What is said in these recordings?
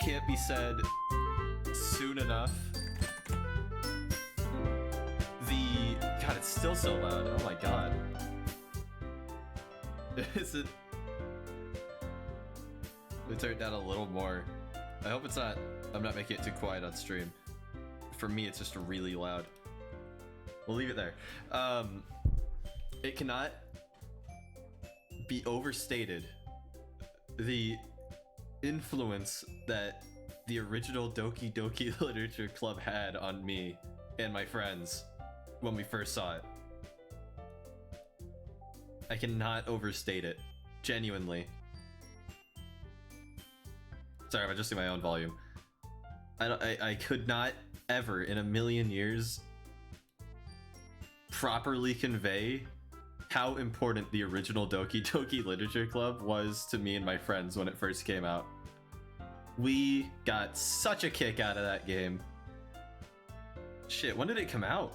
can't be said soon enough. God, it's still so loud. Oh my god. Is it? Let me turn it down a little more. I hope it's not. I'm not making it too quiet on stream. For me, it's just really loud. We'll leave it there. It cannot be overstated the influence that the original Doki Doki Literature Club had on me and my friends when we first saw it. I cannot overstate it. Genuinely. Sorry, I'm adjusting my own volume. I could not ever in a million years properly convey how important the original Doki Doki Literature Club was to me and my friends when it first came out. We got such a kick out of that game. Shit, when did it come out?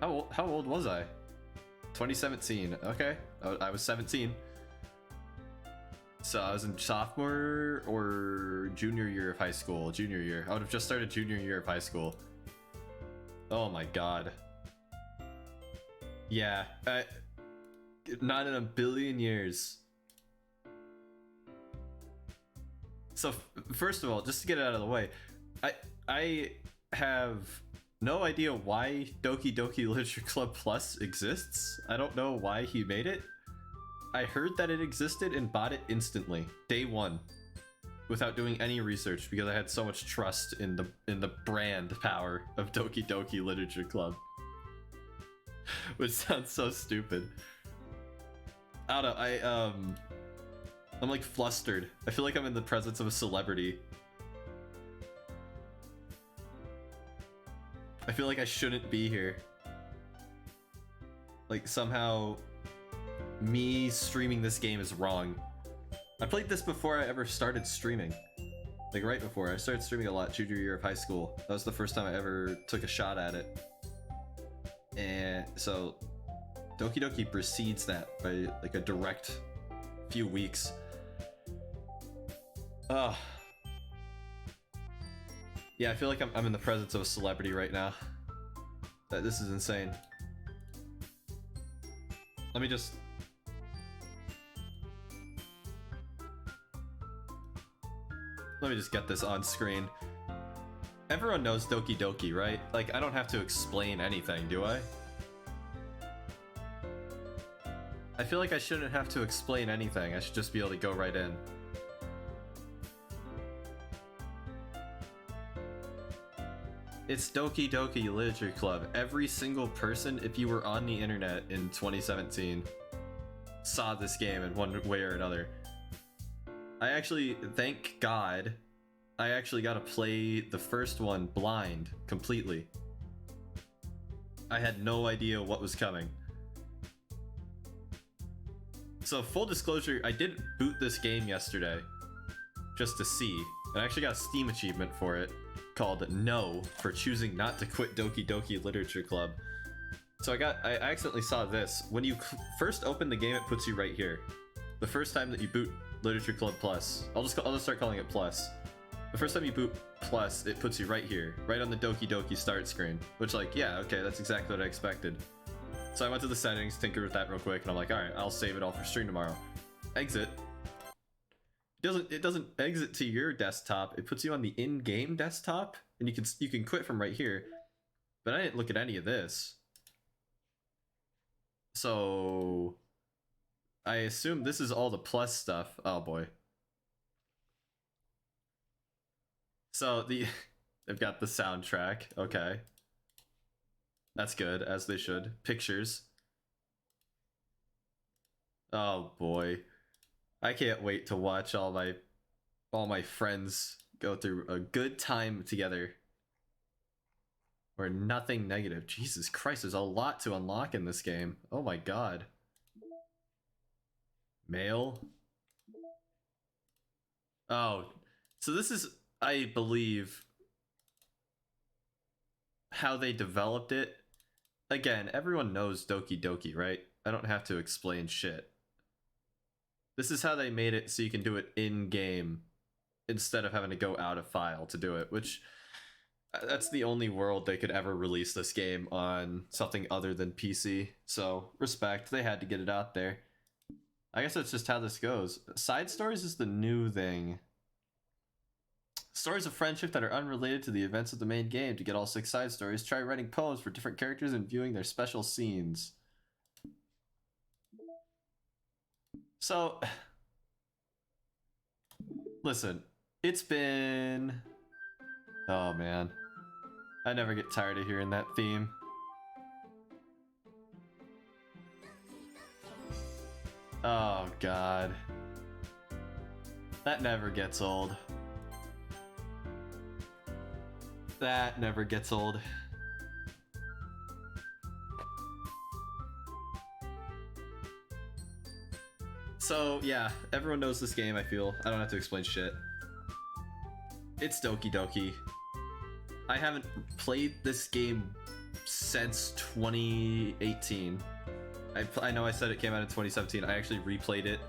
How old was I? 2017. Okay, I was 17. So I was in sophomore or junior year of high school. Junior year. I would have just started junior year of high school. Oh my god. Yeah, not in a billion years. So first of all, just to get it out of the way, I have no idea why Doki Doki Literature Club Plus exists. I don't know why he made it. I heard that it existed and bought it instantly, day one, without doing any research because I had so much trust in the brand power of Doki Doki Literature Club. Which sounds so stupid. I don't know, I'm like flustered. I feel like I'm in the presence of a celebrity. I feel like I shouldn't be here. Like somehow me streaming this game is wrong. I played this before I ever started streaming. Like right before. I started streaming a lot junior year of high school. That was the first time I ever took a shot at it. And so Doki Doki precedes that by like a direct few weeks. Yeah, I feel like I'm in the presence of a celebrity right now. This is insane. Let me just... get this on screen. Everyone knows Doki Doki, right? Like, I don't have to explain anything, do I? I feel like I shouldn't have to explain anything. I should just be able to go right in. It's Doki Doki Literature Club. Every single person, if you were on the internet in 2017, saw this game in one way or another. I actually, thank God, I actually got to play the first one blind, completely. I had no idea what was coming. So full disclosure, I did boot this game yesterday, just to see. And I actually got a Steam achievement for it, called No, for choosing not to quit Doki Doki Literature Club. So I accidentally saw this. When you first open the game, it puts you right here. The first time that you boot Literature Club Plus, I'll just start calling it Plus. The first time you boot Plus, it puts you right here, right on the Doki Doki start screen. Which, like, yeah, okay, that's exactly what I expected. So I went to the settings, tinkered with that real quick, and I'm like, alright, I'll save it all for stream tomorrow. Exit. It doesn't exit to your desktop, it puts you on the in-game desktop, and you can quit from right here. But I didn't look at any of this. So I assume this is all the plus stuff. Oh boy. So they've got the soundtrack, okay. That's good, as they should. Pictures. Oh boy. I can't wait to watch all my friends go through a good time together. Or nothing negative. Jesus Christ, there's a lot to unlock in this game. Oh my god. Mail. Oh, so this is, I believe, how they developed it. Again, everyone knows Doki Doki, right? I don't have to explain shit. This is how they made it so you can do it in-game. instead of having to go out a file to do it, which that's the only world they could ever release this game on something other than PC. So respect, they had to get it out there. I guess that's just how this goes. Side stories is the new thing. Stories of friendship that are unrelated to the events of the main game. To get all 6 side stories, try writing poems for different characters and viewing their special scenes. So, listen, it's been... Oh man. I never get tired of hearing that theme. Oh god. That never gets old. That never gets old. So yeah, everyone knows this game, I feel. I don't have to explain shit. It's Doki Doki. I haven't played this game since 2018. I know I said it came out in 2017. I actually replayed it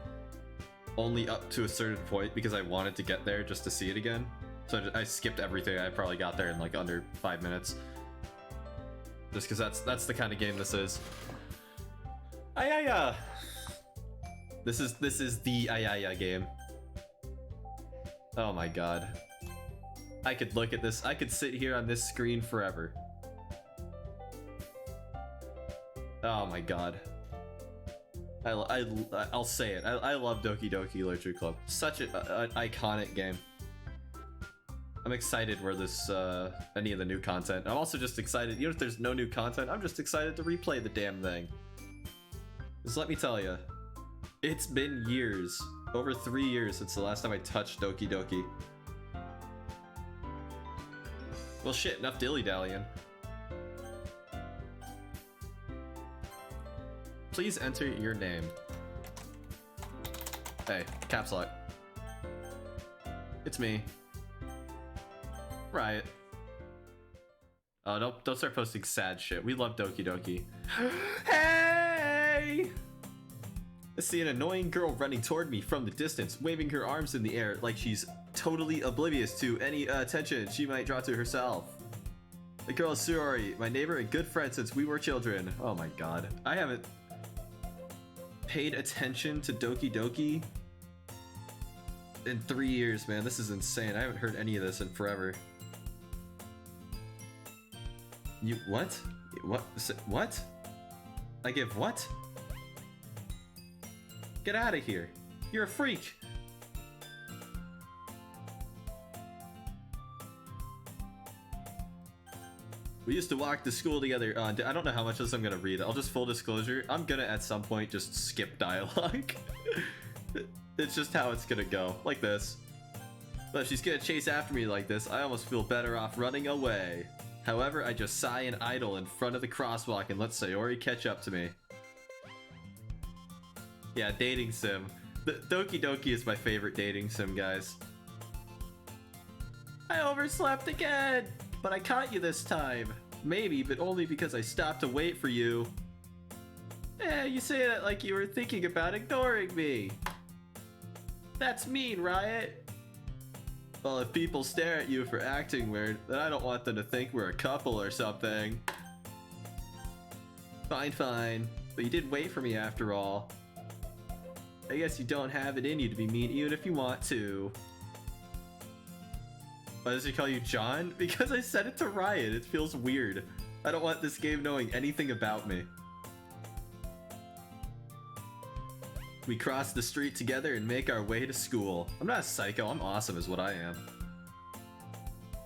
only up to a certain point because I wanted to get there just to see it again. So I skipped everything. I probably got there in like under 5 minutes. Just because that's the kind of game this is. Ayaya! This is the Ayaya game. Oh my god. I could look at this. I could sit here on this screen forever. Oh my god. I'll say it. I love Doki Doki Literature Club. Such an iconic game. I'm excited where this, any of the new content. I'm also just excited, even if there's no new content, I'm just excited to replay the damn thing. Just let me tell you, it's been years, over 3 years since the last time I touched Doki Doki. Well shit, enough dilly-dallying. Please enter your name. Hey, caps lock. It's me. Riot. Oh, don't start posting sad shit. We love Doki Doki. Hey! I see an annoying girl running toward me from the distance, waving her arms in the air like she's totally oblivious to any attention she might draw to herself. The girl is Suori, my neighbor and good friend since we were children. Oh my god. I haven't paid attention to Doki Doki in 3 years, man. This is insane. I haven't heard any of this in forever. You what? What? I give what? Get out of here. You're a freak. We used to walk to school together. I don't know how much of this I'm gonna read. I'll just full disclosure. I'm gonna at some point just skip dialogue. It's just how it's gonna go, like this. But if she's gonna chase after me like this, I almost feel better off running away. However, I just sigh and idle in front of the crosswalk and let Sayori catch up to me. Yeah, dating sim. Doki Doki is my favorite dating sim, guys. I overslept again, but I caught you this time. Maybe, but only because I stopped to wait for you. Eh, you say that like you were thinking about ignoring me. That's mean, Riot. Well, if people stare at you for acting weird, then I don't want them to think we're a couple or something. Fine, fine. But you did wait for me after all. I guess you don't have it in you to be mean even if you want to. Why does he call you John? Because I said it to Riot. It feels weird. I don't want this game knowing anything about me. We cross the street together and make our way to school. I'm not a psycho, I'm awesome is what I am.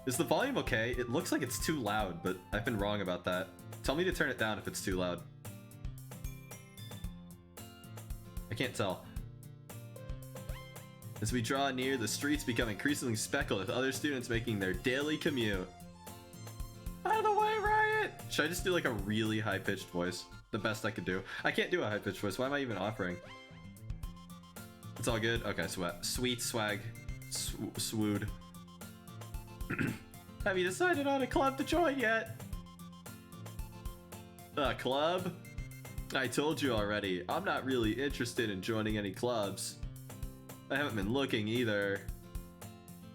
Is the volume okay? It looks like it's too loud, but I've been wrong about that. Tell me to turn it down if it's too loud. I can't tell. As we draw near, the streets become increasingly speckled with other students making their daily commute. Out of the way, Riot! Should I just do like a really high-pitched voice? The best I could do. I can't do a high-pitched voice, why am I even offering? It's all good? Okay, sweet swag. Swood. Have you decided on a club to join yet? A club? I told you already, I'm not really interested in joining any clubs. I haven't been looking either.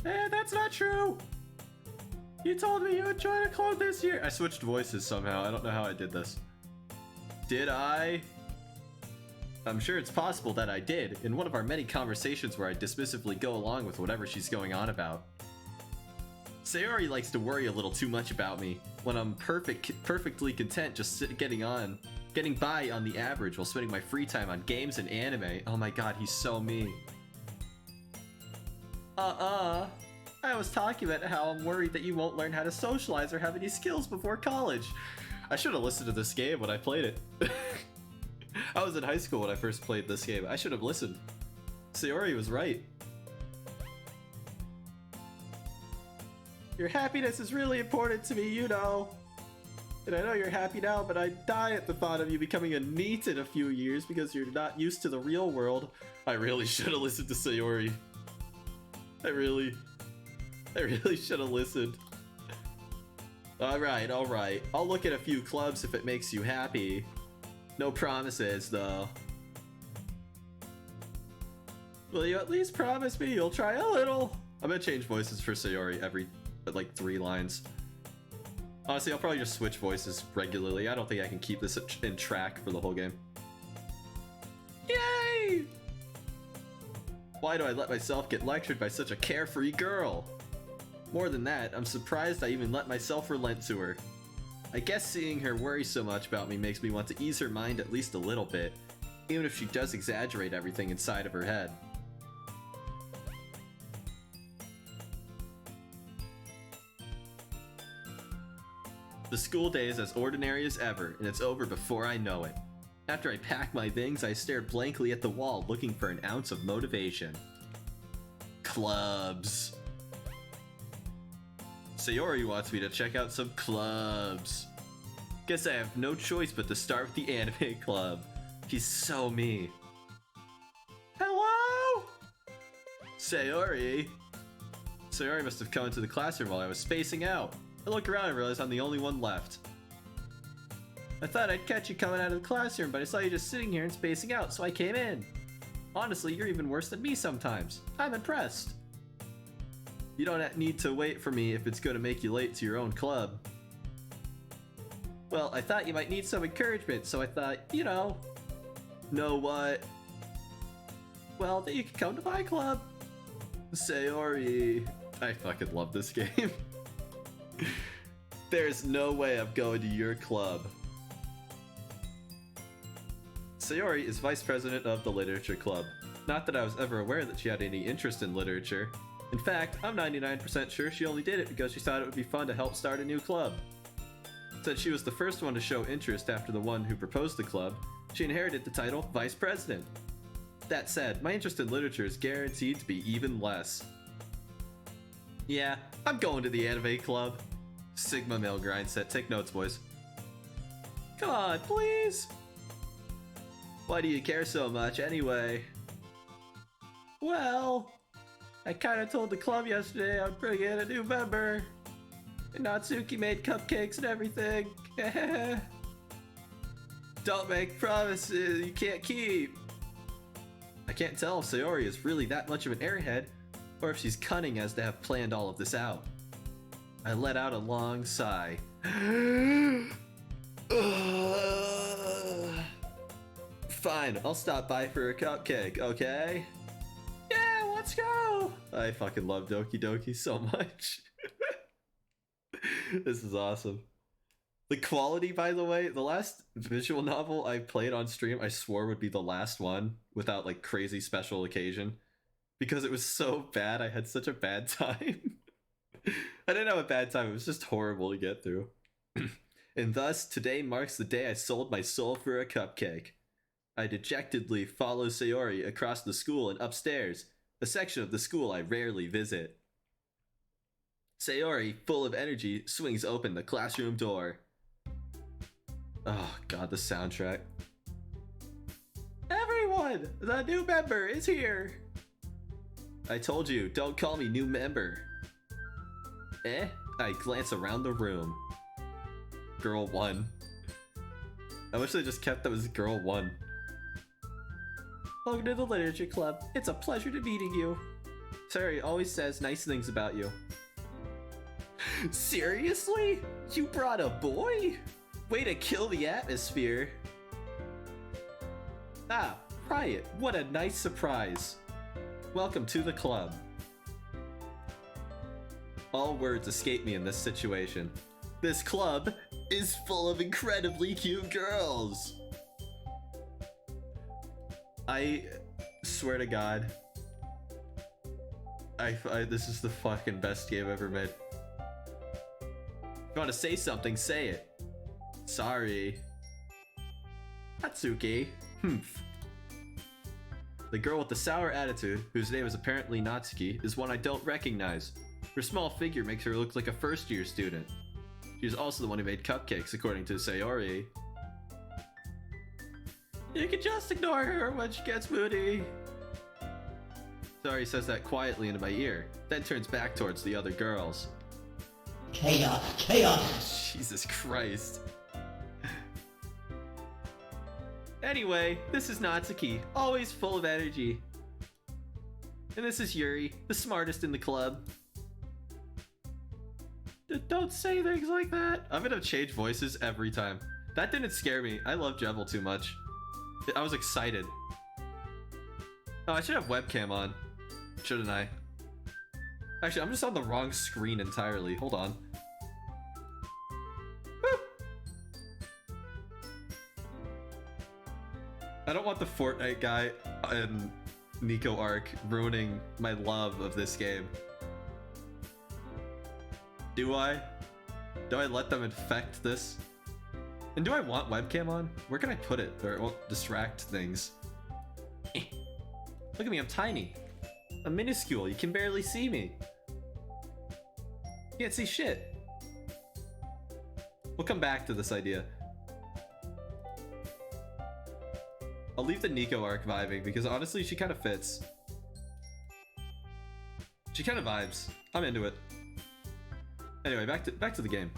That's not true! You told me you would join a club this year! I switched voices somehow. I don't know how I did this. Did I? I'm sure it's possible that I did, in one of our many conversations where I dismissively go along with whatever she's going on about. Sayori likes to worry a little too much about me, when I'm perfectly content just getting by on the average while spending my free time on games and anime. Oh my god, he's so mean. I was talking about how I'm worried that you won't learn how to socialize or have any skills before college. I should have listened to this game when I played it. I was in high school when I first played this game. I should have listened. Sayori was right. Your happiness is really important to me, you know. And I know you're happy now, but I'd die at the thought of you becoming a NEET in a few years because you're not used to the real world. I really should have listened to Sayori. I really should have listened. Alright. I'll look at a few clubs if it makes you happy. No promises, though. Will you at least promise me you'll try a little? I'm gonna change voices for Sayori every, like, 3 lines. Honestly, I'll probably just switch voices regularly. I don't think I can keep this in track for the whole game. Yay! Why do I let myself get lectured by such a carefree girl? More than that, I'm surprised I even let myself relent to her. I guess seeing her worry so much about me makes me want to ease her mind at least a little bit, even if she does exaggerate everything inside of her head. The school day is as ordinary as ever, and it's over before I know it. After I pack my things, I stare blankly at the wall looking for an ounce of motivation. Clubs. Sayori wants me to check out some clubs. Guess I have no choice but to start with the anime club. He's so me. Hello? Sayori? Sayori must have come into the classroom while I was spacing out. I look around and realize I'm the only one left. I thought I'd catch you coming out of the classroom, but I saw you just sitting here and spacing out, so I came in. Honestly, you're even worse than me sometimes. I'm impressed. You don't need to wait for me if it's going to make you late to your own club. Well, I thought you might need some encouragement, so I thought, you know. Know what? Well, then you can come to my club. Sayori. I fucking love this game. There's no way I'm going to your club. Sayori is vice president of the literature club. Not that I was ever aware that she had any interest in literature. In fact, I'm 99% sure she only did it because she thought it would be fun to help start a new club. Since she was the first one to show interest after the one who proposed the club, she inherited the title Vice President. That said, my interest in literature is guaranteed to be even less. Yeah, I'm going to the anime club. Sigma male grind set. Take notes, boys. Come on, please. Why do you care so much anyway? Well, I kinda told the club yesterday I'd bring in a new member. And Natsuki made cupcakes and everything. Don't make promises you can't keep. I can't tell if Sayori is really that much of an airhead, or if she's cunning as to have planned all of this out. I let out a long sigh. Fine, I'll stop by for a cupcake, okay? Yeah, let's go! I fucking love Doki Doki so much. This is awesome. The quality, by the way, the last visual novel I played on stream, I swore would be the last one without like crazy special occasion. Because it was so bad, I had such a bad time. I didn't have a bad time, it was just horrible to get through. And thus, today marks the day I sold my soul for a cupcake. I dejectedly follow Sayori across the school and upstairs, a section of the school I rarely visit. Sayori, full of energy, swings open the classroom door. Oh god, the soundtrack. Everyone! The new member is here! I told you, don't call me new member. Eh? I glance around the room. Girl 1. I wish they just kept that as Girl 1. Welcome to the Literature Club. It's a pleasure to meeting you. Sayori always says nice things about you. Seriously? You brought a boy? Way to kill the atmosphere. Ah, Riot, what a nice surprise. Welcome to the club. All words escape me in this situation. This club is full of incredibly cute girls. I swear to God, this is the fucking best game ever made. If you want to say something, say it. Sorry. Natsuki. The girl with the sour attitude, whose name is apparently Natsuki, is one I don't recognize. Her small figure makes her look like a first-year student. She's also the one who made cupcakes, according to Sayori. You can just ignore her when she gets moody. Sayori says that quietly into my ear, then turns back towards the other girls. Chaos, chaos! Jesus Christ. Anyway, this is Natsuki, always full of energy. And this is Yuri, the smartest in the club. Don't say things like that. I'm gonna change voices every time. That didn't scare me. I love Jevil too much. I was excited. Oh, I should have webcam on. Shouldn't I? Actually, I'm just on the wrong screen entirely. Hold on. Woo! I don't want the Fortnite guy and Nico arc ruining my love of this game. Do I? Do I let them infect this? And do I want webcam on? Where can I put it? Or it won't distract things. Look at me, I'm tiny. I'm minuscule, you can barely see me. You can't see shit. We'll come back to this idea. I'll leave the Nico arc vibing because honestly she kind of fits. She kind of vibes. I'm into it. Anyway, back to the game.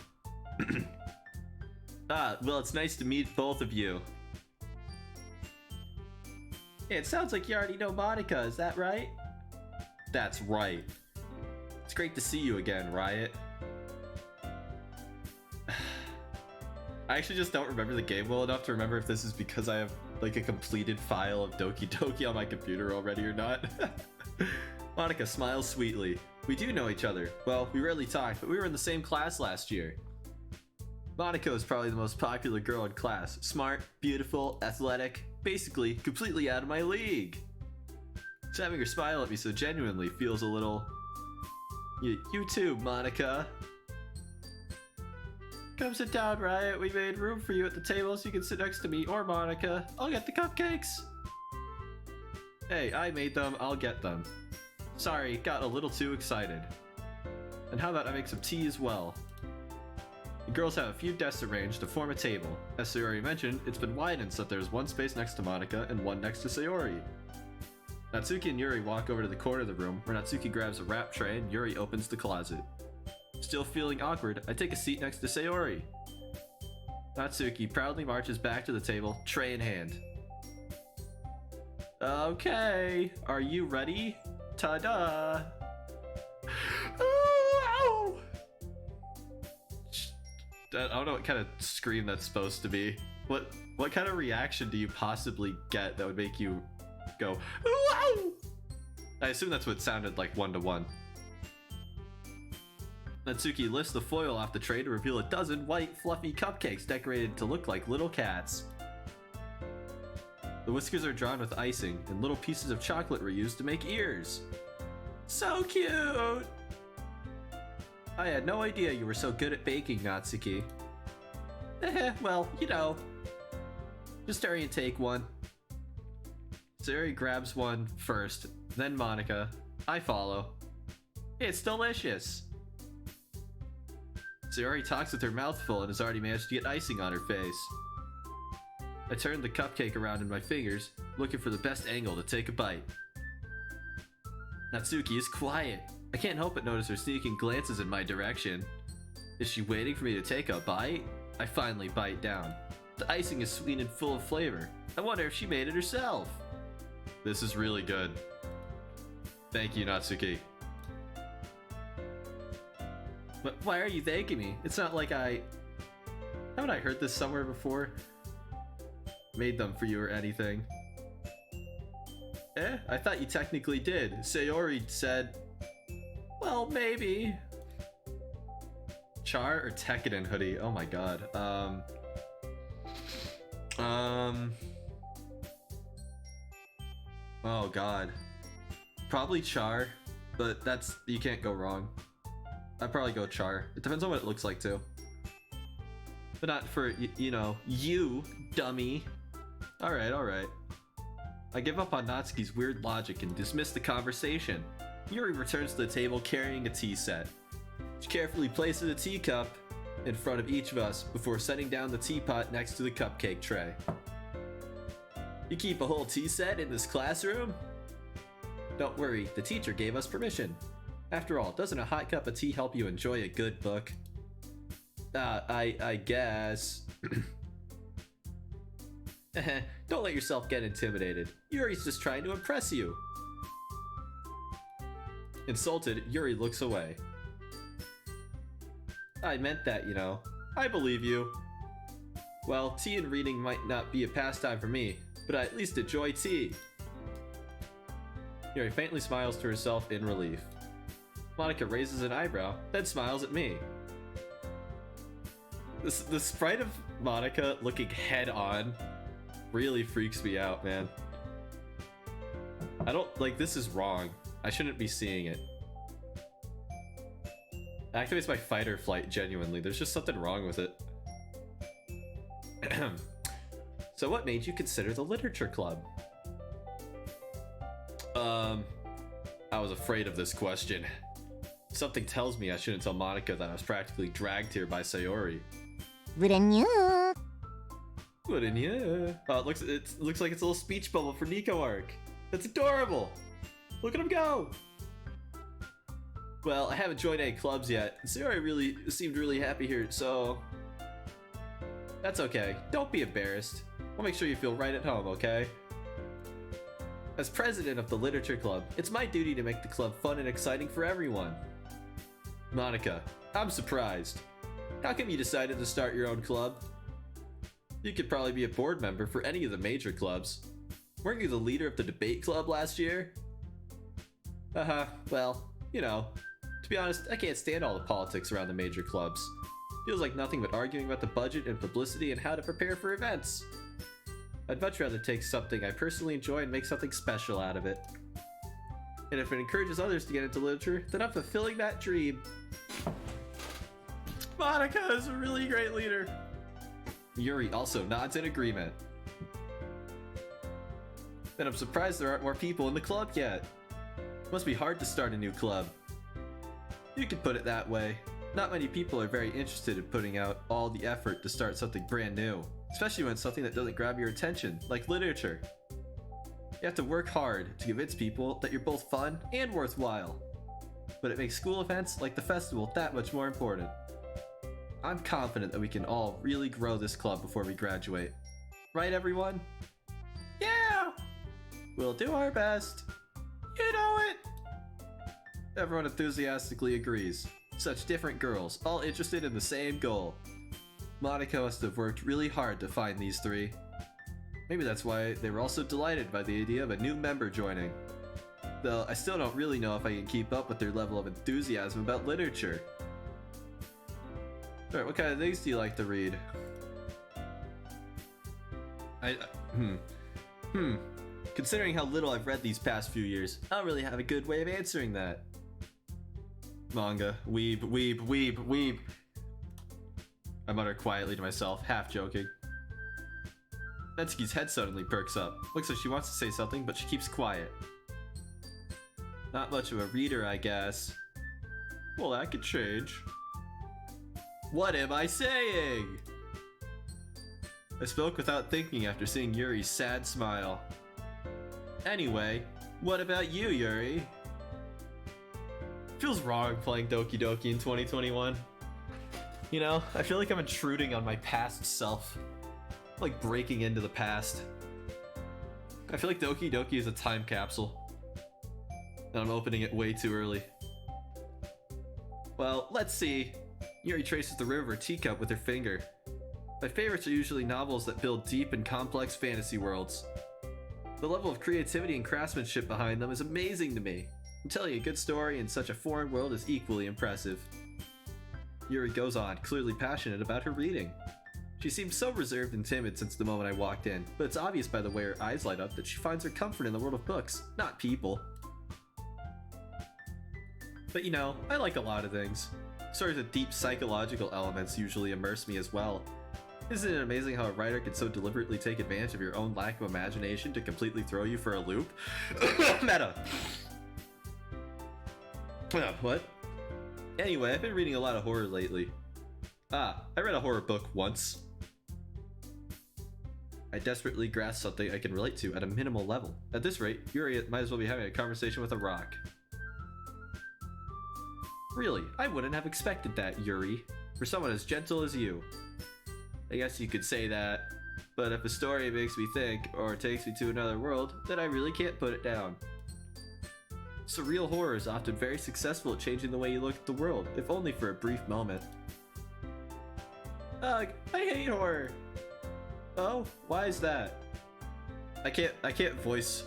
Well, it's nice to meet both of you. Yeah, it sounds like you already know Monica, is that right? That's right. It's great to see you again, Riot. I actually just don't remember the game well enough to remember if this is because I have like a completed file of Doki Doki on my computer already or not. Monica smiles sweetly. We do know each other. Well, we rarely talk, but we were in the same class last year. Monica is probably the most popular girl in class. Smart, beautiful, athletic, basically completely out of my league. Just having her smile at me so genuinely feels a little... You too, Monica. Come sit down, Riot. We made room for you at the table so you can sit next to me or Monica. I'll get the cupcakes. Hey, I made them. I'll get them. Sorry, got a little too excited. And how about I make some tea as well? The girls have a few desks arranged to form a table. As Sayori mentioned, it's been widened so that there's one space next to Monica and one next to Sayori. Natsuki and Yuri walk over to the corner of the room where Natsuki grabs a wrap tray and Yuri opens the closet. Still feeling awkward, I take a seat next to Sayori. Natsuki proudly marches back to the table, tray in hand. Okay, are you ready? Ta-da! Ow! I don't know what kind of scream that's supposed to be. What kind of reaction do you possibly get that would make you go, ow! I assume that's what it sounded like one-to-one. Natsuki lifts the foil off the tray to reveal a dozen white, fluffy cupcakes decorated to look like little cats. The whiskers are drawn with icing, and little pieces of chocolate were used to make ears. So cute! I had no idea you were so good at baking, Natsuki. Well, you know. Just hurry and take one. Sayori grabs one first, then Monica. I follow. It's delicious! Sayori talks with her mouth full and has already managed to get icing on her face. I turn the cupcake around in my fingers, looking for the best angle to take a bite. Natsuki is quiet. I can't help but notice her sneaking glances in my direction. Is she waiting for me to take a bite? I finally bite down. The icing is sweet and full of flavor. I wonder if she made it herself. This is really good. Thank you, Natsuki. But why are you thanking me? It's not like haven't I heard this somewhere before? Made them for you or anything. I thought you technically did. Sayori said, well, maybe. Char or Tekkaden hoodie? Oh my god. Oh god. Probably Char, but you can't go wrong. I'd probably go Char. It depends on what it looks like too. But not for, you know, you, dummy. Alright, alright. I give up on Natsuki's weird logic and dismiss the conversation. Yuri returns to the table carrying a tea set. She carefully places a teacup in front of each of us before setting down the teapot next to the cupcake tray. You keep a whole tea set in this classroom? Don't worry, the teacher gave us permission. After all, doesn't a hot cup of tea help you enjoy a good book? I guess. Don't let yourself get intimidated. Yuri's just trying to impress you. Insulted, Yuri looks away. I meant that, you know. I believe you. Well, tea and reading might not be a pastime for me, but I at least enjoy tea. Yuri faintly smiles to herself in relief. Monica raises an eyebrow, then smiles at me. The sprite of Monica looking head on really freaks me out, man. I don't, like, this is wrong. I shouldn't be seeing it. Activates my fight or flight, genuinely. There's just something wrong with it. So what made you consider the literature club? I was afraid of this question. Something tells me I shouldn't tell Monica that I was practically dragged here by Sayori. Wouldn't you? Wouldn't you? Oh, it looks like it's a little speech bubble for Nico arc. That's adorable. Look at him go. Well, I haven't joined any clubs yet. Sayori really seemed really happy here, so that's okay. Don't be embarrassed. I'll make sure you feel right at home, okay? As president of the literature club, it's my duty to make the club fun and exciting for everyone. Monica, I'm surprised. How come you decided to start your own club? You could probably be a board member for any of the major clubs. Weren't you the leader of the debate club last year? Well, you know, to be honest, I can't stand all the politics around the major clubs. Feels like nothing but arguing about the budget and publicity and how to prepare for events. I'd much rather take something I personally enjoy and make something special out of it. And if it encourages others to get into literature, then I'm fulfilling that dream. Monica is a really great leader. Yuri also nods in agreement. And I'm surprised there aren't more people in the club yet. Must be hard to start a new club. You could put it that way. Not many people are very interested in putting out all the effort to start something brand new, especially when it's something that doesn't grab your attention, like literature. You have to work hard to convince people that you're both fun and worthwhile. But it makes school events like the festival that much more important. I'm confident that we can all really grow this club before we graduate. Right, everyone? Yeah! We'll do our best. You know it! Everyone enthusiastically agrees. Such different girls, all interested in the same goal. Monica must have worked really hard to find these three. Maybe that's why they were also delighted by the idea of a new member joining. Though I still don't really know if I can keep up with their level of enthusiasm about literature. Alright, what kind of things do you like to read? Considering how little I've read these past few years, I don't really have a good way of answering that. Manga. Weeb, weeb, weeb, weeb. I mutter quietly to myself, half joking. Natsuki's head suddenly perks up. Looks like she wants to say something, but she keeps quiet. Not much of a reader, I guess. Well, that could change. What am I saying? I spoke without thinking after seeing Yuri's sad smile. Anyway, what about you, Yuri? Feels wrong playing Doki Doki in 2021. You know, I feel like I'm intruding on my past self. Like breaking into the past. I feel like Doki Doki is a time capsule. And I'm opening it way too early. Well, let's see. Yuri traces the river of her teacup with her finger. My favorites are usually novels that build deep and complex fantasy worlds. The level of creativity and craftsmanship behind them is amazing to me. I'm telling you, a good story in such a foreign world is equally impressive. Yuri goes on, clearly passionate about her reading. She seems so reserved and timid since the moment I walked in, but it's obvious by the way her eyes light up that she finds her comfort in the world of books, not people. But you know, I like a lot of things. Stories with deep psychological elements usually immerse me as well. Isn't it amazing how a writer can so deliberately take advantage of your own lack of imagination to completely throw you for a loop? Meta! What? Anyway, I've been reading a lot of horror lately. I read a horror book once. I desperately grasp something I can relate to at a minimal level. At this rate, Yuri might as well be having a conversation with a rock. Really, I wouldn't have expected that, Yuri. For someone as gentle as you. I guess you could say that, but if a story makes me think, or takes me to another world, then I really can't put it down. Surreal horror is often very successful at changing the way you look at the world, if only for a brief moment. Ugh, I hate horror! Oh, why is that? I can't voice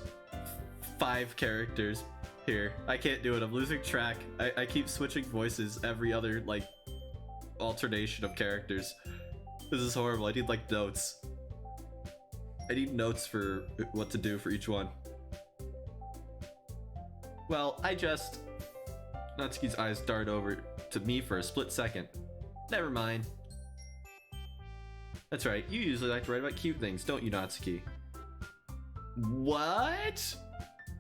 5 characters here. I can't do it, I'm losing track. I keep switching voices every other, like, alternation of characters. This is horrible, I need, like, notes. I need notes for what to do for each one. Well, Natsuki's eyes dart over to me for a split second. Never mind. That's right, you usually like to write about cute things, don't you, Natsuki? What?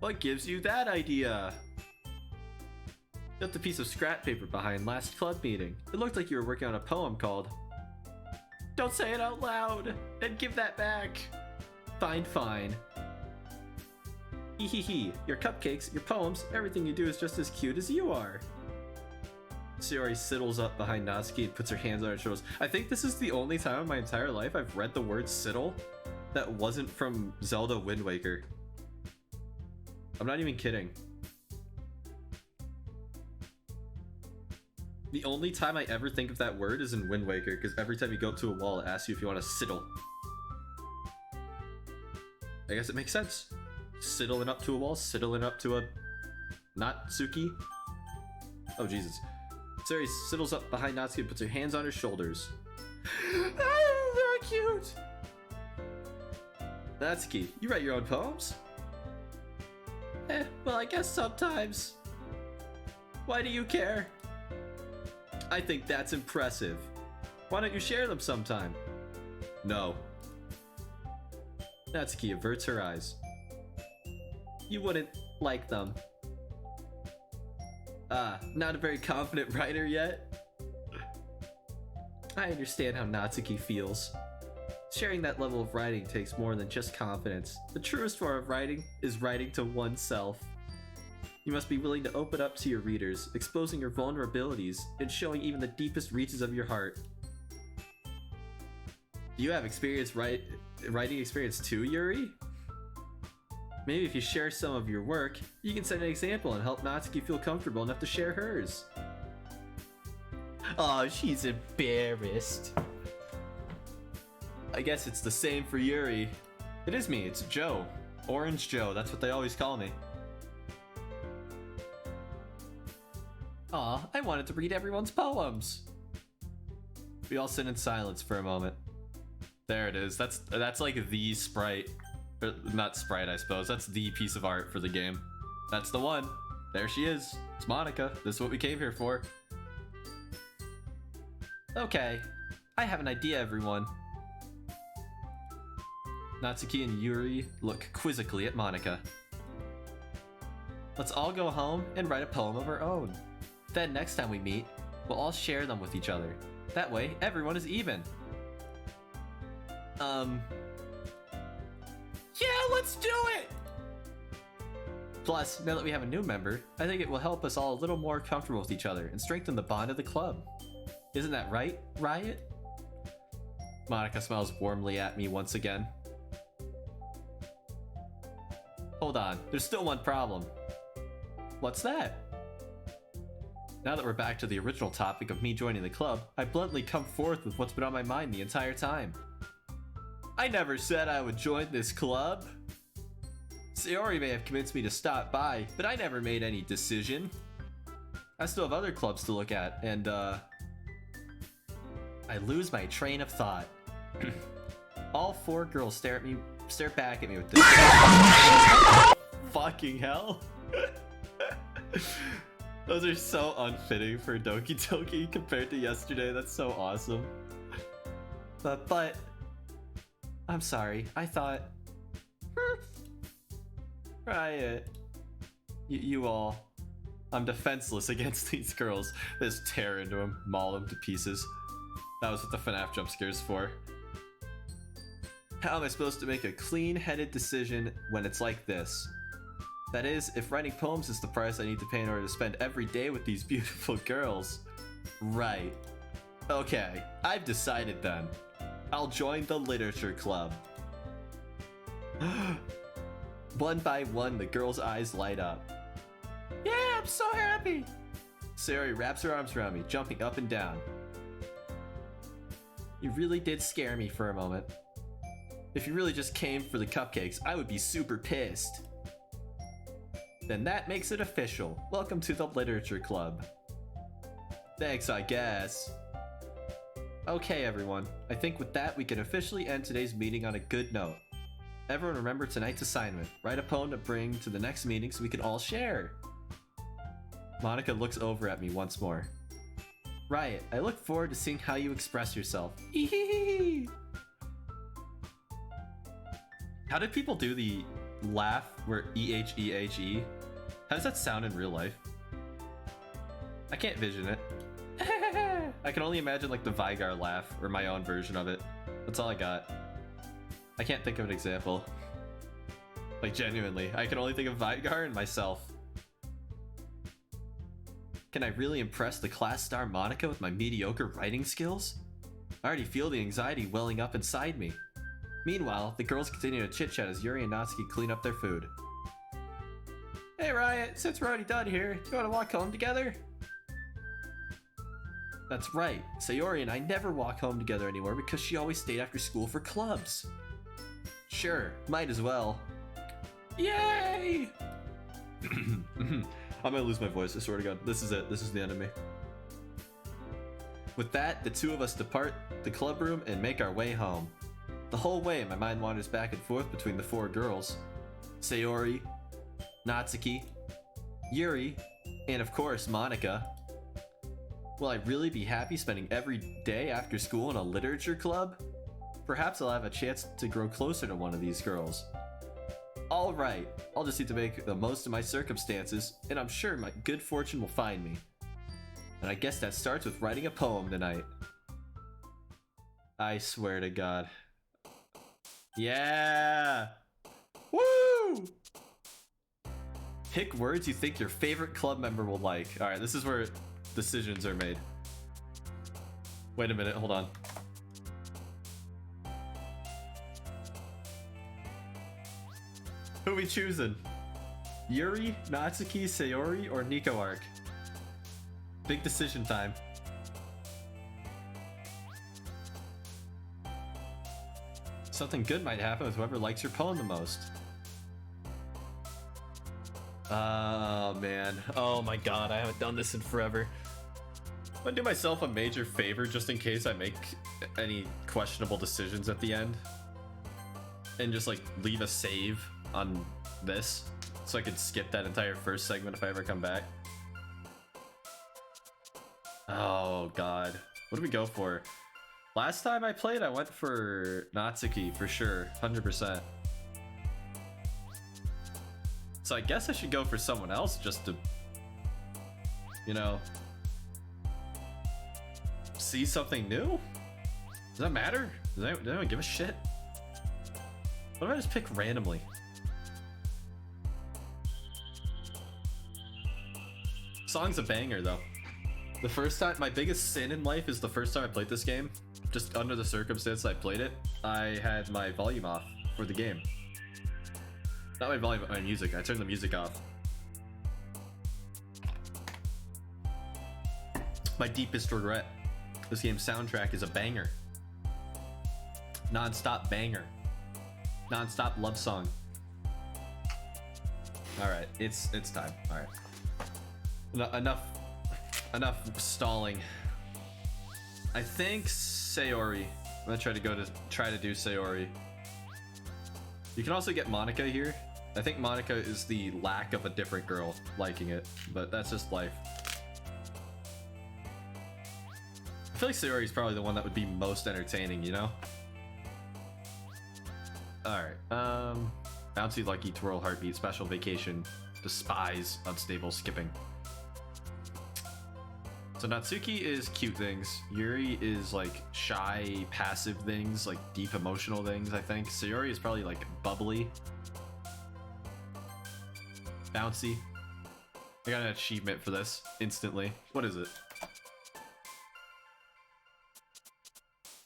What gives you that idea? You left a piece of scrap paper behind last club meeting. It looked like you were working on a poem called... Don't say it out loud! And give that back! Fine, fine. Hehehe, your cupcakes, your poems, everything you do is just as cute as you are. Sayori sidles up behind Natsuki and puts her hands on her shoulders. I think this is the only time in my entire life I've read the word sidle that wasn't from Zelda Wind Waker. I'm not even kidding. The only time I ever think of that word is in Wind Waker, because every time you go up to a wall, it asks you if you want to sidle. I guess it makes sense. Sidling up to a wall, sidling up to a... Natsuki? Oh, Jesus. Sayori sidles up behind Natsuki and puts her hands on her shoulders. Oh, they're cute! Natsuki, you write your own poems? Well, I guess sometimes. Why do you care? I think that's impressive. Why don't you share them sometime? No. Natsuki averts her eyes. You wouldn't like them. Not a very confident writer yet? I understand how Natsuki feels. Sharing that level of writing takes more than just confidence. The truest form of writing is writing to oneself. You must be willing to open up to your readers, exposing your vulnerabilities, and showing even the deepest reaches of your heart. Do you have writing experience too, Yuri? Maybe if you share some of your work, you can set an example and help Natsuki feel comfortable enough to share hers. Aw, she's embarrassed. I guess it's the same for Yuri. It is me, it's Joe. Orange Joe, that's what they always call me. Aw, I wanted to read everyone's poems. We all sit in silence for a moment. There it is, that's like the sprite. Or, not sprite, I suppose, that's the piece of art for the game. That's the one. There she is. It's Monika. This is what we came here for. Okay, I have an idea, everyone. Natsuki and Yuri look quizzically at Monika. Let's all go home and write a poem of our own. Then next time we meet, we'll all share them with each other. That way, everyone is even. Yeah, let's do it! Plus, now that we have a new member, I think it will help us all a little more comfortable with each other and strengthen the bond of the club. Isn't that right, Riot? Monika smiles warmly at me once again. Hold on, there's still one problem. What's that? Now that we're back to the original topic of me joining the club, I bluntly come forth with what's been on my mind the entire time. I never said I would join this club. Sayori may have convinced me to stop by, but I never made any decision. I still have other clubs to look at, and I lose my train of thought. All 4 girls stare back at me with this. Fucking hell. Those are so unfitting for Doki Doki compared to yesterday. That's so awesome. But I'm sorry. I thought, Riot, you all. I'm defenseless against these girls. Just tear into them, maul them to pieces. That was what the FNAF jump scare's for. How am I supposed to make a clean-headed decision when it's like this? That is, if writing poems is the price I need to pay in order to spend every day with these beautiful girls. Right. Okay, I've decided then. I'll join the literature club. One by one, the girls' eyes light up. Yeah, I'm so happy! Sayori wraps her arms around me, jumping up and down. You really did scare me for a moment. If you really just came for the cupcakes, I would be super pissed. Then that makes it official. Welcome to the Literature Club. Thanks, I guess. Okay, everyone. I think with that, we can officially end today's meeting on a good note. Everyone remember tonight's assignment. Write a poem to bring to the next meeting so we can all share. Monica looks over at me once more. Riot, I look forward to seeing how you express yourself. How did people do the laugh where E-H-E-H-E? How does that sound in real life? I can't vision it. I can only imagine like the Vigar laugh or my own version of it. That's all I got. I can't think of an example. Like genuinely, I can only think of Vigar and myself. Can I really impress the class star Monica with my mediocre writing skills? I already feel the anxiety welling up inside me. Meanwhile, the girls continue to chit-chat as Yuri and Natsuki clean up their food. Hey Riot, since we're already done here, do you want to walk home together? That's right, Sayori and I never walk home together anymore because she always stayed after school for clubs. Sure, might as well. Yay! I'm gonna lose my voice, I swear to God. This is it, this is the end of me. With that, the two of us depart the club room and make our way home. The whole way, my mind wanders back and forth between the 4 girls. Sayori, Natsuki, Yuri, and of course, Monica. Will I really be happy spending every day after school in a literature club? Perhaps I'll have a chance to grow closer to one of these girls. Alright, I'll just need to make the most of my circumstances, and I'm sure my good fortune will find me. And I guess that starts with writing a poem tonight. I swear to God. Yeah! Woo! Pick words you think your favorite club member will like. Alright, this is where decisions are made. Wait a minute, hold on. Who we choosing? Yuri, Natsuki, Sayori, or Nico Arc? Big decision time. Something good might happen with whoever likes your poem the most. Oh man. Oh my god, I haven't done this in forever. I'm gonna do myself a major favor just in case I make any questionable decisions at the end. And just like leave a save on this so I could skip that entire first segment if I ever come back. Oh god. What do we go for? Last time I played, I went for Natsuki for sure, 100%. So I guess I should go for someone else just to, you know, see something new? Does that matter? Does anyone give a shit? What if I just pick randomly? Song's a banger though. The first time, my biggest sin in life is the first time I played this game, just under the circumstance I played it, I had my volume off for the game. Not my volume, but my music. I turned the music off. My deepest regret. This game's soundtrack is a banger. Non-stop banger. Non-stop love song. Alright, it's time. Alright. Enough stalling. I think Sayori. I'm gonna try to do Sayori. You can also get Monica here. I think Monica is the lack of a different girl liking it, but that's just life. I feel like Sayori is probably the one that would be most entertaining, you know? Alright, Bouncy, Lucky, Twirl, Heartbeat, Special, Vacation, Despise, Unstable, Skipping. So Natsuki is cute things. Yuri is like shy, passive things, like deep emotional things, I think. Sayori is probably like bubbly. Bouncy. I got an achievement for this instantly. What is it?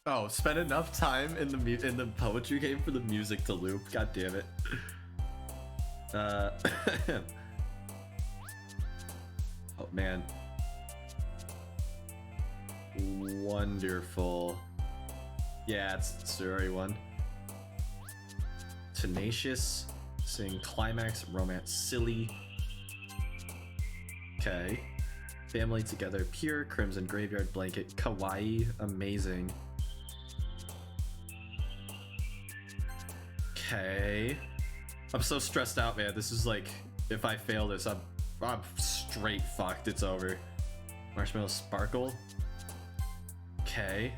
Oh, spend enough time in the poetry game for the music to loop. God damn it. Oh man. Wonderful. Yeah, it's the story one. Tenacious. Sing Climax, Romance, Silly. Okay. Family Together, Pure, Crimson Graveyard Blanket, Kawaii, Amazing. Okay. I'm so stressed out, man. This is like, if I fail this, I'm straight fucked. It's over. Marshmallow Sparkle. Okay.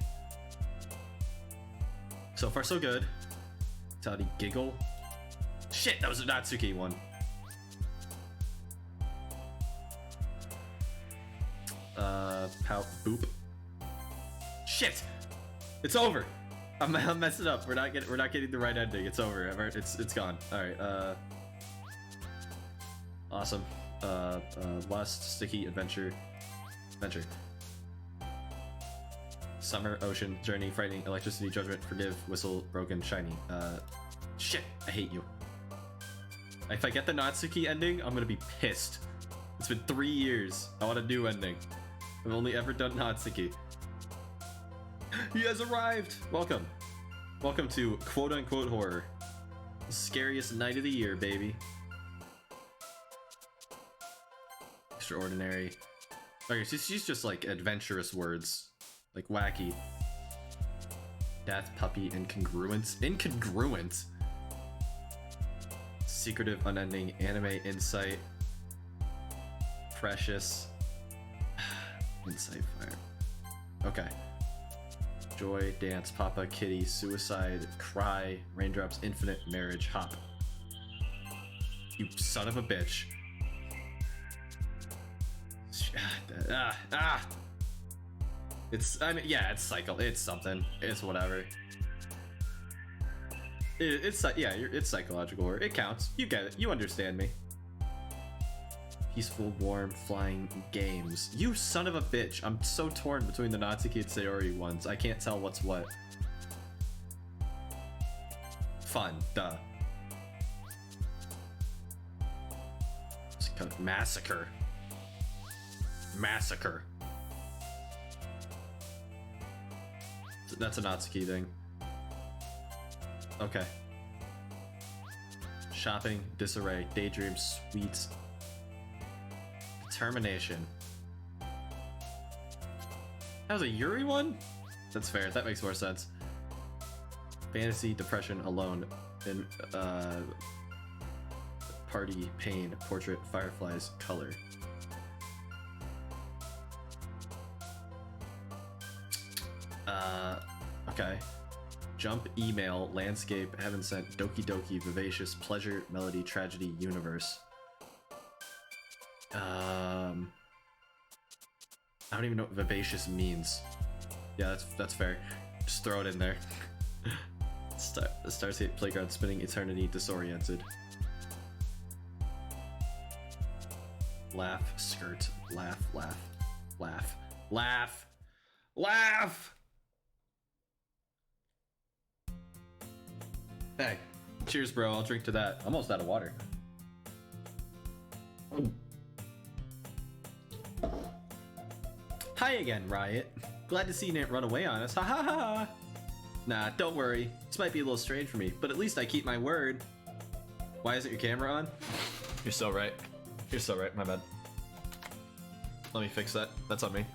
So far, so good. Toddy Giggle. Shit, that was a Natsuki one. Pout Boop. Shit! It's over! I'm messing up. We're not getting the right ending. It's over. It's gone. Alright, awesome. Lust, Sticky, Adventure. Summer, Ocean, Journey, Frightening, Electricity, Judgment, Forgive, Whistle, Broken, Shiny. Shit, I hate you. If I get the Natsuki ending, I'm gonna be pissed. It's been 3 years. I want a new ending. I've only ever done Natsuki. He has arrived! Welcome. Welcome to quote-unquote horror. The scariest night of the year, baby. Extraordinary. Okay, she's just like adventurous words. Like wacky. Death, Puppy, Incongruent. Incongruent? Secretive, Unending, Anime, Insight. Precious. Insight, Fire. Okay. Joy, Dance, Papa, Kitty, Suicide, Cry, Raindrops, Infinite, Marriage, Hop. You son of a bitch. I mean, yeah, it's cycle. It's something. It's whatever. It's psychological horror. It counts. You get it. You understand me. Peaceful, warm, flying games. You son of a bitch. I'm so torn between the Natsuki and Sayori ones. I can't tell what's what. Fun. Duh. It's kind of massacre. Massacre. That's a Natsuki thing. Okay. Shopping, Disarray, Daydream, Sweets. Determination. That was a Yuri one? That's fair. That makes more sense. Fantasy, Depression, Alone, and Party, Pain, Portrait, Fireflies, Color. Okay. Jump, Email, Landscape, Heaven Sent, Doki Doki, Vivacious, Pleasure, Melody, Tragedy, Universe. I don't even know what Vivacious means. Yeah, that's fair. Just throw it in there. Starscape, Playground, Spinning, Eternity, Disoriented. Laugh, Skirt, Laugh, Laugh, Laugh, Laugh, Laugh! Hey, cheers, bro. I'll drink to that. I'm almost out of water. Hi again, Riot. Glad to see you didn't run away on us. Ha ha ha! Nah, don't worry. This might be a little strange for me, but at least I keep my word. Why isn't your camera on? You're so right. You're so right, my bad. Let me fix that. That's on me.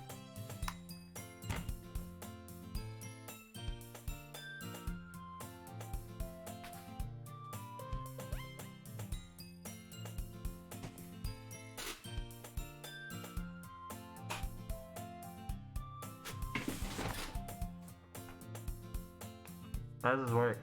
How does this work?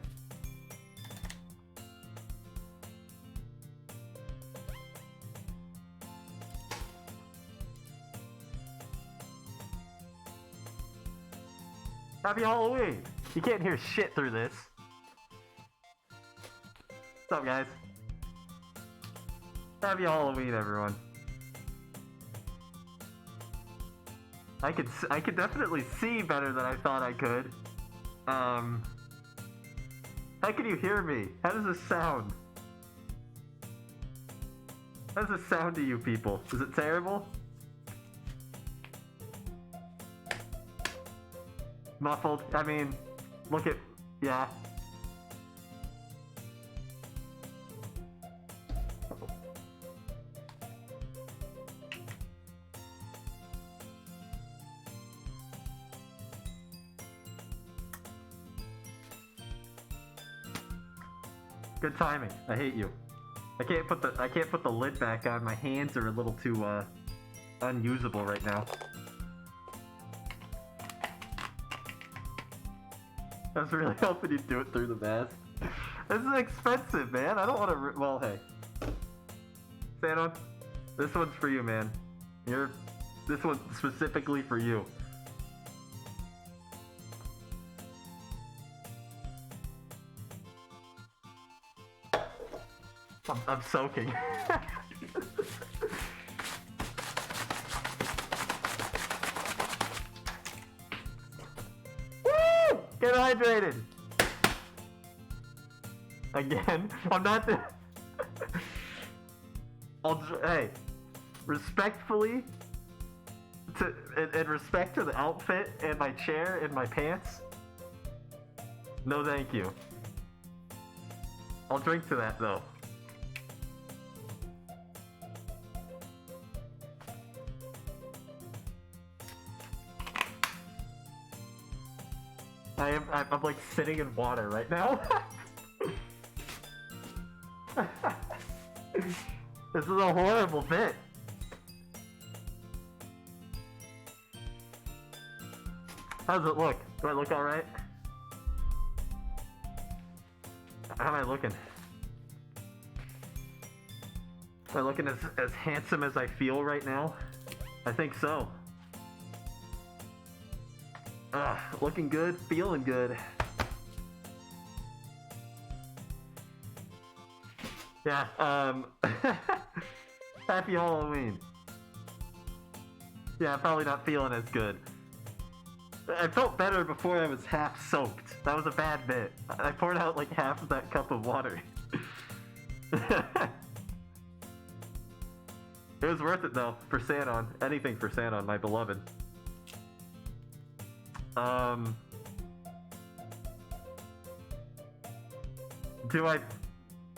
Happy Halloween! You can't hear shit through this. What's up, guys? Happy Halloween, everyone. I could definitely see better than I thought I could. How can you hear me? How does this sound? How does this sound to you people? Is it terrible? Muffled? I mean, look at... yeah. Good timing. I hate you. I can't put the lid back on. My hands are a little too unusable right now. I was really hoping you'd do it through the mask. This is expensive, man. I don't want to. Well, hey, Santa, this one's for you, man. This one's specifically for you. I'm soaking. Woo! Get hydrated! Again? I'm not the... Hey, respectfully, in respect to the outfit and my chair and my pants, no thank you. I'll drink to that, though. I'm like sitting in water right now. This is a horrible bit. How does it look? Do I look alright? How am I looking? Am I looking as handsome as I feel right now? I think so. Looking good, feeling good. Yeah, happy Halloween. Yeah, I'm probably not feeling as good. I felt better before I was half soaked. That was a bad bit. I poured out like half of that cup of water. It was worth it though, for Sanon. Anything for Sanon, my beloved. Do I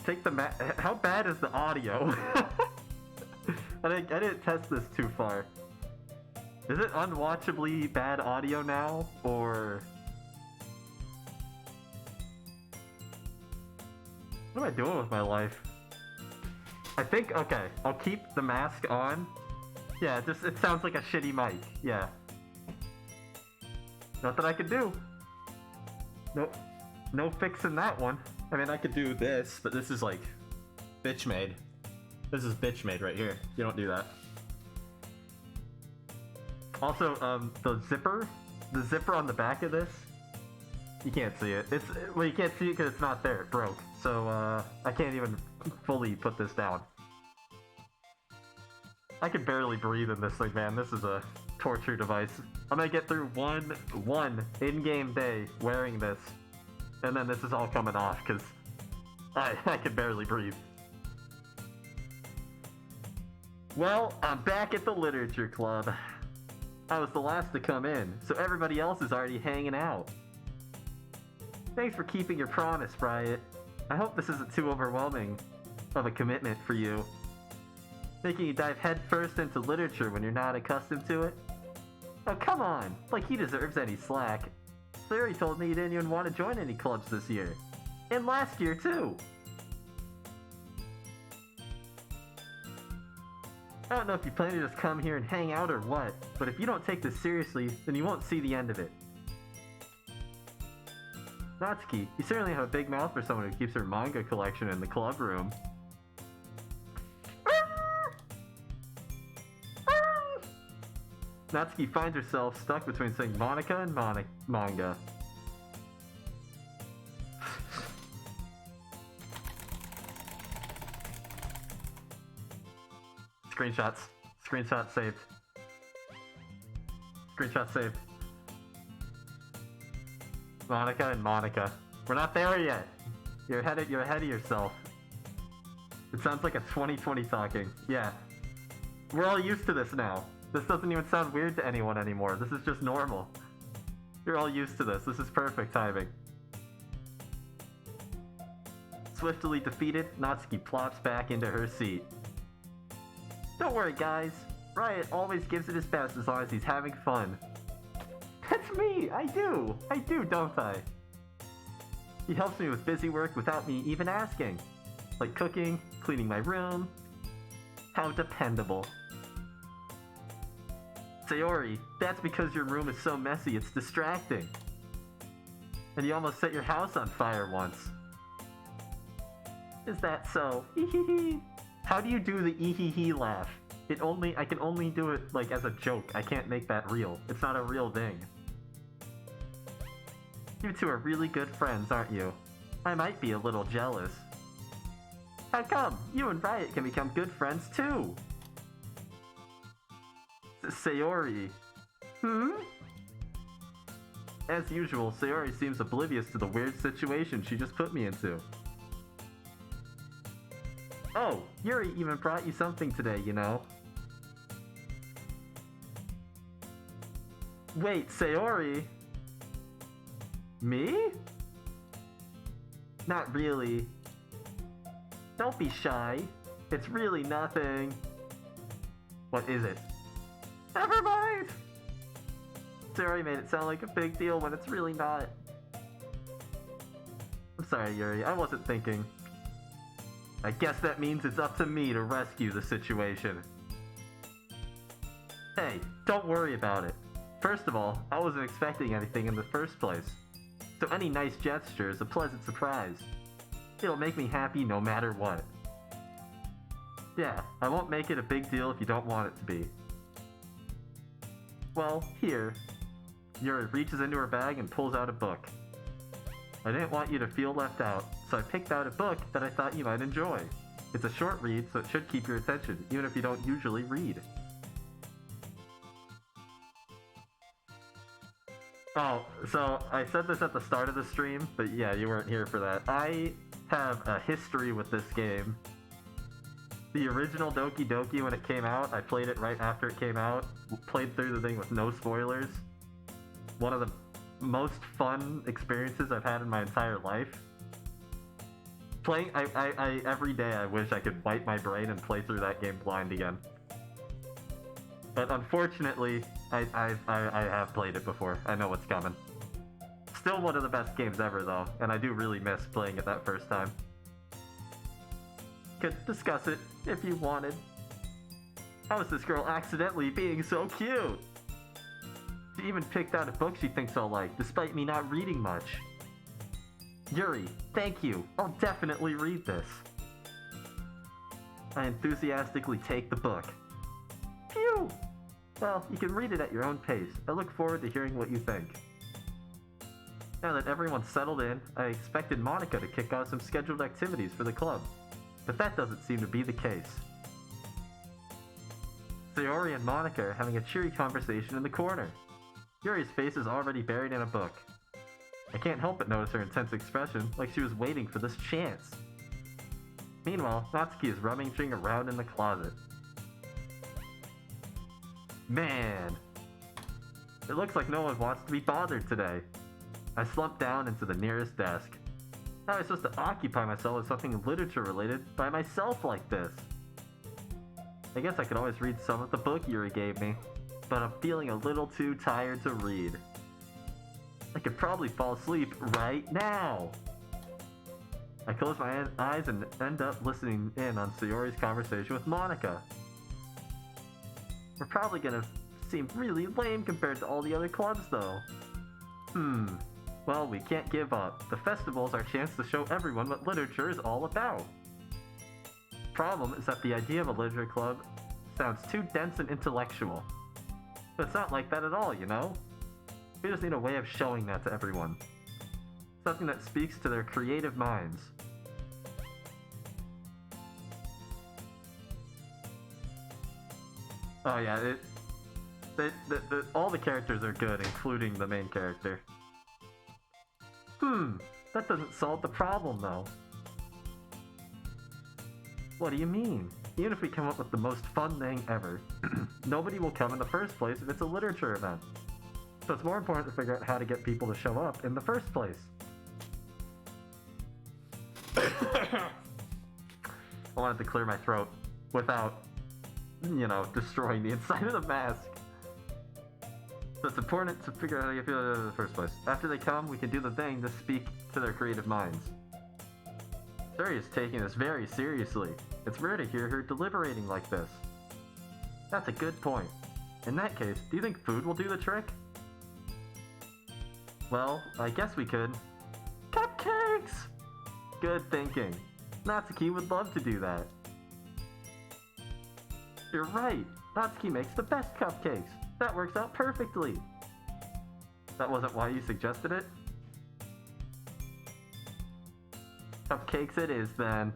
take the how bad is the audio? I didn't test this too far. Is it unwatchably bad audio now, or... What am I doing with my life? I think, okay, I'll keep the mask on. Yeah, it sounds like a shitty mic, yeah. Nothing I can do. Nope. No fixing that one. I mean, I could do this, but this is like bitch made. This is bitch made right here. You don't do that. Also, the zipper on the back of this, you can't see it. Well, you can't see it because it's not there. It broke. So, I can't even fully put this down. I can barely breathe in this thing, man. This is a torture device. I'm gonna get through one in-game day wearing this, and then this is all coming off because I can barely breathe. Well, I'm back at the literature club. I was the last to come in, so everybody else is already hanging out. Thanks for keeping your promise, Riot. I hope this isn't too overwhelming of a commitment for you. Making you dive headfirst into literature when you're not accustomed to it? Oh, come on! Like he deserves any slack. Larry told me he didn't even want to join any clubs this year. And last year, too! I don't know if you plan to just come here and hang out or what, but if you don't take this seriously, then you won't see the end of it. Natsuki, you certainly have a big mouth for someone who keeps her manga collection in the club room. Natsuki finds herself stuck between saying Monica and manga. Screenshots. Screenshot saved. Screenshot saved. Monica and Monica. We're not there yet. You're ahead of yourself. It sounds like a 2020 talking. Yeah. We're all used to this now. This doesn't even sound weird to anyone anymore. This is just normal. You're all used to this. This is perfect timing. Swiftly defeated, Natsuki plops back into her seat. Don't worry, guys. Riot always gives it his best as long as he's having fun. That's me! I do, don't I? He helps me with busy work without me even asking. Like cooking, cleaning my room. How dependable. Sayori, that's because your room is so messy it's distracting. And you almost set your house on fire once. Is that so? Ehehe. How do you do the ehehe laugh? I can only do it like as a joke. I can't make that real. It's not a real thing. You two are really good friends, aren't you? I might be a little jealous. How come? You and Riot can become good friends too. Sayori. As usual, Sayori seems oblivious to the weird situation she just put me into. Oh, Yuri even brought you something today, you know. Wait, Sayori? Me? Not really. Don't be shy. It's really nothing. What is it? Never mind! Sayori made it sound like a big deal when it's really not. I'm sorry, Yuri. I wasn't thinking. I guess that means it's up to me to rescue the situation. Hey, don't worry about it. First of all, I wasn't expecting anything in the first place. So any nice gesture is a pleasant surprise. It'll make me happy no matter what. Yeah, I won't make it a big deal if you don't want it to be. Well, here. Yuri reaches into her bag and pulls out a book. I didn't want you to feel left out, so I picked out a book that I thought you might enjoy. It's a short read, so it should keep your attention, even if you don't usually read. Oh, so I said this at the start of the stream, but yeah, you weren't here for that. I have a history with this game. The original Doki Doki, when it came out, I played it right after it came out, played through the thing with no spoilers. One of the most fun experiences I've had in my entire life. Playing, every day I wish I could wipe my brain and play through that game blind again. But unfortunately, I have played it before. I know what's coming. Still one of the best games ever though, and I do really miss playing it that first time. Could discuss it if you wanted. How is this girl accidentally being so cute? She even picked out a book she thinks I'll like, despite me not reading much. Yuri, thank you. I'll definitely read this. I enthusiastically take the book. Phew! Well, you can read it at your own pace. I look forward to hearing what you think. Now that everyone's settled in, I expected Monica to kick off some scheduled activities for the club. But that doesn't seem to be the case. Sayori and Monica are having a cheery conversation in the corner. Yuri's face is already buried in a book. I can't help but notice her intense expression, like she was waiting for this chance. Meanwhile, Natsuki is rummaging around in the closet. Man, It looks like no one wants to be bothered today. I slumped down into the nearest desk. How am I supposed to occupy myself with something literature related by myself like this? I guess I could always read some of the book Yuri gave me, but I'm feeling a little too tired to read. I could probably fall asleep right now. I close my eyes and end up listening in on Sayori's conversation with Monica. We're probably gonna seem really lame compared to all the other clubs though. Well, we can't give up. The festival's our chance to show everyone what literature is all about. Problem is that the idea of a literature club sounds too dense and intellectual. But it's not like that at all, you know? We just need a way of showing that to everyone. Something that speaks to their creative minds. Oh yeah, all the characters are good, including the main character. That doesn't solve the problem though. What do you mean? Even if we come up with the most fun thing ever, nobody will come in the first place if it's a literature event. So it's more important to figure out how to get people to show up in the first place. I wanted to clear my throat without, destroying the inside of the mask. So it's important to figure out how you feel in the first place. After they come, we can do the thing to speak to their creative minds. Suri is taking this very seriously. It's rare to hear her deliberating like this. That's a good point. In that case, do you think food will do the trick? Well, I guess we could. Cupcakes! Good thinking. Natsuki would love to do that. You're right. Natsuki makes the best cupcakes. That works out perfectly. That wasn't why you suggested it? Cupcakes it is then.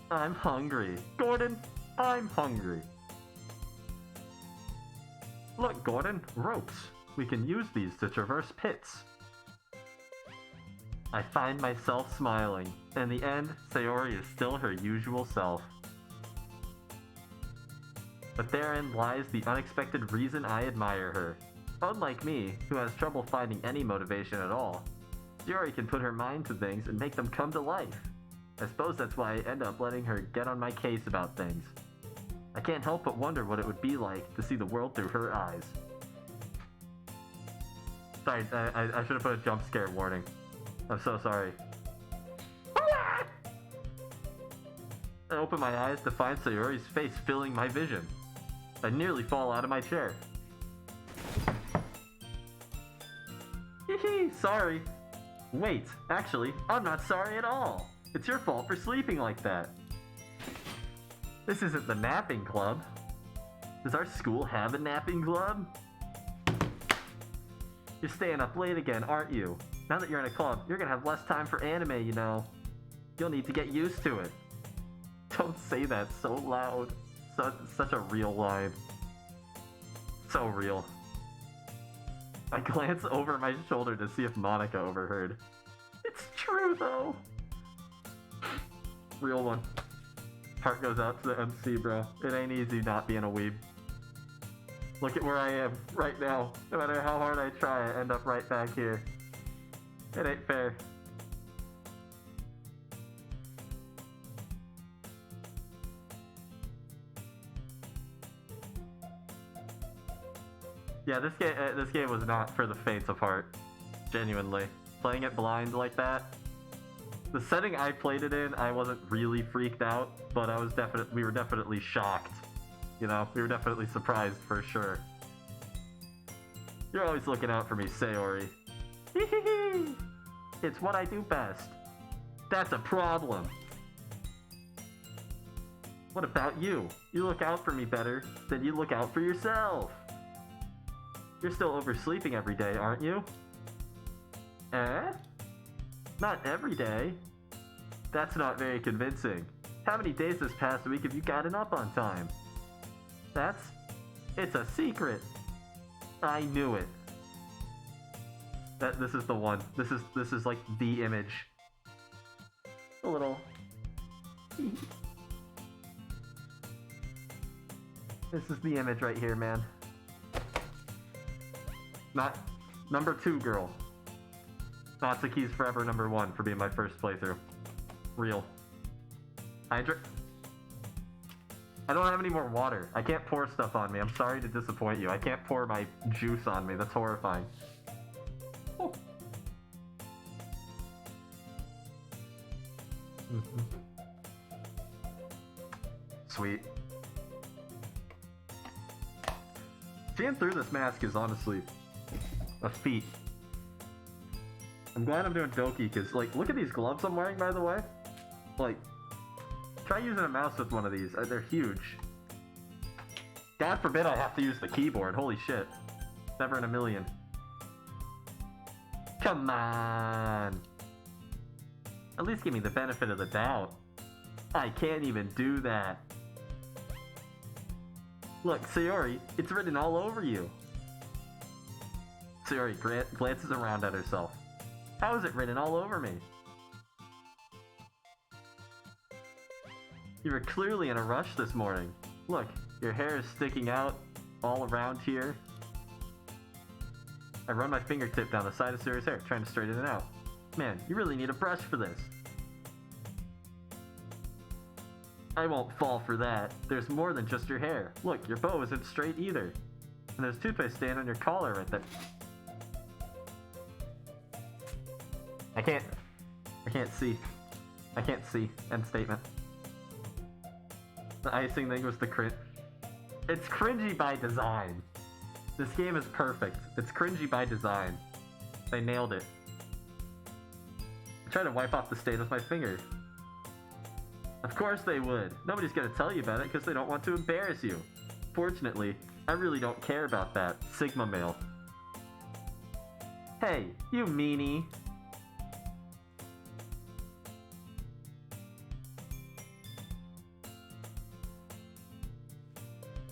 I'm hungry. Gordon, I'm hungry. Look, Gordon, ropes. We can use these to traverse pits. I find myself smiling. In the end, Sayori is still her usual self. But therein lies the unexpected reason I admire her. Unlike me, who has trouble finding any motivation at all, Sayori can put her mind to things and make them come to life. I suppose that's why I end up letting her get on my case about things. I can't help but wonder what it would be like to see the world through her eyes. Sorry, I should have put a jump scare warning. I'm so sorry. I open my eyes to find Sayori's face filling my vision. I nearly fall out of my chair. Hee sorry. Wait, actually, I'm not sorry at all. It's your fault for sleeping like that. This isn't the napping club. Does our school have a napping club? You're staying up late again, aren't you? Now that you're in a club, you're gonna have less time for anime, you know. You'll need to get used to it. Don't say that so loud. Such a real line. So real. I glance over my shoulder to see if Monica overheard. It's true though. Real one. Heart goes out to the MC, bro. It ain't easy not being a weeb. Look at where I am right now. No matter how hard I try, I end up right back here. It ain't fair. Yeah, this game was not for the faint of heart. Genuinely. Playing it blind like that. The setting I played it in, I wasn't really freaked out, but we were definitely shocked. You know, we were definitely surprised for sure. You're always looking out for me, Sayori. It's what I do best. That's a problem. What about you? You look out for me better than you look out for yourself. You're still oversleeping every day, aren't you? Eh? Not every day. That's not very convincing. How many days this past week have you gotten up on time? It's a secret. I knew it. This is the one. This is like the image. A little. This is the image right here, man. Not number 2 girl. Natsuki's forever number 1 for being my first playthrough. Real. Hydra. I don't have any more water. I can't pour stuff on me. I'm sorry to disappoint you. I can't pour my juice on me. That's horrifying. Oh. Sweet. Seeing through this mask is honestly a feat. I'm glad I'm doing Doki, because, like, look at these gloves I'm wearing, by the way. Like, try using a mouse with one of these. They're huge. God forbid I have to use the keyboard. Holy shit. Never in a million. Come on. At least give me the benefit of the doubt. I can't even do that. Look, Sayori, it's written all over you. Sayori glances around at herself. How is it written all over me? You were clearly in a rush this morning. Look, your hair is sticking out all around here. I run my fingertip down the side of Sayori's hair, trying to straighten it out. Man, you really need a brush for this. I won't fall for that. There's more than just your hair. Look, your bow isn't straight either. And there's toothpaste stain on your collar right there. I can't see. I can't see. End statement. The icing thing was the cringe. It's cringy by design. This game is perfect. It's cringy by design. They nailed it. I tried to wipe off the stain with my finger. Of course they would. Nobody's gonna tell you about it because they don't want to embarrass you. Fortunately, I really don't care about that. Sigma male. Hey, you meanie.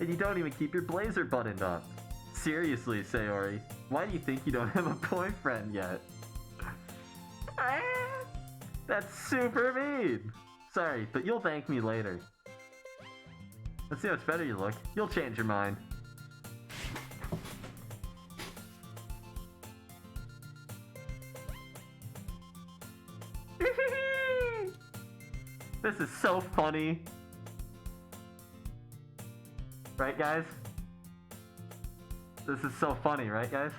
And you don't even keep your blazer buttoned up. Seriously, Sayori, why do you think you don't have a boyfriend yet? That's super mean! Sorry, but you'll thank me later. Let's see how much better you look. You'll change your mind. This is so funny. Right, guys? This is so funny, right, guys?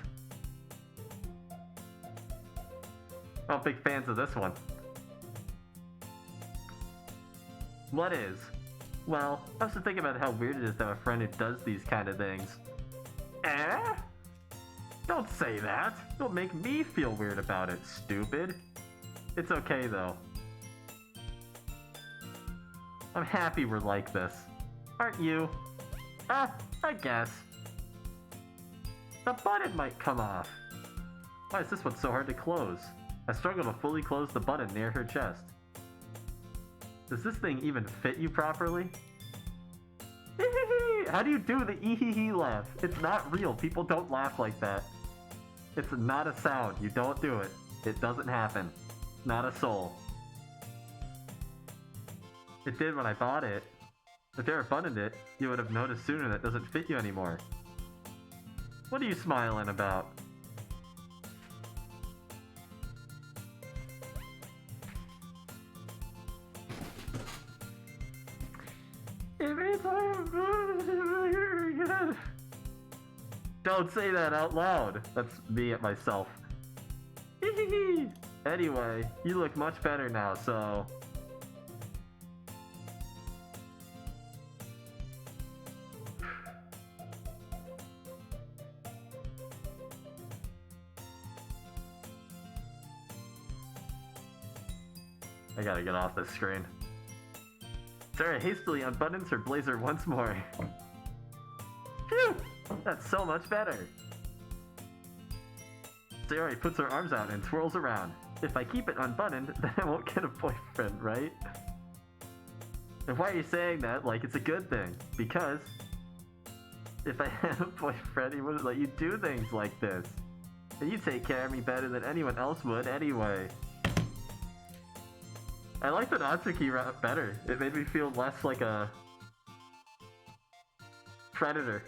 I'm big fans of this one. What is? Well, I was just thinking about how weird it is to have a friend who does these kind of things. Eh? Don't say that. It'll make me feel weird about it, stupid. It's okay, though. I'm happy we're like this. Aren't you? I guess. The button might come off. Why is this one so hard to close? I struggle to fully close the button near her chest. Does this thing even fit you properly? How do you do the ee-hee-hee laugh? It's not real. People don't laugh like that. It's not a sound. You don't do it. It doesn't happen. Not a soul. It did when I bought it. If you ever buttoned it, you would have noticed sooner that it doesn't fit you anymore. What are you smiling about? Don't say that out loud. That's me at myself. Anyway, you look much better now, so... I gotta get off this screen. Sarah hastily unbuttons her blazer once more. Phew! That's so much better. Sarah puts her arms out and twirls around. If I keep it unbuttoned, then I won't get a boyfriend, right? And why are you saying that like it's a good thing? Because if I had a boyfriend, he wouldn't let you do things like this. And you take care of me better than anyone else would anyway. I like the Natsuki route better. It made me feel less like a... predator.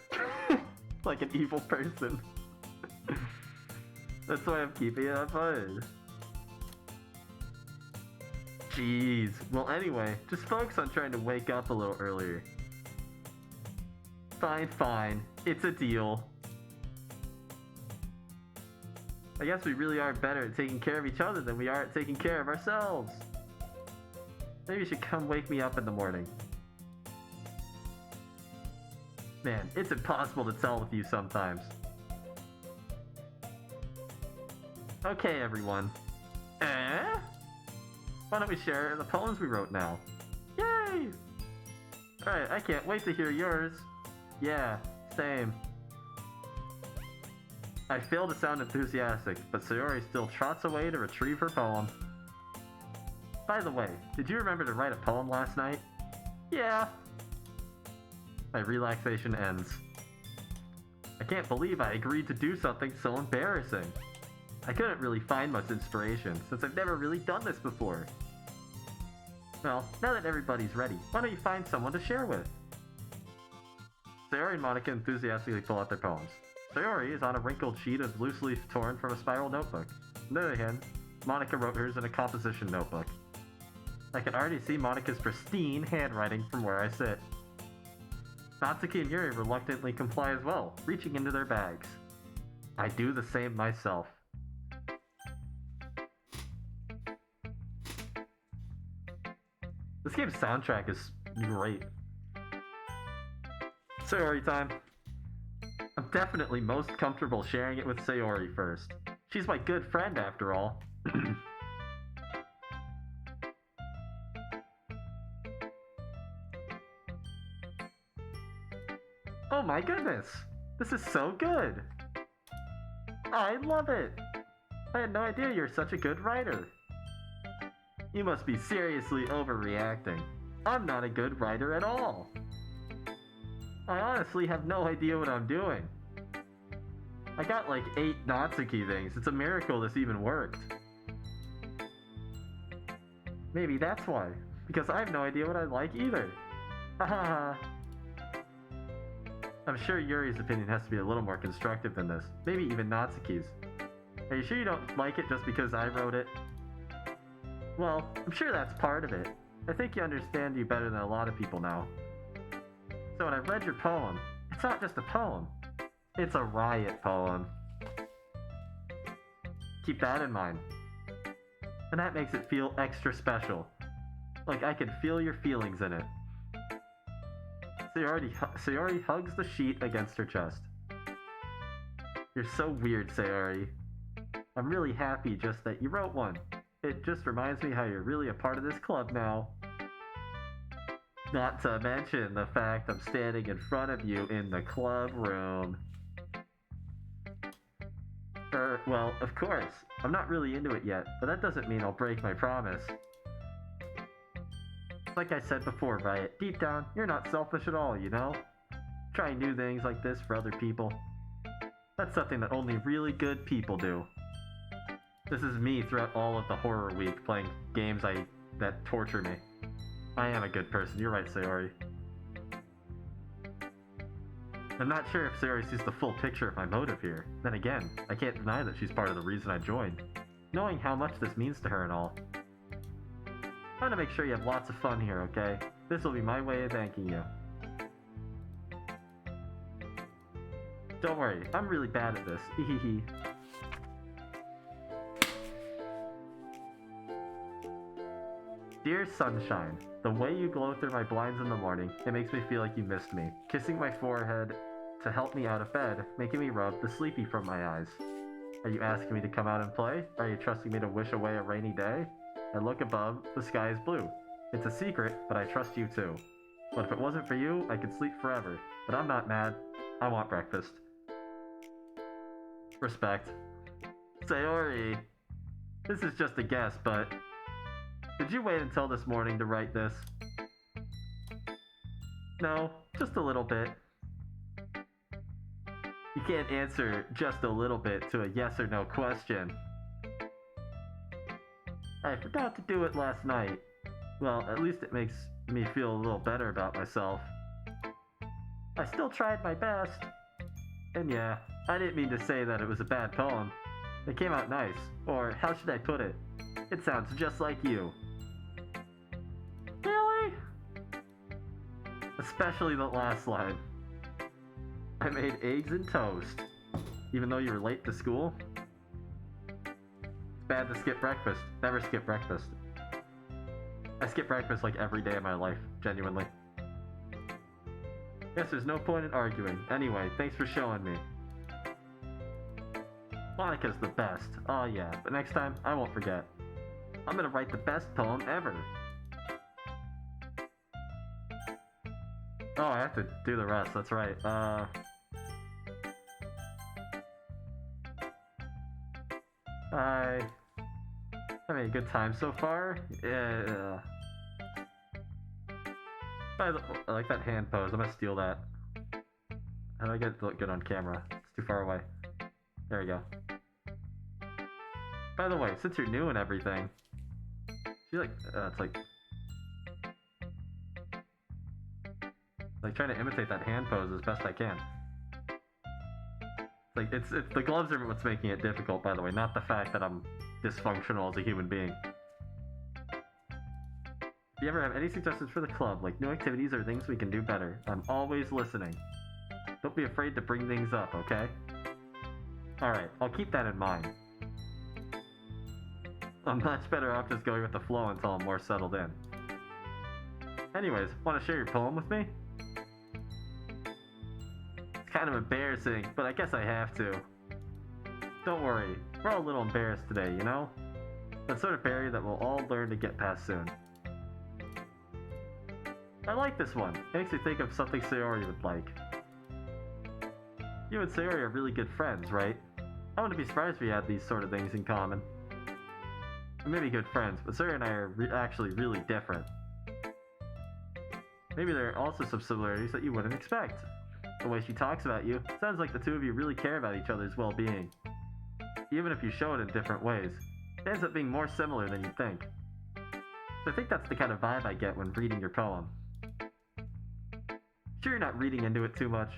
Like an evil person. That's why I'm keeping it on fire. Jeez. Well, anyway, just focus on trying to wake up a little earlier. Fine, fine. It's a deal. I guess we really are better at taking care of each other than we are at taking care of ourselves. Maybe you should come wake me up in the morning. Man, it's impossible to tell with you sometimes. Okay, everyone. Why don't we share the poems we wrote now? Yay! Alright, I can't wait to hear yours. Yeah, same. I fail to sound enthusiastic, but Sayori still trots away to retrieve her poem. By the way, did you remember to write a poem last night? Yeah. My relaxation ends. I can't believe I agreed to do something so embarrassing. I couldn't really find much inspiration, since I've never really done this before. Well, now that everybody's ready, why don't you find someone to share with? Sayori and Monica enthusiastically pull out their poems. Sayori is on a wrinkled sheet of loose leaf torn from a spiral notebook. On the other hand, Monica wrote hers in a composition notebook. I can already see Monica's pristine handwriting from where I sit. Natsuki and Yuri reluctantly comply as well, reaching into their bags. I do the same myself. This game's soundtrack is great. Sayori time. I'm definitely most comfortable sharing it with Sayori first. She's my good friend after all. Oh my goodness! This is so good! I love it! I had no idea you're such a good writer. You must be seriously overreacting. I'm not a good writer at all. I honestly have no idea what I'm doing. I got like 8 Natsuki things. It's a miracle this even worked. Maybe that's why. Because I have no idea what I like either. Haha. I'm sure Yuri's opinion has to be a little more constructive than this. Maybe even Natsuki's. Are you sure you don't like it just because I wrote it? Well, I'm sure that's part of it. I think you understand you better than a lot of people now. So when I read your poem, it's not just a poem. It's a riot poem. Keep that in mind. And that makes it feel extra special. Like I can feel your feelings in it. Sayori hugs the sheet against her chest. You're so weird, Sayori. I'm really happy just that you wrote one. It just reminds me how you're really a part of this club now. Not to mention the fact I'm standing in front of you in the club room. Well, of course. I'm not really into it yet, but that doesn't mean I'll break my promise. Like I said before, Riot, deep down, you're not selfish at all, you know? Trying new things like this for other people. That's something that only really good people do. This is me throughout all of the horror week playing games that torture me. I am a good person, you're right, Sayori. I'm not sure if Sayori sees the full picture of my motive here. Then again, I can't deny that she's part of the reason I joined. Knowing how much this means to her and all. I want to make sure you have lots of fun here, okay? This will be my way of thanking you. Don't worry, I'm really bad at this. Hehehe. Dear Sunshine, the way you glow through my blinds in the morning, it makes me feel like you missed me. Kissing my forehead to help me out of bed, making me rub the sleepy from my eyes. Are you asking me to come out and play? Are you trusting me to wish away a rainy day? I look above, the sky is blue. It's a secret, but I trust you too. But if it wasn't for you, I could sleep forever. But I'm not mad. I want breakfast. Respect. Sayori. This is just a guess, but... Did you wait until this morning to write this? No, just a little bit. You can't answer just a little bit to a yes or no question. I forgot to do it last night. Well, at least it makes me feel a little better about myself. I still tried my best. And yeah, I didn't mean to say that it was a bad poem. It came out nice, or how should I put it? It sounds just like you. Really? Especially the last line. I made eggs and toast, even though you were late to school. It's bad to skip breakfast. Never skip breakfast. I skip breakfast like every day of my life, genuinely. Guess there's no point in arguing. Anyway, thanks for showing me. Monica's the best. Oh yeah, but next time, I won't forget. I'm gonna write the best poem ever. Oh, I have to do the rest, that's right. I having a good time so far. Yeah. I like that hand pose. I'm gonna steal that. How do I get it to look good on camera? It's too far away. There we go. By the way, since you're new and everything, she it's like trying to imitate that hand pose as best I can. It's the gloves are what's making it difficult, by the way, not the fact that I'm dysfunctional as a human being. If you ever have any suggestions for the club, like new activities or things we can do better, I'm always listening. Don't be afraid to bring things up, okay? Alright, I'll keep that in mind. I'm much better off just going with the flow until I'm more settled in. Anyways, want to share your poem with me? It's kind of embarrassing, but I guess I have to. Don't worry, we're all a little embarrassed today, you know? That sort of barrier that we'll all learn to get past soon. I like this one. It makes me think of something Sayori would like. You and Sayori are really good friends, right? I wouldn't be surprised if we had these sort of things in common. We may be good friends, but Sayori and I are actually really different. Maybe there are also some similarities that you wouldn't expect. The way she talks about you, sounds like the two of you really care about each other's well-being. Even if you show it in different ways, it ends up being more similar than you'd think. So I think that's the kind of vibe I get when reading your poem. Sure you're not reading into it too much?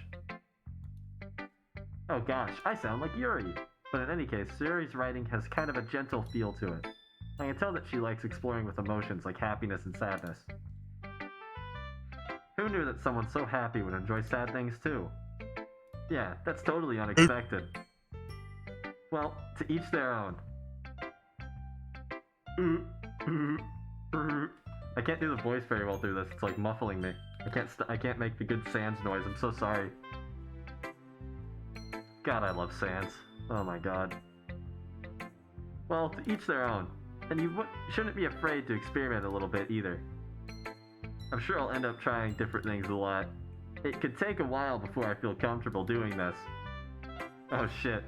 Oh gosh, I sound like Yuri! But in any case, Sayori's writing has kind of a gentle feel to it. I can tell that she likes exploring with emotions like happiness and sadness. Who knew that someone so happy would enjoy sad things too? Yeah, that's totally unexpected. Well, to each their own. I can't do the voice very well through this, it's like muffling me. I can't make the good sans noise, I'm so sorry. God, I love sans. Oh my god. Well, to each their own. And you shouldn't be afraid to experiment a little bit either. I'm sure I'll end up trying different things a lot. It could take a while before I feel comfortable doing this. Oh shit.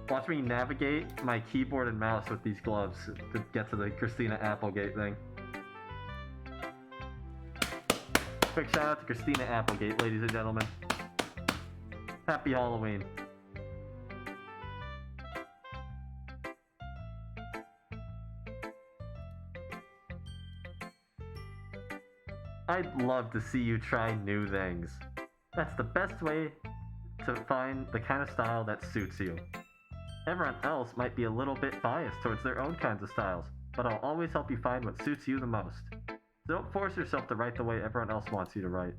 Watch me navigate my keyboard and mouse with these gloves to get to the Christina Applegate thing. Quick shout out to Christina Applegate, ladies and gentlemen. Happy Halloween. I'd love to see you try new things. That's the best way to find the kind of style that suits you. Everyone else might be a little bit biased towards their own kinds of styles, but I'll always help you find what suits you the most. So don't force yourself to write the way everyone else wants you to write.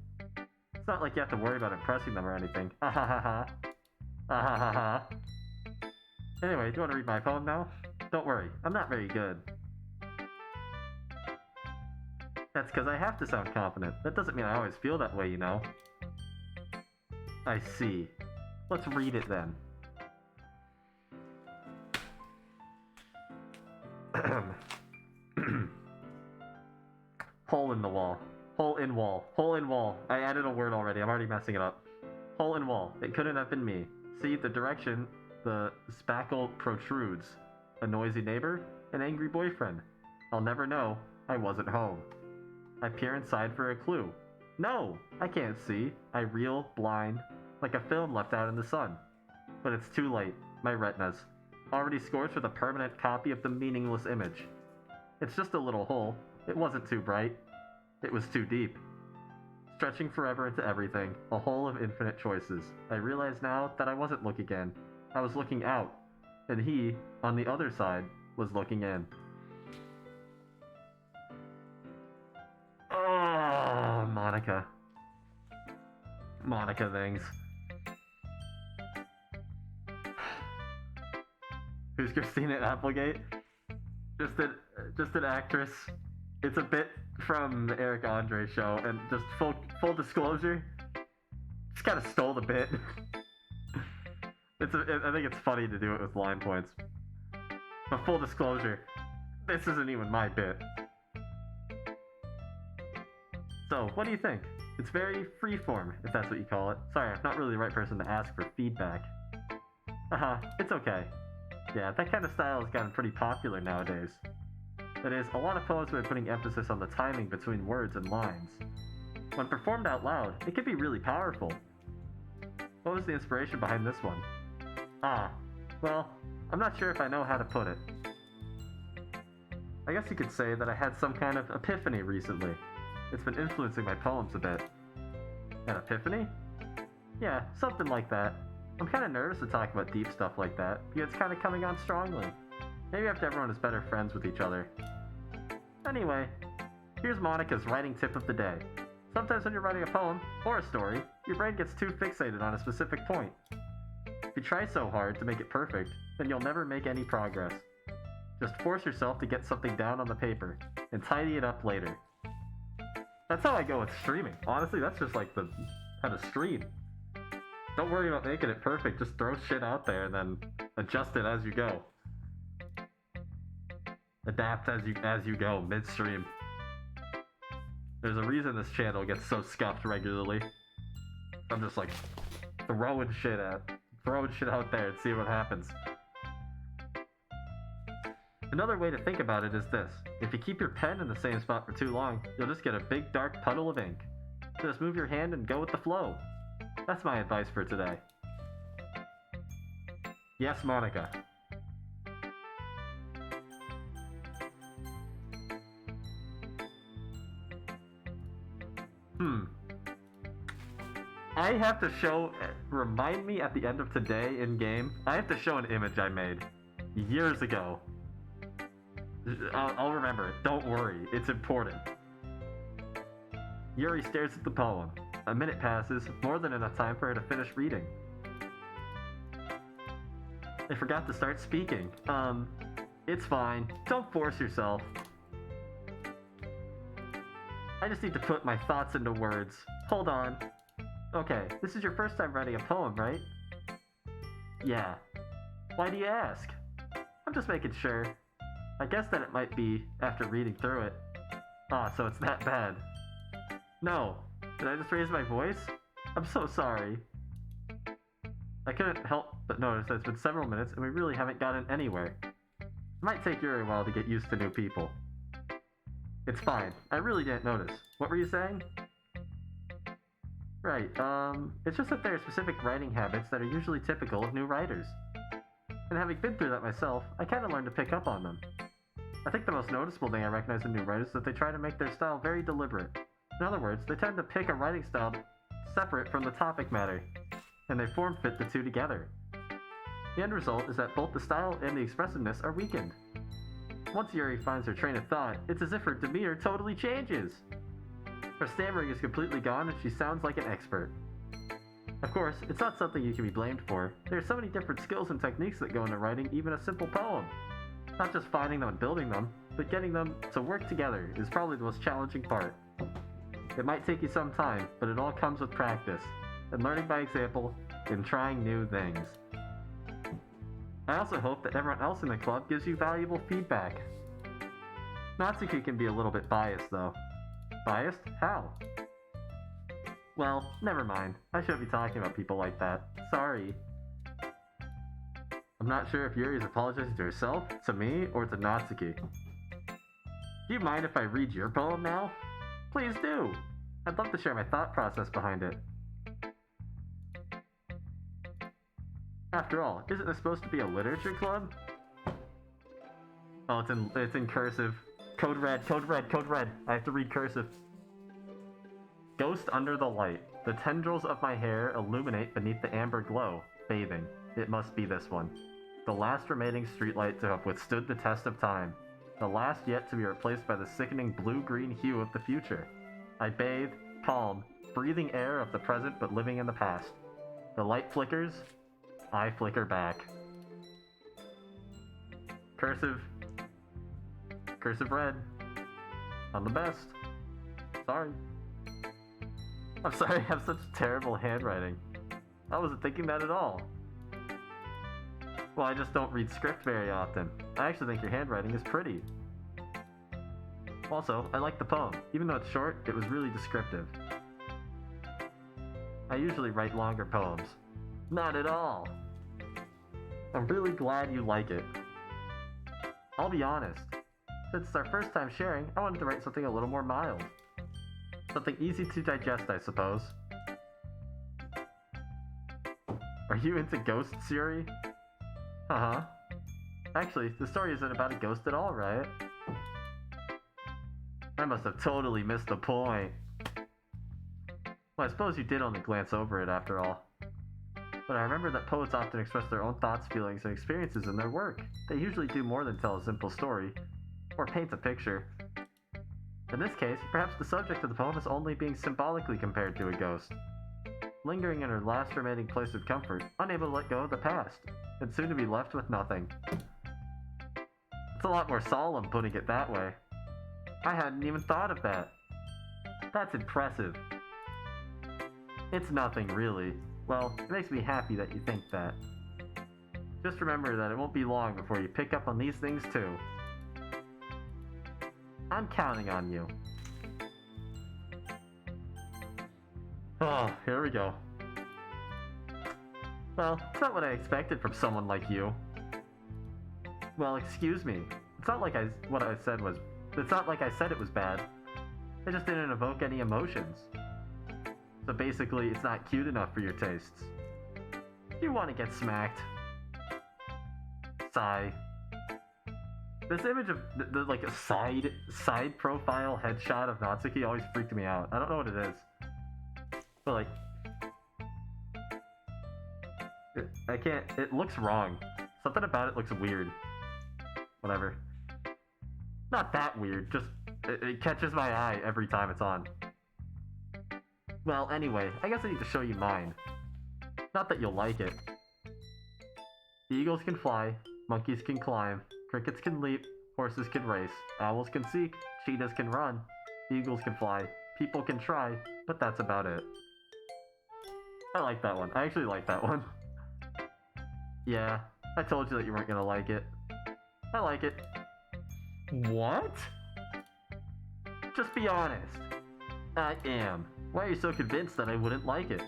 It's not like you have to worry about impressing them or anything. Ah ha ha ha. Ah ha ha ha. Anyway, do you want to read my poem now? Don't worry, I'm not very good. That's because I have to sound confident. That doesn't mean I always feel that way, you know. I see. Let's read it then. Hole in the wall. Hole in wall. Hole in wall. I added a word already. I'm already messing it up. Hole in wall. It couldn't have been me. See the direction the spackle protrudes. A noisy neighbor? An angry boyfriend. I'll never know. I wasn't home. I peer inside for a clue. No! I can't see. I reel, blind, like a film left out in the sun. But it's too late. My retinas. Already scorched with a permanent copy of the meaningless image. It's just a little hole. It wasn't too bright. It was too deep. stretching forever into everything, a hole of infinite choices. I realize now that I wasn't looking in. I was looking out, and he, on the other side, was looking in. Oh, Monica. Monica things. Who's Christina Applegate? Just an actress. It's a bit from the Eric Andre show, and just full disclosure, just kind of stole the bit. I think it's funny to do it with line points. But full disclosure, this isn't even my bit. So, what do you think? It's very freeform, if that's what you call it. Sorry, I'm not really the right person to ask for feedback. It's okay. Yeah, that kind of style has gotten pretty popular nowadays. That is, a lot of poems have been putting emphasis on the timing between words and lines. When performed out loud, it can be really powerful. What was the inspiration behind this one? Well, I'm not sure if I know how to put it. I guess you could say that I had some kind of epiphany recently. It's been influencing my poems a bit. An epiphany? Yeah, something like that. I'm kind of nervous to talk about deep stuff like that, because it's kind of coming on strongly. Maybe after everyone is better friends with each other. Anyway, here's Monica's writing tip of the day. Sometimes when you're writing a poem, or a story, your brain gets too fixated on a specific point. If you try so hard to make it perfect, then you'll never make any progress. Just force yourself to get something down on the paper, and tidy it up later. That's how I go with streaming. Honestly, that's just like how to stream. Don't worry about making it perfect, just throw shit out there and then adjust it as you go. Adapt as you go, midstream. There's a reason this channel gets so scuffed regularly. I'm just like throwing shit out there and see what happens. Another way to think about it is this. If you keep your pen in the same spot for too long, you'll just get a big dark puddle of ink. So just move your hand and go with the flow. That's my advice for today. Yes, Monica. I have to remind me at the end of today in game, I have to show an image I made years ago. I'll remember it. Don't worry. It's important. Yuri stares at the poem. A minute passes, more than enough time for her to finish reading. I forgot to start speaking. It's fine. Don't force yourself. I just need to put my thoughts into words. Hold on. Okay, this is your first time writing a poem, right? Yeah. Why do you ask? I'm just making sure. I guess that it might be after reading through it. So it's that bad. No. Did I just raise my voice? I'm so sorry. I couldn't help but notice that it's been several minutes and we really haven't gotten anywhere. It might take Yuri a while to get used to new people. It's fine. I really didn't notice. What were you saying? Right, it's just that there are specific writing habits that are usually typical of new writers. And having been through that myself, I kinda learned to pick up on them. I think the most noticeable thing I recognize in new writers is that they try to make their style very deliberate. In other words, they tend to pick a writing style separate from the topic matter, and they form fit the two together. The end result is that both the style and the expressiveness are weakened. Once Yuri finds her train of thought, it's as if her demeanor totally changes. Her stammering is completely gone and she sounds like an expert. Of course, it's not something you can be blamed for. There are so many different skills and techniques that go into writing even a simple poem. Not just finding them and building them, but getting them to work together is probably the most challenging part. It might take you some time, but it all comes with practice, and learning by example, and trying new things. I also hope that everyone else in the club gives you valuable feedback. Natsuki can be a little bit biased though. Biased? How? Well, never mind. I shouldn't be talking about people like that. Sorry. I'm not sure if Yuri is apologizing to herself, to me, or to Natsuki. Do you mind if I read your poem now? Please do! I'd love to share my thought process behind it. After all, isn't this supposed to be a literature club? Oh, it's in cursive. Code red, code red, code red. I have to read cursive. Ghost under the light. The tendrils of my hair illuminate beneath the amber glow. Bathing. It must be this one. The last remaining streetlight to have withstood the test of time. The last yet to be replaced by the sickening blue-green hue of the future. I bathe, calm, breathing air of the present but living in the past. The light flickers. I flicker back. Cursive. Cursive red. I'm the best. Sorry. I'm sorry I have such terrible handwriting. I wasn't thinking that at all. Well, I just don't read script very often. I actually think your handwriting is pretty. Also, I like the poem. Even though it's short, it was really descriptive. I usually write longer poems. Not at all. I'm really glad you like it. I'll be honest. Since it's our first time sharing, I wanted to write something a little more mild. Something easy to digest, I suppose. Are you into ghosts, Yuri? Uh-huh. Actually, the story isn't about a ghost at all, right? I must have totally missed the point. Well, I suppose you did only glance over it after all. But I remember that poets often express their own thoughts, feelings, and experiences in their work. They usually do more than tell a simple story, or paint a picture. In this case, perhaps the subject of the poem is only being symbolically compared to a ghost. Lingering in her last remaining place of comfort, unable to let go of the past, and soon to be left with nothing. It's a lot more solemn putting it that way. I hadn't even thought of that. That's impressive. It's nothing, really. Well, it makes me happy that you think that. Just remember that it won't be long before you pick up on these things too. I'm counting on you. Oh, here we go. Well, it's not what I expected from someone like you. Well, excuse me. It's not like It's not like I said it was bad. It just didn't evoke any emotions. So basically, it's not cute enough for your tastes. You want to get smacked. Sigh. This image of like a side profile headshot of Natsuki always freaked me out. I don't know what it is, but like, I can't. It looks wrong. Something about it looks weird. Whatever. Not that weird. Just it catches my eye every time it's on. Well, anyway, I guess I need to show you mine. Not that you'll like it. The eagles can fly, monkeys can climb, crickets can leap, horses can race, owls can seek, cheetahs can run, eagles can fly, people can try, but that's about it. I like that one. I actually like that one. Yeah, I told you that you weren't gonna like it. I like it. What? Just be honest. I am. Why are you so convinced that I wouldn't like it?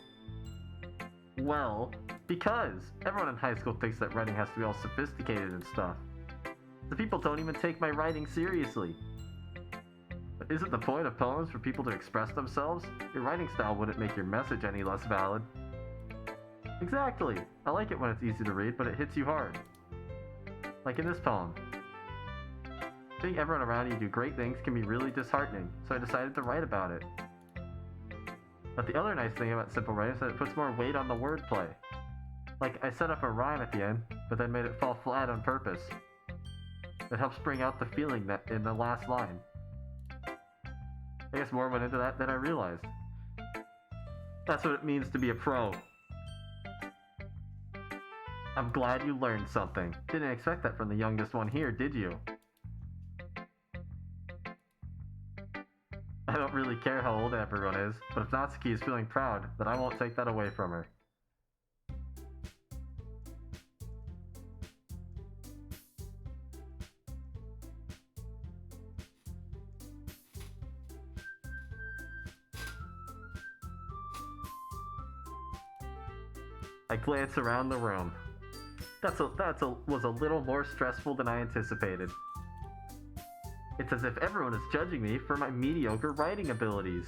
Well, because everyone in high school thinks that writing has to be all sophisticated and stuff. The people don't even take my writing seriously. But isn't the point of poems for people to express themselves? Your writing style wouldn't make your message any less valid. Exactly. I like it when it's easy to read, but it hits you hard. Like in this poem. Seeing everyone around you do great things can be really disheartening, so I decided to write about it. But the other nice thing about simple writing is that it puts more weight on the wordplay. Like, I set up a rhyme at the end, but then made it fall flat on purpose. It helps bring out the feeling that in the last line. I guess more went into that than I realized. That's what it means to be a pro. I'm glad you learned something. Didn't expect that from the youngest one here, did you? I don't really care how old everyone is, but if Natsuki is feeling proud, then I won't take that away from her. I glance around the room. Was a little more stressful than I anticipated. It's as if everyone is judging me for my mediocre writing abilities.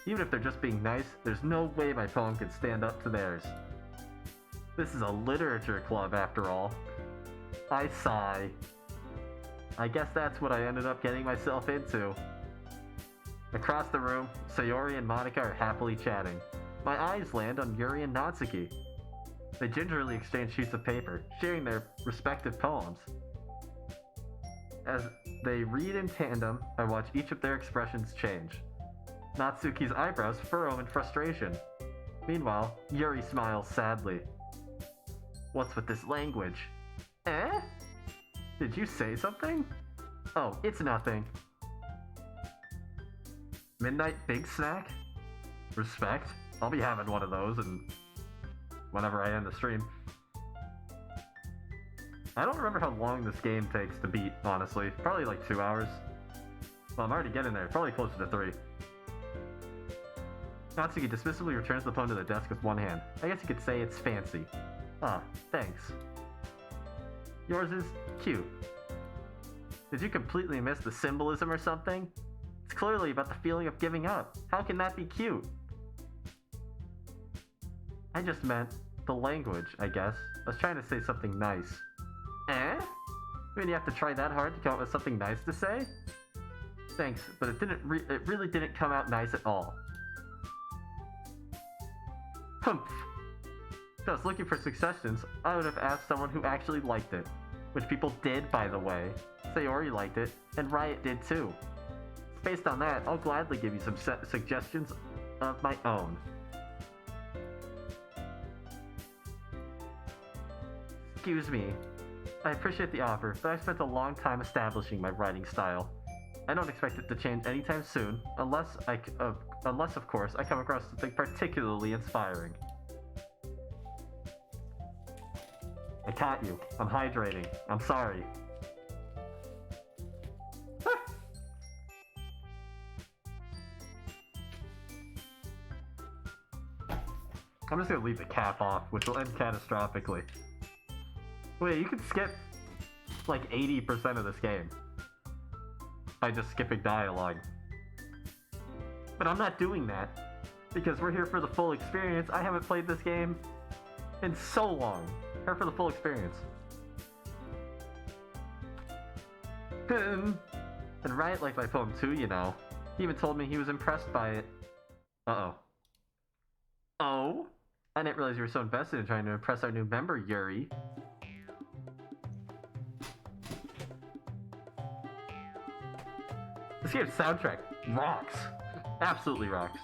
Even if they're just being nice, there's no way my poem could stand up to theirs. This is a literature club, after all. I sigh. I guess that's what I ended up getting myself into. Across the room, Sayori and Monica are happily chatting. My eyes land on Yuri and Natsuki. They gingerly exchange sheets of paper, sharing their respective poems. As they read in tandem, I watch each of their expressions change. Natsuki's eyebrows furrow in frustration. Meanwhile, Yuri smiles sadly. What's with this language? Eh? Did you say something? Oh, it's nothing. Midnight big snack? Respect. I'll be having one of those and whenever I end the stream. I don't remember how long this game takes to beat, honestly. Probably like 2 hours. Well, I'm already getting there. Probably closer to 3. Natsuki dismissively returns the phone to the desk with one hand. I guess you could say it's fancy. Ah, thanks. Yours is cute. Did you completely miss the symbolism or something? It's clearly about the feeling of giving up. How can that be cute? I just meant the language, I guess. I was trying to say something nice. Eh? I mean, you have to try that hard to come up with something nice to say? Thanks, but it really didn't come out nice at all. Humph. If I was looking for suggestions, I would have asked someone who actually liked it. Which people did, by the way. Sayori liked it, and Riot did too. Based on that, I'll gladly give you some suggestions of my own. Excuse me. I appreciate the offer, but I've spent a long time establishing my writing style. I don't expect it to change anytime soon, unless of course, I come across something particularly inspiring. I caught you. I'm hydrating. I'm sorry. I'm just gonna leave the cap off, which will end catastrophically. Wait, you can skip like 80% of this game by just skipping dialogue. But I'm not doing that because we're here for the full experience. I haven't played this game in so long. Here for the full experience. And Riot liked my poem too, you know. He even told me he was impressed by it. Uh-oh. Oh? I didn't realize you were so invested in trying to impress our new member, Yuri. This game's soundtrack rocks. Absolutely rocks.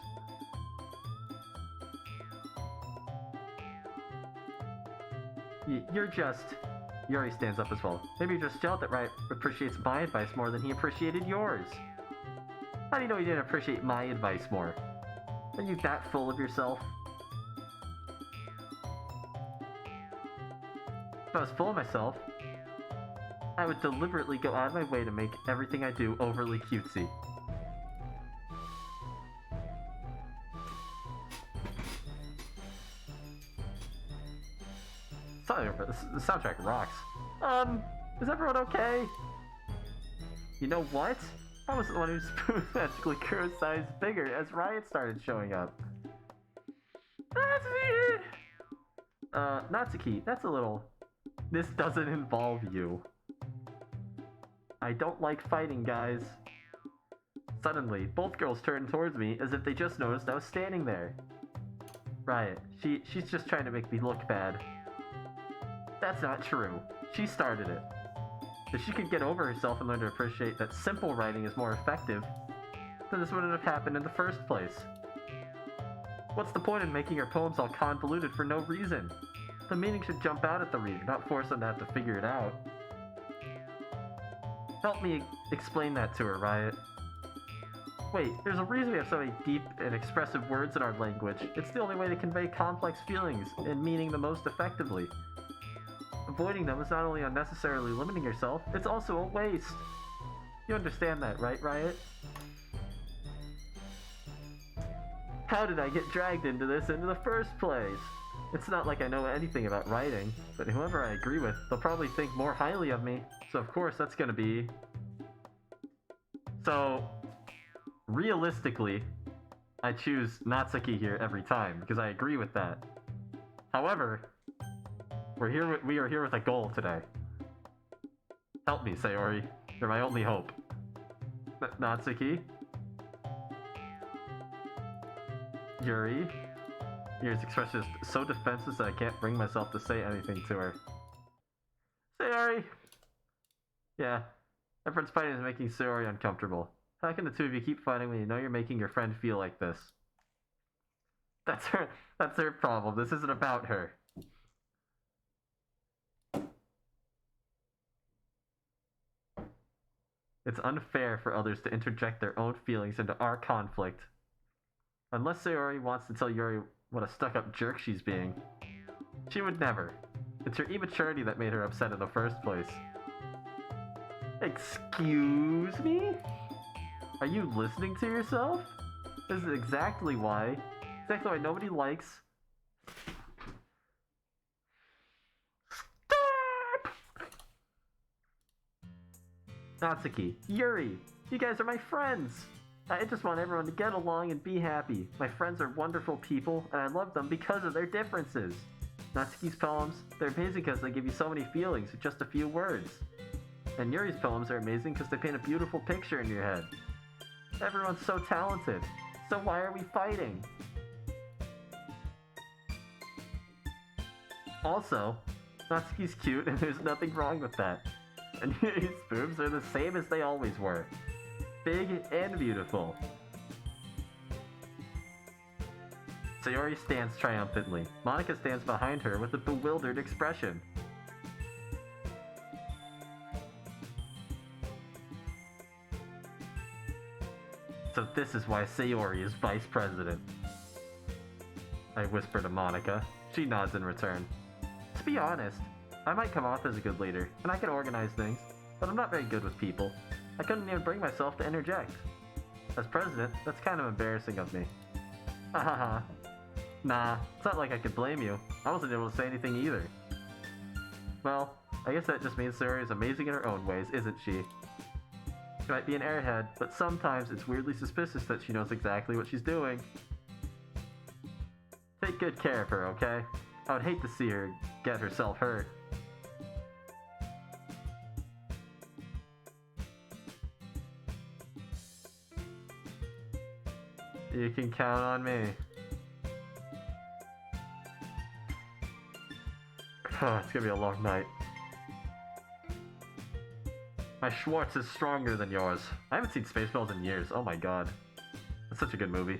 You're just... Yuri stands up as well. Maybe you're just jealous that Riot appreciates my advice more than he appreciated yours. How do you know he didn't appreciate my advice more? Are you that full of yourself? If I was full of myself, I would deliberately go out of my way to make everything I do overly cutesy. Sorry, but the soundtrack rocks. Is everyone okay? You know what? I was the one whose spoon magically grew a size bigger as Riot started showing up. That's weird! Natsuki, that's a little... This doesn't involve you. I don't like fighting, guys. Suddenly, both girls turned towards me as if they just noticed I was standing there. Riot, she's just trying to make me look bad. That's not true. She started it. If she could get over herself and learn to appreciate that simple writing is more effective, then this wouldn't have happened in the first place. What's the point in making her poems all convoluted for no reason? The meaning should jump out at the reader, not force them to have to figure it out. Help me explain that to her, Riot. Wait, there's a reason we have so many deep and expressive words in our language. It's the only way to convey complex feelings and meaning the most effectively. Avoiding them is not only unnecessarily limiting yourself, it's also a waste. You understand that, right, Riot? How did I get dragged into this in the first place? It's not like I know anything about writing, but whoever I agree with, they'll probably think more highly of me. So of course that's gonna be... So, realistically, I choose Natsuki here every time, because I agree with that. However, we are here with a goal today. Help me, Sayori. You're my only hope. Natsuki? Yuri. Yuri's expression is so defenseless that I can't bring myself to say anything to her. Sayori! Yeah, everyone's fighting is making Sayori uncomfortable. How can the two of you keep fighting when you know you're making your friend feel like this? That's her problem. This isn't about her. It's unfair for others to interject their own feelings into our conflict. Unless Sayori wants to tell Yuri what a stuck-up jerk she's being. She would never. It's her immaturity that made her upset in the first place. Excuse me? Are you listening to yourself? This is exactly why nobody likes... Natsuki, Yuri, you guys are my friends! I just want everyone to get along and be happy. My friends are wonderful people, and I love them because of their differences. Natsuki's poems, they're amazing because they give you so many feelings with just a few words. And Yuri's poems are amazing because they paint a beautiful picture in your head. Everyone's so talented, so why are we fighting? Also, Natsuki's cute and there's nothing wrong with that. And Yuri's boobs are the same as they always were. Big and beautiful. Sayori stands triumphantly. Monika stands behind her with a bewildered expression. So this is why Sayori is vice president. I whisper to Monika. She nods in return. To be honest, I might come off as a good leader, and I can organize things, but I'm not very good with people. I couldn't even bring myself to interject. As president, that's kind of embarrassing of me. Hahaha. Nah, it's not like I could blame you. I wasn't able to say anything either. Well, I guess that just means Sayori is amazing in her own ways, isn't she? She might be an airhead, but sometimes it's weirdly suspicious that she knows exactly what she's doing. Take good care of her, okay? I would hate to see her get herself hurt. You can count on me. It's gonna be a long night. My Schwartz is stronger than yours. I haven't seen Spaceballs in years. Oh my god. That's such a good movie.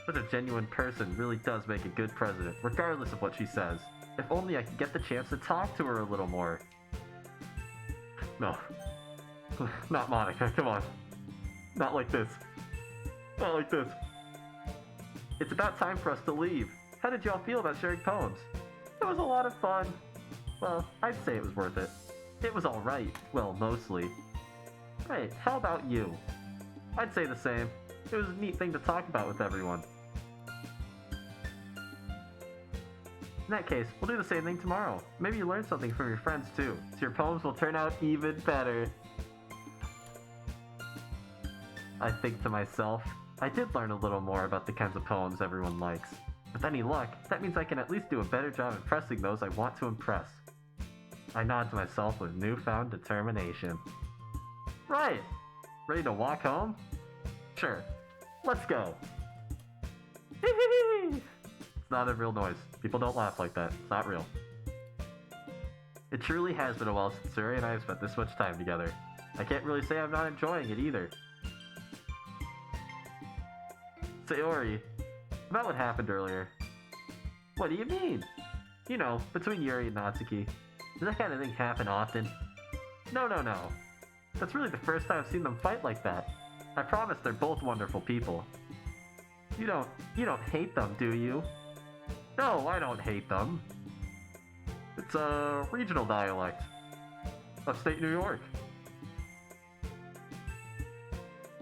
Such a genuine person really does make a good president, regardless of what she says. If only I could get the chance to talk to her a little more. No. Not Monika, come on. Not like this. Not like this. It's about time for us to leave. How did y'all feel about sharing poems? It was a lot of fun. Well, I'd say it was worth it. It was alright. Well, mostly. Hey, how about you? I'd say the same. It was a neat thing to talk about with everyone. In that case, we'll do the same thing tomorrow. Maybe you learn something from your friends too, so your poems will turn out even better. I think to myself, I did learn a little more about the kinds of poems everyone likes. With any luck, that means I can at least do a better job impressing those I want to impress. I nod to myself with newfound determination. Right! Ready to walk home? Sure. Let's go! It's not a real noise. People don't laugh like that. It's not real. It truly has been a while since Sayori and I have spent this much time together. I can't really say I'm not enjoying it either. Sayori, about what happened earlier. What do you mean? You know, between Yuri and Natsuki. Does that kind of thing happen often? No. That's really the first time I've seen them fight like that. I promise they're both wonderful people. You don't hate them, do you? No, I don't hate them. It's a regional dialect. Upstate New York.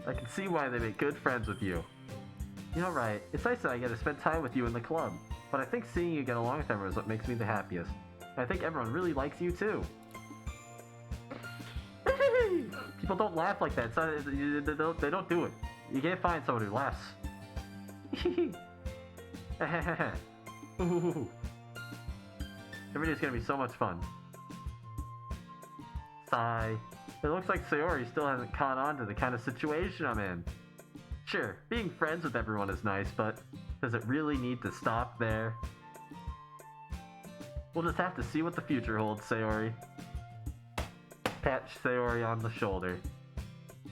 I can see why they make good friends with you. You know, right, it's nice that I get to spend time with you in the club, but I think seeing you get along with everyone is what makes me the happiest. And I think everyone really likes you too. People don't laugh like that. It's not, they don't do it. You can't find someone who laughs. Every day's gonna be so much fun. Sigh. It looks like Sayori still hasn't caught on to the kind of situation I'm in. Sure, being friends with everyone is nice, but does it really need to stop there? We'll just have to see what the future holds, Sayori. Pat Sayori on the shoulder.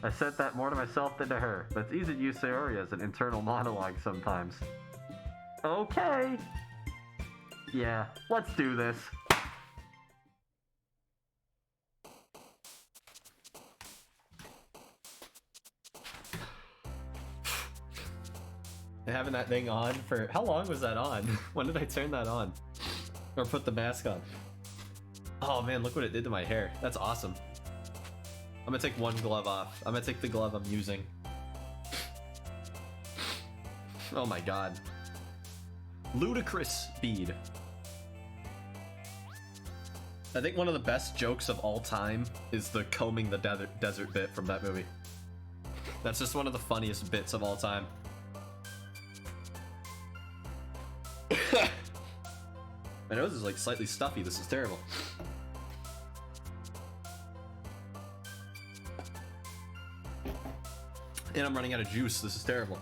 I said that more to myself than to her, but it's easy to use Sayori as an internal monologue sometimes. Okay. Yeah, let's do this. Having that thing on for how long was that on? When did I turn that on? Or put the mask on? Oh man, look what it did to my hair. That's awesome. I'm gonna take one glove off. I'm gonna take the glove I'm using. Oh my god. Ludicrous bead. I think one of the best jokes of all time is the combing the desert bit from that movie. That's just one of the funniest bits of all time. My nose is like slightly stuffy. This is terrible. And I'm running out of juice. This is terrible.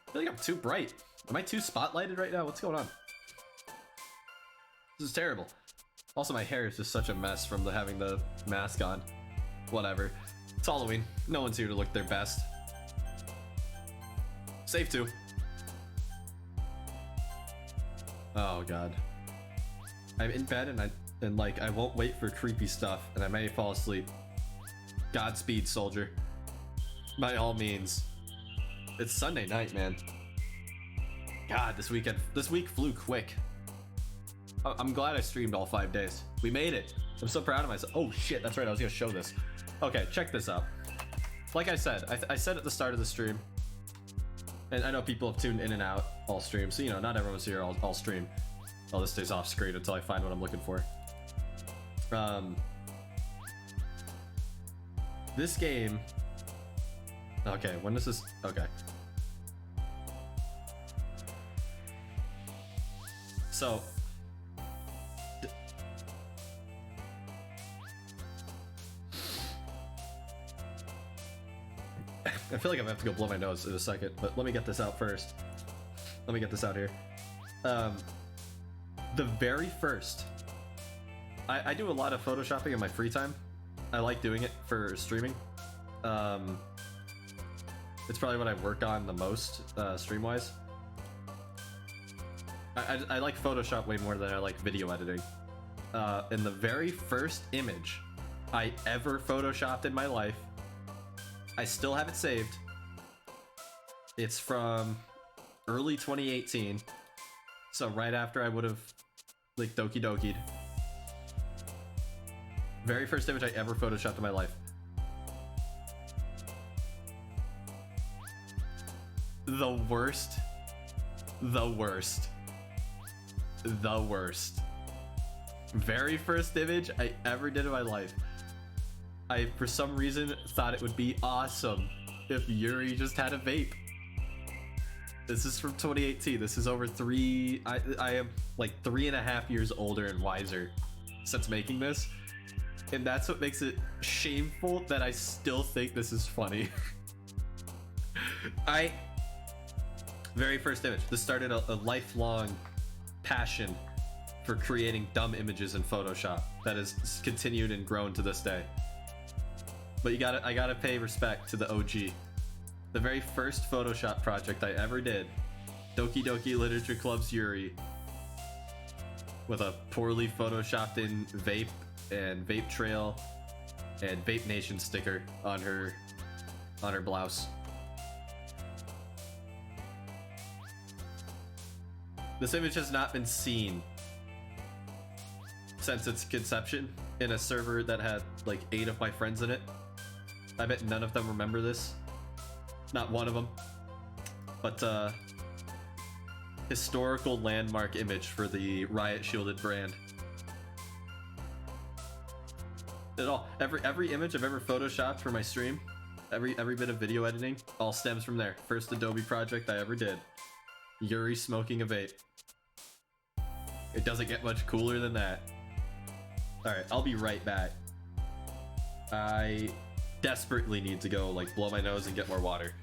I feel like I'm too bright. Am I too spotlighted right now? What's going on? This is terrible. Also, my hair is just such a mess from having the mask on. Whatever. It's Halloween. No one's here to look their best. Safe too. Oh god. I'm in bed and like I won't wait for creepy stuff and I may fall asleep. Godspeed, soldier. By all means. It's Sunday night, man. God, this week flew quick. I'm glad I streamed all 5 days. We made it. I'm so proud of myself. Oh shit, that's right, I was gonna show this. Okay, check this out. Like I said, I said at the start of the stream, and I know people have tuned in and out all stream, so you know, not everyone's here all stream. Oh, this stays off screen until I find what I'm looking for. This game... Okay, when is this... Okay. So... I feel like I'm gonna have to go blow my nose in a second, but let me get this out first. Let me get this out here. The very first... I do a lot of photoshopping in my free time. I like doing it for streaming. It's probably what I work on the most, stream-wise. I like Photoshop way more than I like video editing. And the very first image I ever photoshopped in my life, I still have it saved. It's from early 2018. So right after I would have like Doki Doki'd. Very first image I ever photoshopped in my life. The worst. The worst. The worst. Very first image I ever did in my life. I, for some reason, thought it would be awesome if Yuri just had a vape. This is from 2018. This is over I am like 3.5 years older and wiser since making this. And that's what makes it shameful that I still think this is funny. Very first image. This started a lifelong passion for creating dumb images in Photoshop that has continued and grown to this day. But I gotta pay respect to the OG. The very first Photoshop project I ever did, Doki Doki Literature Club's Yuri, with a poorly photoshopped in vape and vape trail and Vape Nation sticker on her blouse. This image has not been seen since its conception in a server that had like 8 of my friends in it. I bet none of them remember this. Not one of them. But historical landmark image for the RiotShielded brand. Every image I've ever photoshopped for my stream, every bit of video editing, all stems from there. First Adobe project I ever did. Yuri smoking a vape. It doesn't get much cooler than that. Alright, I'll be right back. desperately need to go like blow my nose and get more water.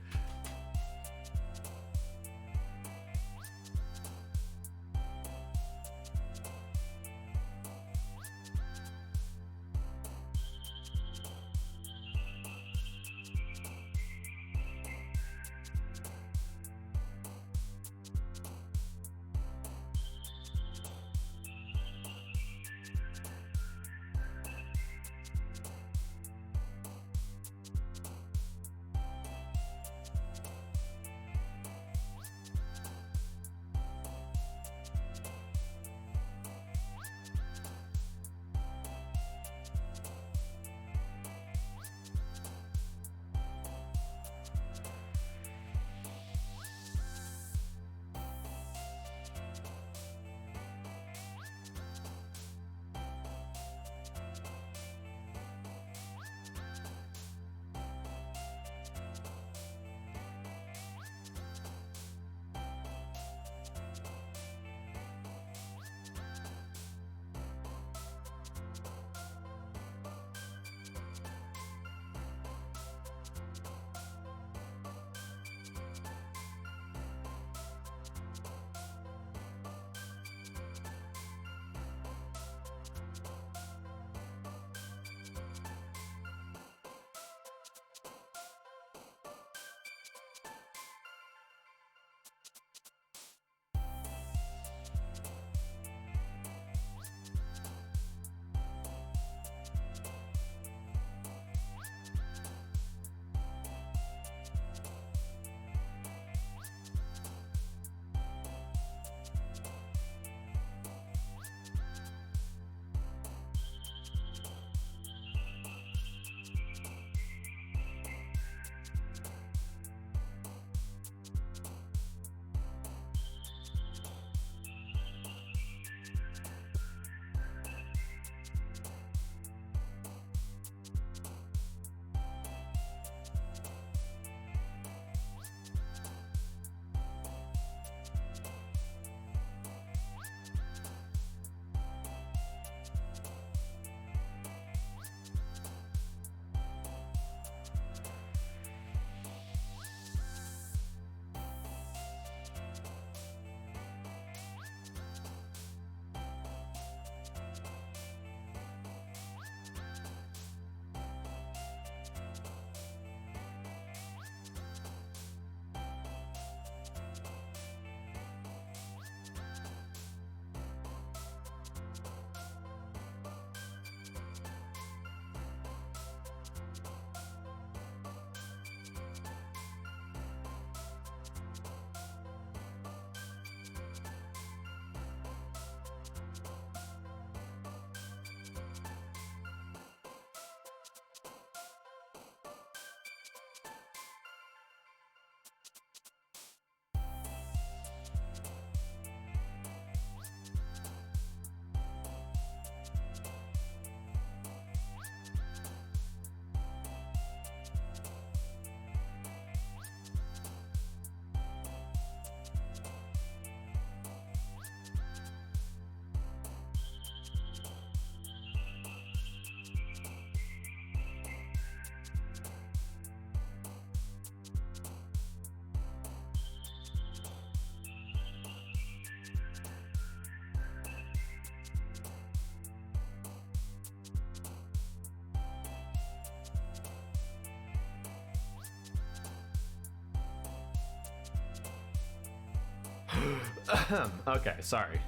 Okay, sorry.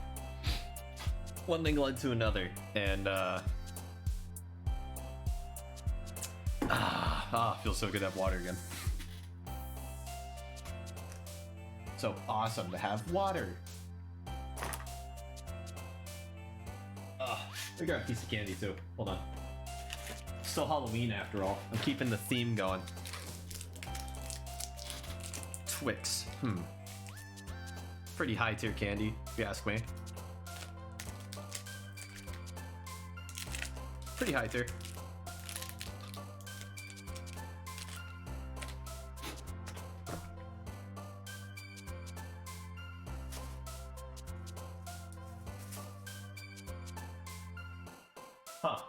One thing led to another, and feels so good to have water again. So awesome to have water. I got a piece of candy too. Hold on. It's still Halloween after all. I'm keeping the theme going. Twix. Pretty high tier candy, if you ask me. Pretty high tier. Huh.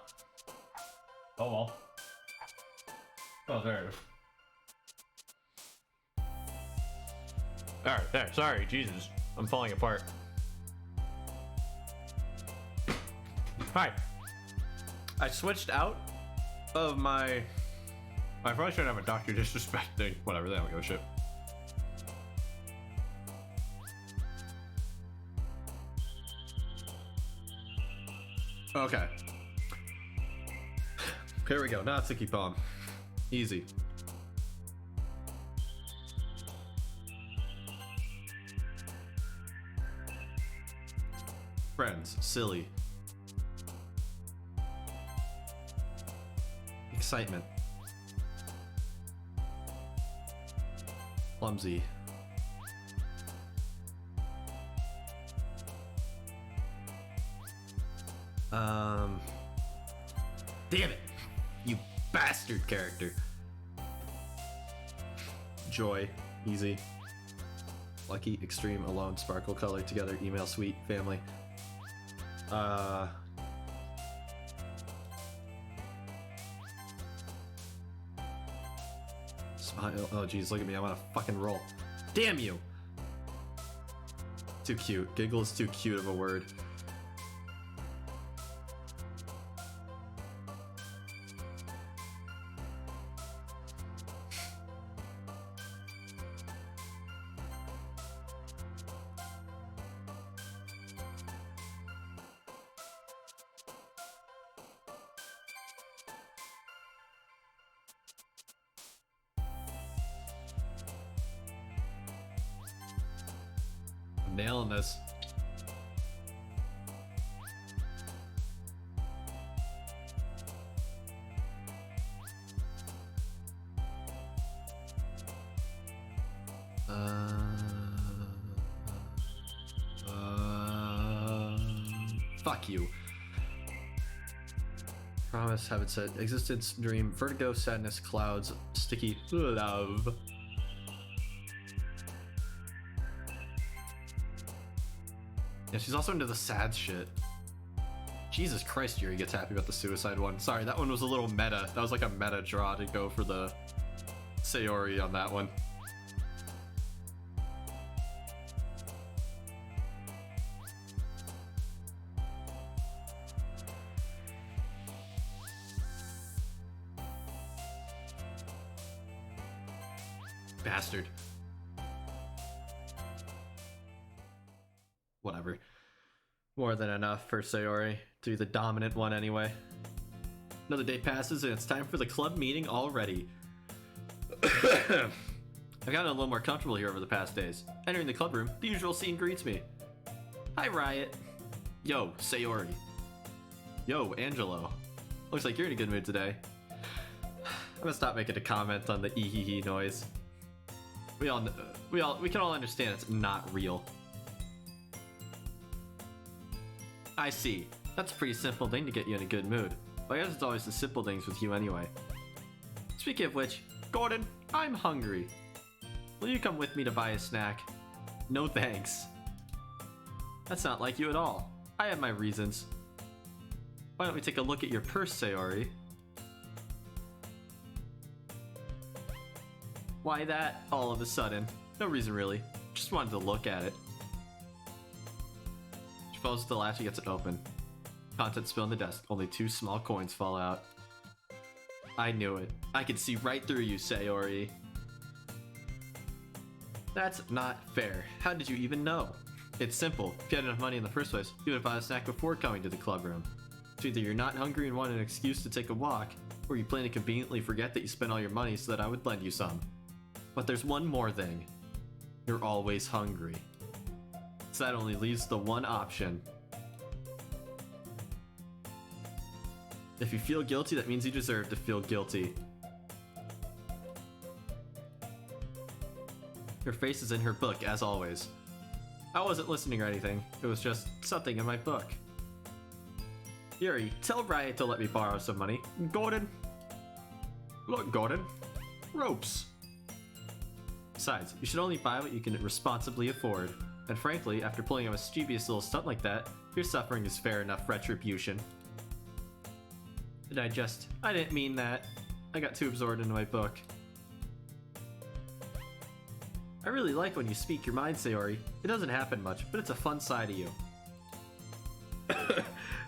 Oh well. Oh, there it is. Alright, there. Sorry, Jesus. I'm falling apart. Hi. I switched out of my... I probably shouldn't have a Dr. Disrespect thing. Whatever, they don't give a shit. Okay. Here we go. Natsuki Palm. Easy. Friends. Silly. Excitement. Clumsy. Damn it! You bastard character. Joy. Easy. Lucky, extreme, alone, sparkle, color, together, email, sweet, family. Smile. Oh geez, look at me, I'm on a fucking roll. Damn you! Too cute. Giggle is too cute of a word. I'm nailing this. Fuck you. Promise, have it said. Existence, dream, vertigo, sadness, clouds, sticky, love. Yeah, she's also into the sad shit. Jesus Christ, Yuri gets happy about the suicide one. Sorry, that one was a little meta. That was like a meta draw to go for the Sayori on that one. Bastard. Whatever. More than enough for Sayori to be the dominant one anyway. Another day passes and it's time for the club meeting already. I've gotten a little more comfortable here over the past days. Entering the club room, the usual scene greets me. Hi, Riot. Yo, Sayori. Yo, Angelo. Looks like you're in a good mood today. I'm gonna stop making a comment on the ee-hee-hee noise. We can all understand it's not real. I see. That's a pretty simple thing to get you in a good mood. But I guess it's always the simple things with you anyway. Speaking of which, Gordon, I'm hungry. Will you come with me to buy a snack? No thanks. That's not like you at all. I have my reasons. Why don't we take a look at your purse, Sayori? Why that, all of a sudden? No reason really. Just wanted to look at it. She follows the latch and gets it open. Contents spill on the desk. Only 2 small coins fall out. I knew it. I could see right through you, Sayori. That's not fair. How did you even know? It's simple. If you had enough money in the first place, you would have bought a snack before coming to the club room. So either you're not hungry and want an excuse to take a walk, or you plan to conveniently forget that you spent all your money so that I would lend you some. But there's one more thing. You're always hungry. So that only leaves the one option. If you feel guilty, that means you deserve to feel guilty. Her face is in her book, as always. I wasn't listening or anything. It was just something in my book. Yuri, tell Riot to let me borrow some money. Gordon. Look, Gordon. Ropes. Besides, you should only buy what you can responsibly afford. And frankly, after pulling a mischievous little stunt like that, your suffering is fair enough retribution. I didn't mean that. I got too absorbed into my book. I really like when you speak your mind, Sayori. It doesn't happen much, but it's a fun side of you.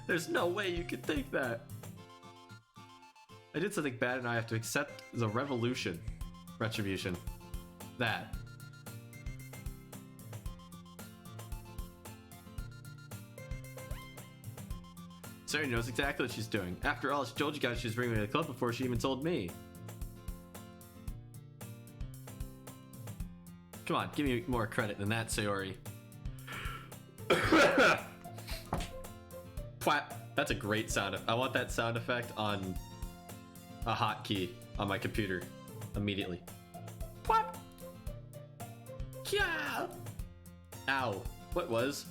There's no way you could think that. I did something bad and I have to accept the retribution. That. Sayori knows exactly what she's doing. After all, she told you guys she was bringing me to the club before she even told me. Come on, give me more credit than that, Sayori. Quack. That's a great sound. I want that sound effect on a hotkey on my computer immediately. Quack. Yeah. Ow. What was?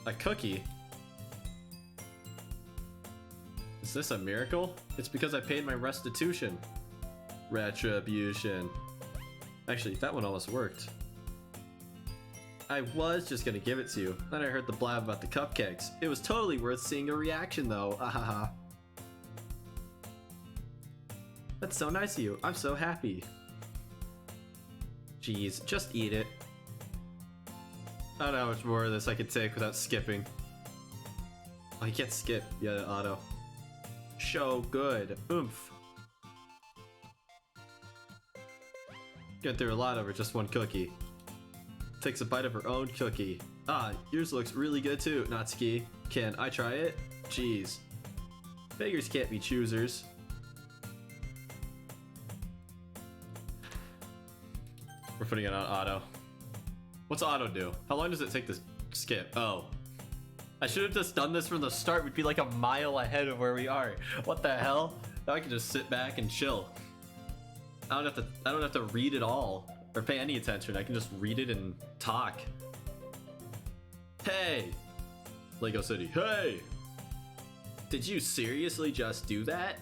A cookie? Is this a miracle? It's because I paid my restitution. Retribution. Actually, that one almost worked. I was just gonna give it to you. Then I heard the blab about the cupcakes. It was totally worth seeing a reaction though. Ahaha. That's so nice of you. I'm so happy. Jeez, just eat it. I don't know how much more of this I could take without skipping. Oh, you can't skip. Yeah, auto. So good. Oomph. Get through a lot over just one cookie. Takes a bite of her own cookie. Ah, yours looks really good too, Natsuki. Can I try it? Jeez. Beggars can't be choosers. We're putting it on auto. What's auto do? How long does it take to skip? Oh. I should have just done this from the start. We'd be like a mile ahead of where we are. What the hell? Now I can just sit back and chill. I don't have to read it all or pay any attention. I can just read it and talk. Hey! Lego City. Hey! Did you seriously just do that?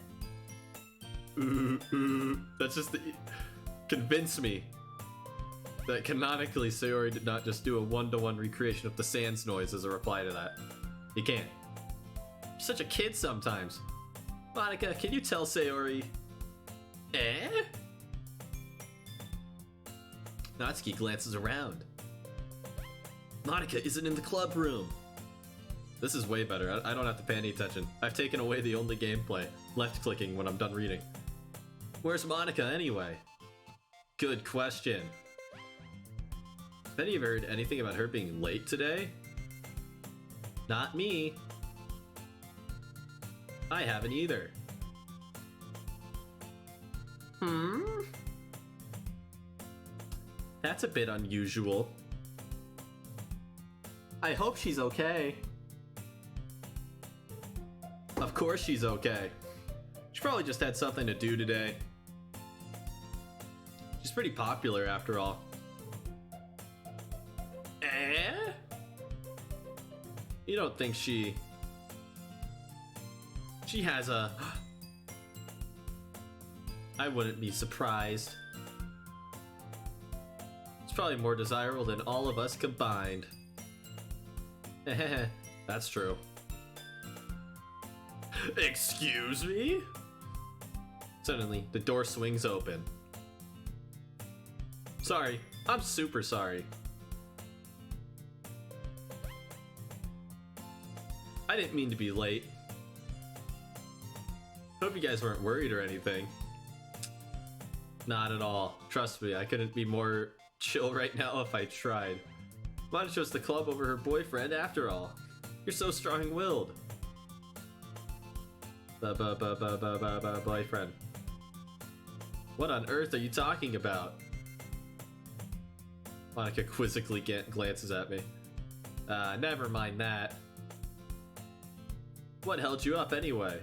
That's just the... Convince me that canonically Sayori did not just do a one-to-one recreation of the Sans noise as a reply to that. You can't. You're such a kid sometimes. Monica, can you tell Sayori? Eh? Natsuki glances around. Monica isn't in the club room. This is way better. I don't have to pay any attention. I've taken away the only gameplay. Left clicking when I'm done reading. Where's Monica anyway? Good question. Have any of you heard anything about her being late today? Not me. I haven't either. That's a bit unusual. I hope she's okay. Of course she's okay. She probably just had something to do today. She's pretty popular after all. Eh? You don't think she has a... I wouldn't be surprised. It's probably more desirable than all of us combined. That's true. Excuse me? Suddenly, the door swings open. Sorry, I'm super sorry. I didn't mean to be late. Hope you guys weren't worried or anything. Not at all. Trust me, I couldn't be more chill right now if I tried. Monica chose the club over her boyfriend after all. You're so strong-willed. Boyfriend. What on earth are you talking about? Monica quizzically glances at me. Never mind that. What held you up anyway?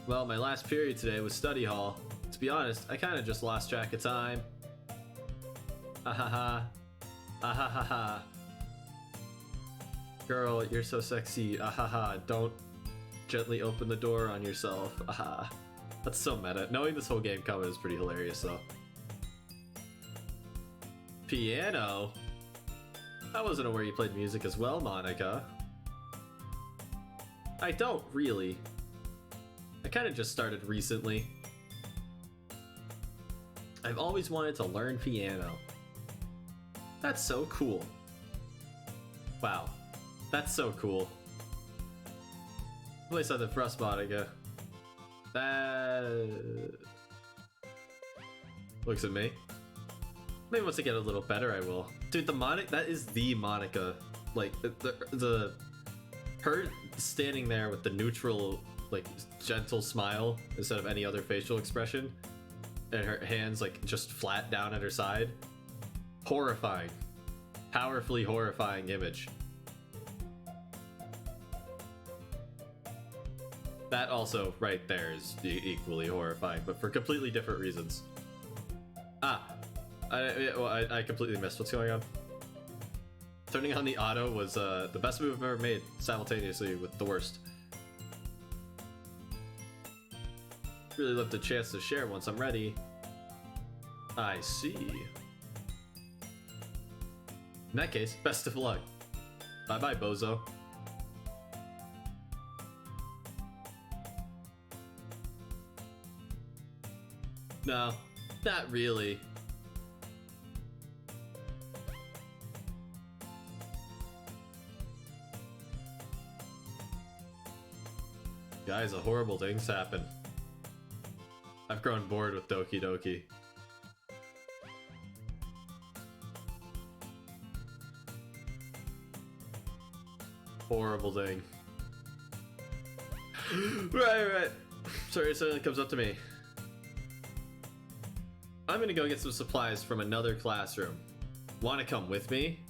Well, my last period today was study hall. To be honest, I kinda just lost track of time. Ahaha. Ahaha. Girl, you're so sexy. Ahaha. Don't gently open the door on yourself. Aha. That's so meta. Knowing this whole game coming is pretty hilarious though. Piano? I wasn't aware you played music as well, Monica. I don't really. I kind of just started recently. I've always wanted to learn piano. That's so cool. Wow. That's so cool. Place on the Frostmonica. That looks at me. Maybe once I get a little better, I will. Dude, the Monica, that is the Monica. Like, the her standing there with the neutral, like, gentle smile instead of any other facial expression, and her hands, like, just flat down at her side. Horrifying. Powerfully horrifying image. That also, right there, is equally horrifying, but for completely different reasons. Ah, I completely missed what's going on. Turning on the auto was the best move I've ever made, simultaneously with the worst. Really love the chance to share once I'm ready. I see. In that case, best of luck. Bye-bye, bozo. No, not really. Guys, horrible things happen. I've grown bored with Doki Doki. Horrible thing. Right. Sorry, something comes up to me. I'm gonna go get some supplies from another classroom. Wanna come with me?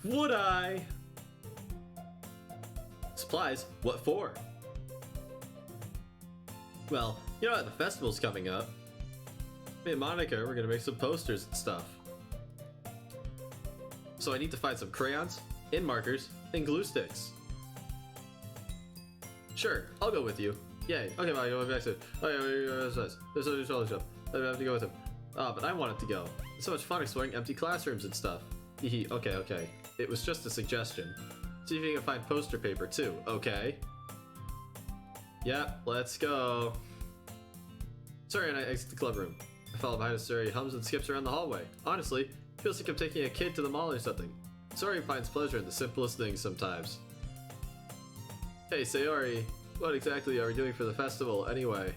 Would I? Supplies? What for? Well, you know what? The festival's coming up. Me and Monica, we're gonna make some posters and stuff. So I need to find some crayons, and markers, and glue sticks. Sure, I'll go with you. Yay. Okay, bye. Go back to it. There's other stuff. I have to go with him. Oh, but I wanted to go. It's so much fun exploring empty classrooms and stuff. Hehe. Okay. It was just a suggestion. See if you can find poster paper too. Okay. Yep, let's go. Sorry, and I exit the club room. I follow behind Suri, hums and skips around the hallway. Honestly, feels like I'm taking a kid to the mall or something. Suri finds pleasure in the simplest things sometimes. Hey, Sayori. What exactly are we doing for the festival, anyway?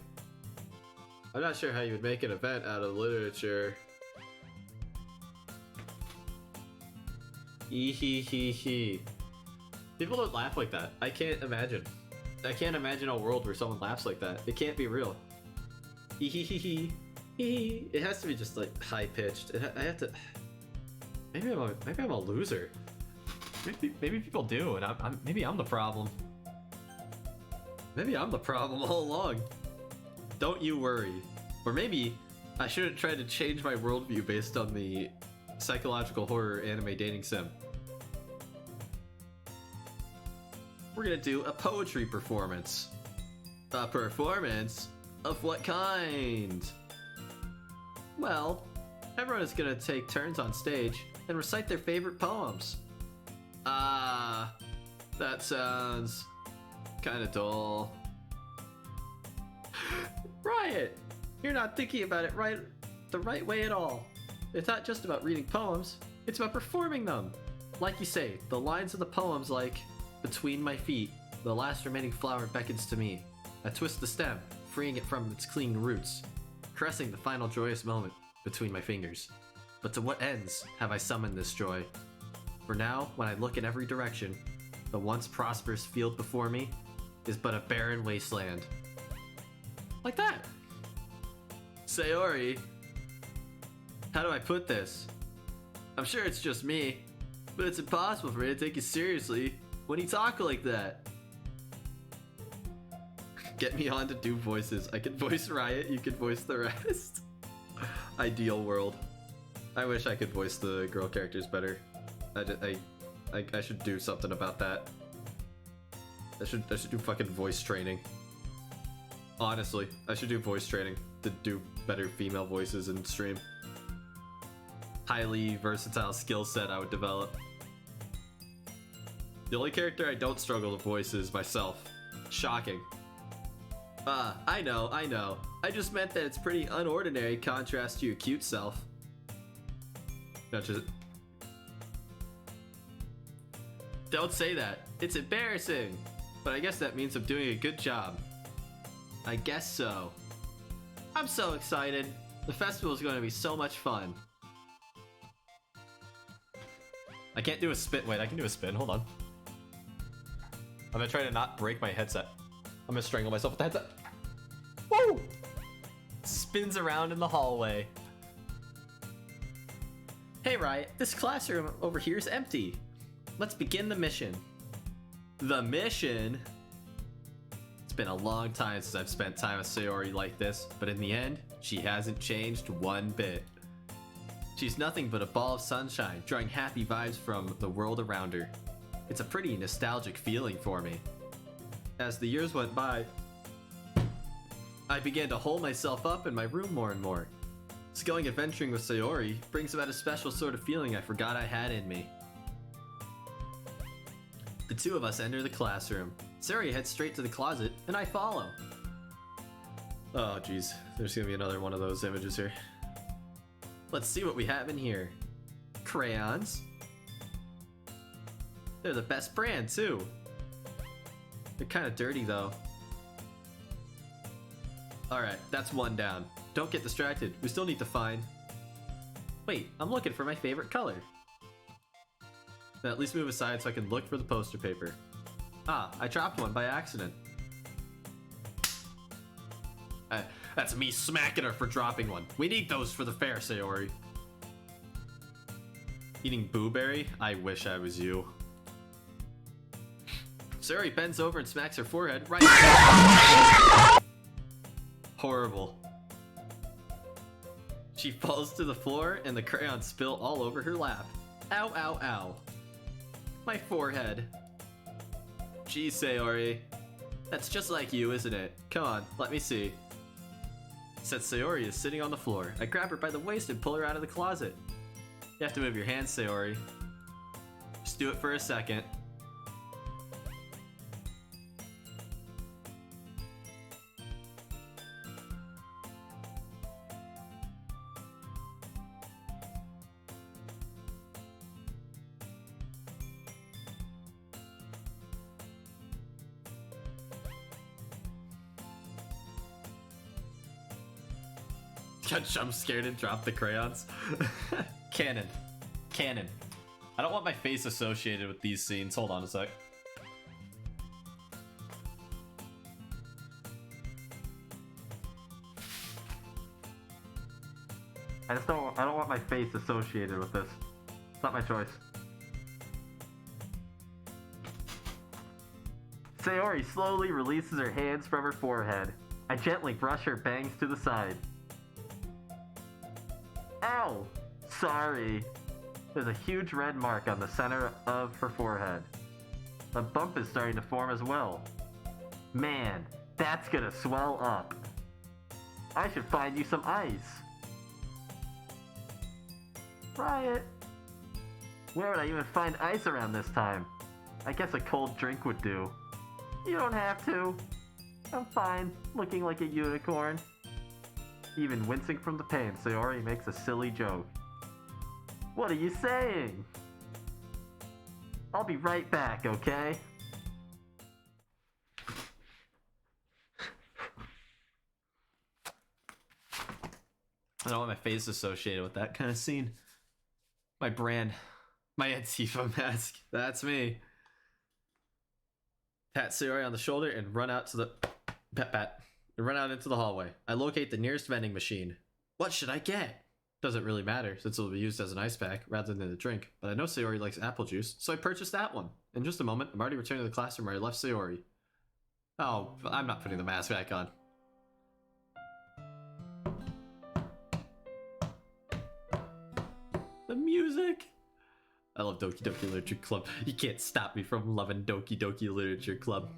I'm not sure how you would make an event out of literature. Ehehehe. People don't laugh like that. I can't imagine. I can't imagine a world where someone laughs like that. It can't be real. Ehehehe. It has to be just like high pitched. I have to. Maybe I'm a loser. Maybe people do, and maybe I'm the problem. Maybe I'm the problem all along. Don't you worry. Or maybe I shouldn't try to change my worldview based on the psychological horror anime dating sim. We're gonna do a poetry performance. A performance? Of what kind? Well, everyone is gonna take turns on stage and recite their favorite poems. Ah, that sounds kind of dull. Riot! You're not thinking about it the right way at all. It's not just about reading poems, it's about performing them. Like you say, the lines of the poems like, between my feet, the last remaining flower beckons to me. I twist the stem, freeing it from its clinging roots, caressing the final joyous moment between my fingers. But to what ends have I summoned this joy? For now, when I look in every direction, the once prosperous field before me is but a barren wasteland. Like that. Sayori, how do I put this? I'm sure it's just me, but it's impossible for me to take you seriously when you talk like that. Get me on to do voices. I can voice Riot, you can voice the rest. Ideal world. I wish I could voice the girl characters better. I should do something about that. I should do fucking voice training. Honestly, I should do voice training to do better female voices in stream. Highly versatile skill set I would develop. The only character I don't struggle to voice is myself. Shocking. I know. I just meant that it's pretty unordinary contrast to your cute self. Don't say that. It's embarrassing. But I guess that means I'm doing a good job. I guess so. I'm so excited. The festival is going to be so much fun. I can't do a spin. Wait, I can do a spin. Hold on. I'm gonna try to not break my headset. I'm gonna strangle myself with the headset. Woo! Spins around in the hallway. Hey Riot, this classroom over here is empty. Let's begin the mission. The mission? It's been a long time since I've spent time with Sayori like this, but in the end, she hasn't changed one bit. She's nothing but a ball of sunshine, drawing happy vibes from the world around her. It's a pretty nostalgic feeling for me. As the years went by, I began to hole myself up in my room more and more. So going adventuring with Sayori brings about a special sort of feeling I forgot I had in me. The two of us enter the classroom. Sayori heads straight to the closet, and I follow. Oh jeez, there's gonna be another one of those images here. Let's see what we have in here. Crayons. They're the best brand, too. They're kind of dirty, though. Alright, that's one down. Don't get distracted. We still need to find... Wait, I'm looking for my favorite color. Now, at least move aside so I can look for the poster paper. Ah, I dropped one by accident. That's me smacking her for dropping one. We need those for the fair, Sayori. Eating blueberry? I wish I was you. Sayori bends over and smacks her forehead right. Horrible. She falls to the floor and the crayons spill all over her lap. Ow, ow, ow. My forehead. Geez, Sayori. That's just like you, isn't it? Come on, let me see. Since Sayori is sitting on the floor, I grab her by the waist and pull her out of the closet. You have to move your hands, Sayori. Just do it for a second. Got jump scared and dropped the crayons. Canon. Canon. I don't want my face associated with these scenes. Hold on a sec. I don't want my face associated with this. It's not my choice. Sayori slowly releases her hands from her forehead. I gently brush her bangs to the side. Ow! Sorry. There's a huge red mark on the center of her forehead. A bump is starting to form as well. Man, that's gonna swell up. I should find you some ice. Riot. Where would I even find ice around this time? I guess a cold drink would do. You don't have to. I'm fine, looking like a unicorn. Even wincing from the pain, Sayori makes a silly joke. What are you saying? I'll be right back, okay? I don't want my face associated with that kind of scene. My brand. My Antifa mask. That's me. Pat Sayori on the shoulder and run out to the... Pat. And run out into the hallway. I locate the nearest vending machine. What should I get? Doesn't really matter, since it'll be used as an ice pack rather than a drink, but I know Sayori likes apple juice, so I purchased that one. In just a moment, I'm already returning to the classroom where I left Sayori. Oh, I'm not putting the mask back on. The music! I love Doki Doki Literature Club. You can't stop me from loving Doki Doki Literature Club.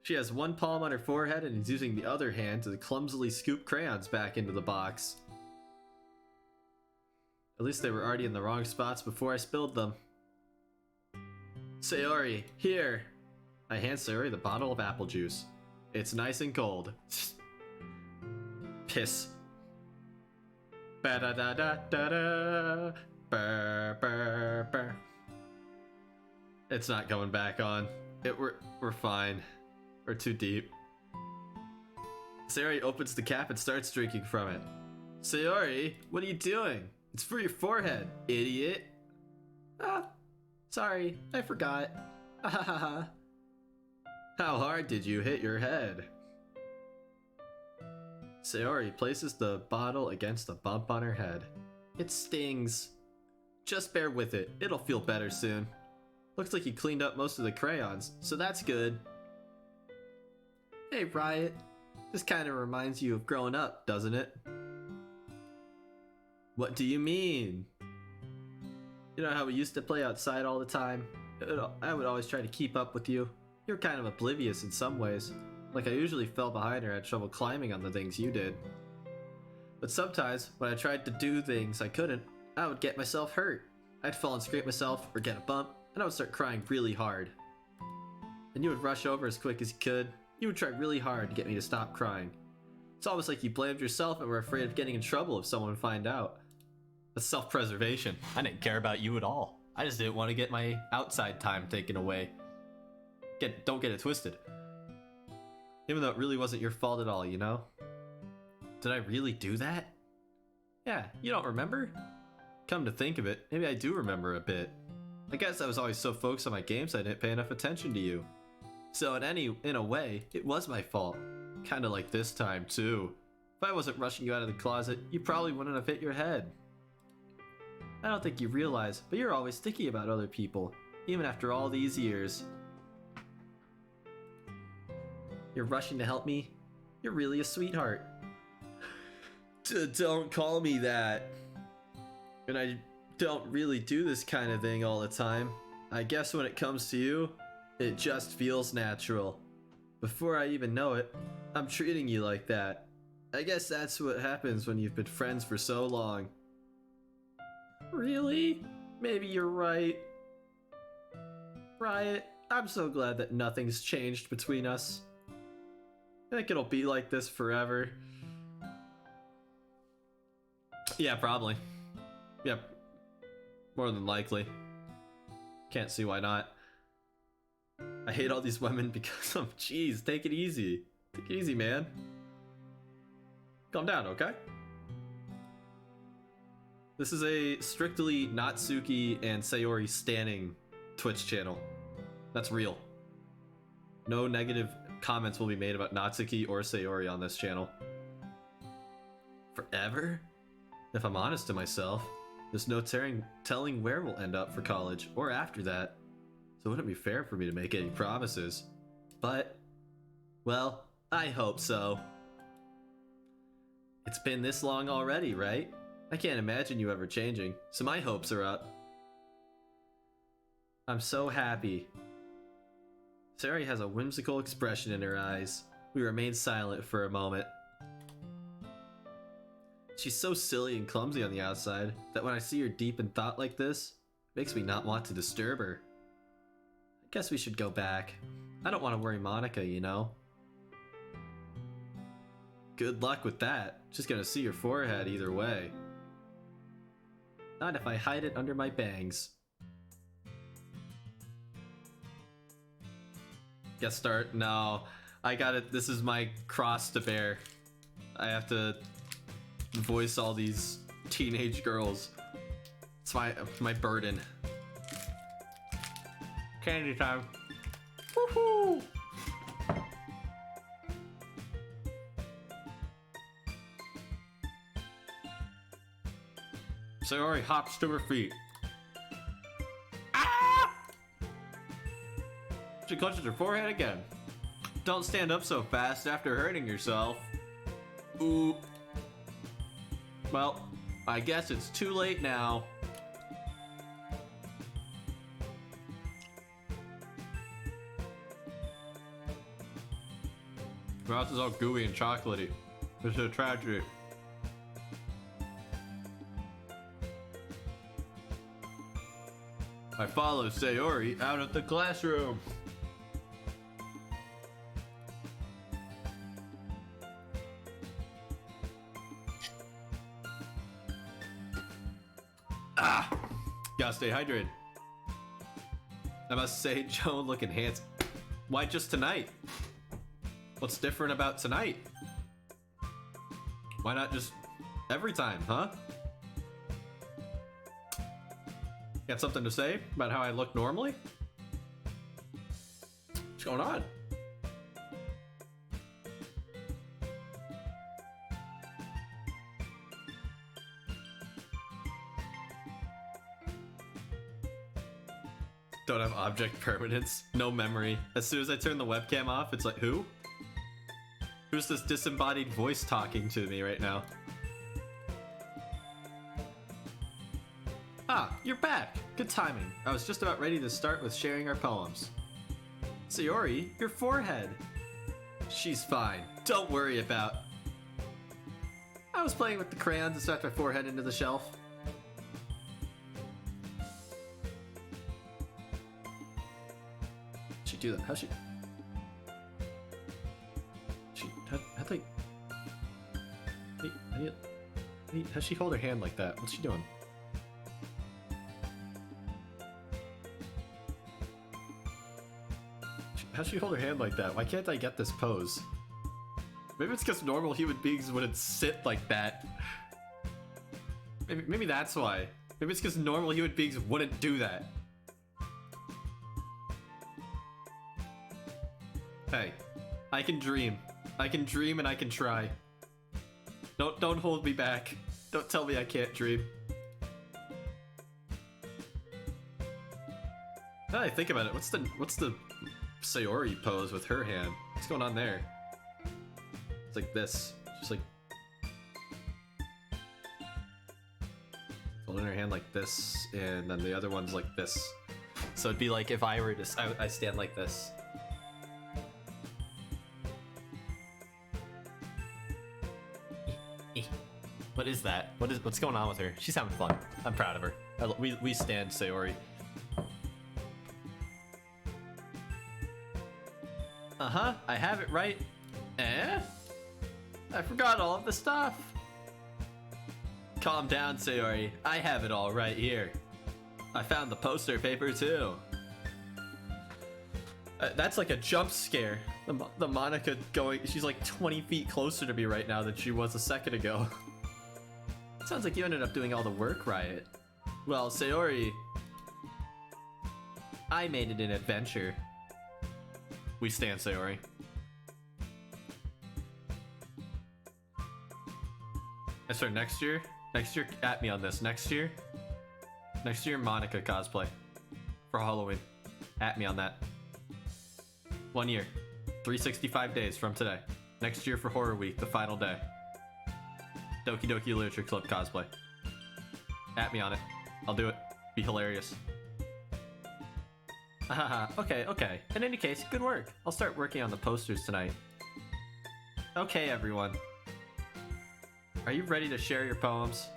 She has one palm on her forehead and is using the other hand to clumsily scoop crayons back into the box. At least they were already in the wrong spots before I spilled them. Sayori, here! I hand Sayori the bottle of apple juice. It's nice and cold. Piss. Ba-da-da-da-da-da. Burr, burr, burr. It's not going back on. We're fine. We're too deep. Sayori opens the cap and starts drinking from it. Sayori, what are you doing? It's for your forehead, idiot. Ah, sorry, I forgot. How hard did you hit your head? Sayori places the bottle against the bump on her head. It stings. Just bear with it, it'll feel better soon. Looks like you cleaned up most of the crayons, so that's good. Hey Riot, this kind of reminds you of growing up, doesn't it? What do you mean? You know how we used to play outside all the time? I would always try to keep up with you. You're kind of oblivious in some ways. Like I usually fell behind or had trouble climbing on the things you did. But sometimes, when I tried to do things I couldn't, I would get myself hurt. I'd fall and scrape myself or get a bump, and I would start crying really hard. And you would rush over as quick as you could. You would try really hard to get me to stop crying. It's almost like you blamed yourself and were afraid of getting in trouble if someone would find out. That's self-preservation. I didn't care about you at all. I just didn't want to get my outside time taken away. Don't get it twisted. Even though it really wasn't your fault at all, you know? Did I really do that? Yeah, you don't remember? Come to think of it, maybe I do remember a bit. I guess I was always so focused on my games I didn't pay enough attention to you. So in a way, it was my fault. Kinda like this time too. If I wasn't rushing you out of the closet, you probably wouldn't have hit your head. I don't think you realize, but you're always sticky about other people, even after all these years. You're rushing to help me? You're really a sweetheart. Don't call me that. And I don't really do this kind of thing all the time. I guess when it comes to you, it just feels natural. Before I even know it, I'm treating you like that. I guess that's what happens when you've been friends for so long. Really? Maybe you're right. Riot, I'm so glad that nothing's changed between us. I think it'll be like this forever. Yeah, probably. Yep. More than likely. Can't see why not. I hate all these women because of... Jeez, take it easy. Take it easy, man. Calm down, okay? This is a strictly Natsuki and Sayori standing Twitch channel. That's real. No negative comments will be made about Natsuki or Sayori on this channel. Forever? If I'm honest to myself, there's no telling where we'll end up for college or after that. So it wouldn't be fair for me to make any promises. But, well, I hope so. It's been this long already, right? I can't imagine you ever changing, so my hopes are up. I'm so happy. Sayori has a whimsical expression in her eyes. We remain silent for a moment. She's so silly and clumsy on the outside that when I see her deep in thought like this, it makes me not want to disturb her. I guess we should go back. I don't want to worry Monica, you know? Good luck with that. Just gonna see your forehead either way. Not if I hide it under my bangs. Guest start? No. I got it. This is my cross to bear. I have to voice all these teenage girls. It's my burden. Candy time. Woohoo! Sayori hops to her feet. Ah! She clutches her forehead again. Don't stand up so fast after hurting yourself. Ooh. Well, I guess it's too late now. My mouth is all gooey and chocolatey. This is a tragedy. I follow Sayori out of the classroom. Ah! Gotta stay hydrated. I must say, Joan looking handsome. Why just tonight? What's different about tonight? Why not just every time, huh? Got something to say about how I look normally? What's going on? Don't have object permanence, no memory. As soon as I turn the webcam off, it's like, who? Who's this disembodied voice talking to me right now? Ah, you're back! Good timing. I was just about ready to start with sharing our poems. Sayori, your forehead. She's fine. Don't worry about. I was playing with the crayons and stuck my forehead into the shelf. She do that? How'd she? How'd they? How'd she hold her hand like that? What's she doing? How'd she hold her hand like that? Why can't I get this pose? Maybe it's because normal human beings wouldn't sit like that. Maybe that's why. Maybe it's because normal human beings wouldn't do that. Hey, I can dream. I can dream and I can try. Don't hold me back. Don't tell me I can't dream. Now that I think about it, what's the Sayori pose with her hand? What's going on there? It's like this. Just like holding her hand like this, and then the other one's like this. So it'd be like if I were to, I stand like this. What is that? What's going on with her? She's having fun. I'm proud of her. We stand Sayori. Uh-huh, I have it right. Eh? I forgot all of the stuff. Calm down, Sayori. I have it all right here. I found the poster paper too. That's like a jump scare. The Monica going, she's like 20 feet closer to me right now than she was a second ago. Sounds like you ended up doing all the work, Riot. Well, Sayori, I made it an adventure. We stand, Sayori. I swear, next year, at me on this. Next year, Monica cosplay for Halloween. At me on that. 1 year, 365 days from today. Next year for Horror Week, the final day. Doki Doki Literature Club cosplay. At me on it. I'll do it. Be hilarious. Haha, okay. In any case, good work. I'll start working on the posters tonight. Okay, everyone. Are you ready to share your poems?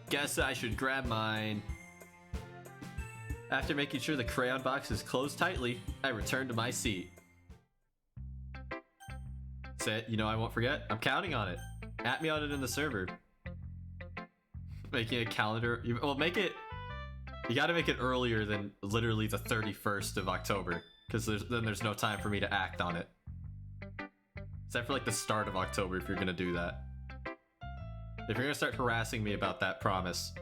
Guess I should grab mine. After making sure the crayon box is closed tightly, I return to my seat. Say it, I won't forget. I'm counting on it. At me on it in the server. Making a calendar. Well, make it. You gotta make it earlier than literally the 31st of October, because then there's no time for me to act on it. Except for like the start of October if you're gonna do that. If you're gonna start harassing me about that, promise.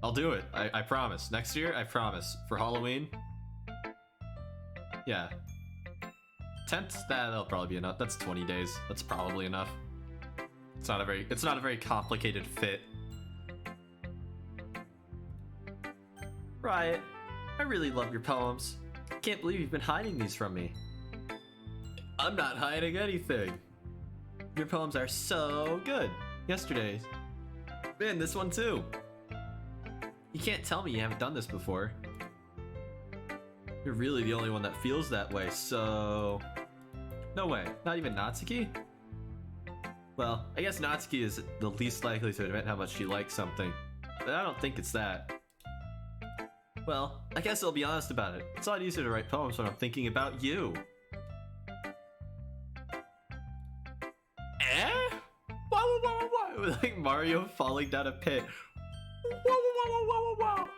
I'll do it. I promise. Next year, I promise. For Halloween. Yeah. 10th? That'll probably be enough. That's 20 days. That's probably enough. It's not a very complicated fit. Riot, I really love your poems. Can't believe you've been hiding these from me. I'm not hiding anything. Your poems are so good. Yesterday's. Man, this one too. You can't tell me you haven't done this before. You're really the only one that feels that way, so... No way. Not even Natsuki? Well, I guess Natsuki is the least likely to admit how much she likes something, but I don't think it's that. Well, I guess I'll be honest about it. It's a lot easier to write poems when I'm thinking about you. Eh? Whoa, whoa, whoa, whoa, whoa. Like Mario falling down a pit. Whoa, whoa, whoa, whoa, whoa, whoa.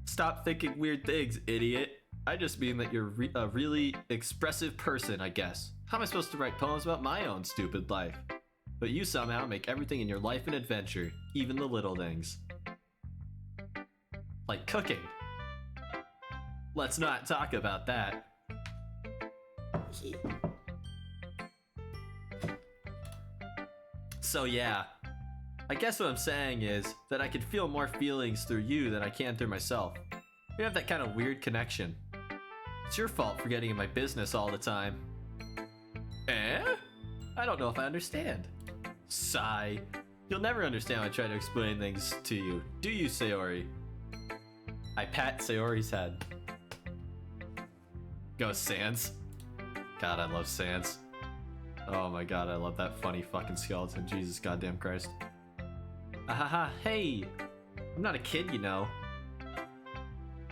Stop thinking weird things, idiot. I just mean that you're a really expressive person, I guess. How am I supposed to write poems about my own stupid life? But you somehow make everything in your life an adventure, even the little things. Like cooking. Let's not talk about that. So yeah, I guess what I'm saying is that I can feel more feelings through you than I can through myself. We have that kind of weird connection. It's your fault for getting in my business all the time. Eh? I don't know if I understand. Sigh. You'll never understand when I try to explain things to you, do you, Sayori? I pat Sayori's head. Go, Sans. God, I love Sans. Oh my god, I love that funny fucking skeleton. Jesus goddamn Christ. Ahaha, hey! I'm not a kid, you know.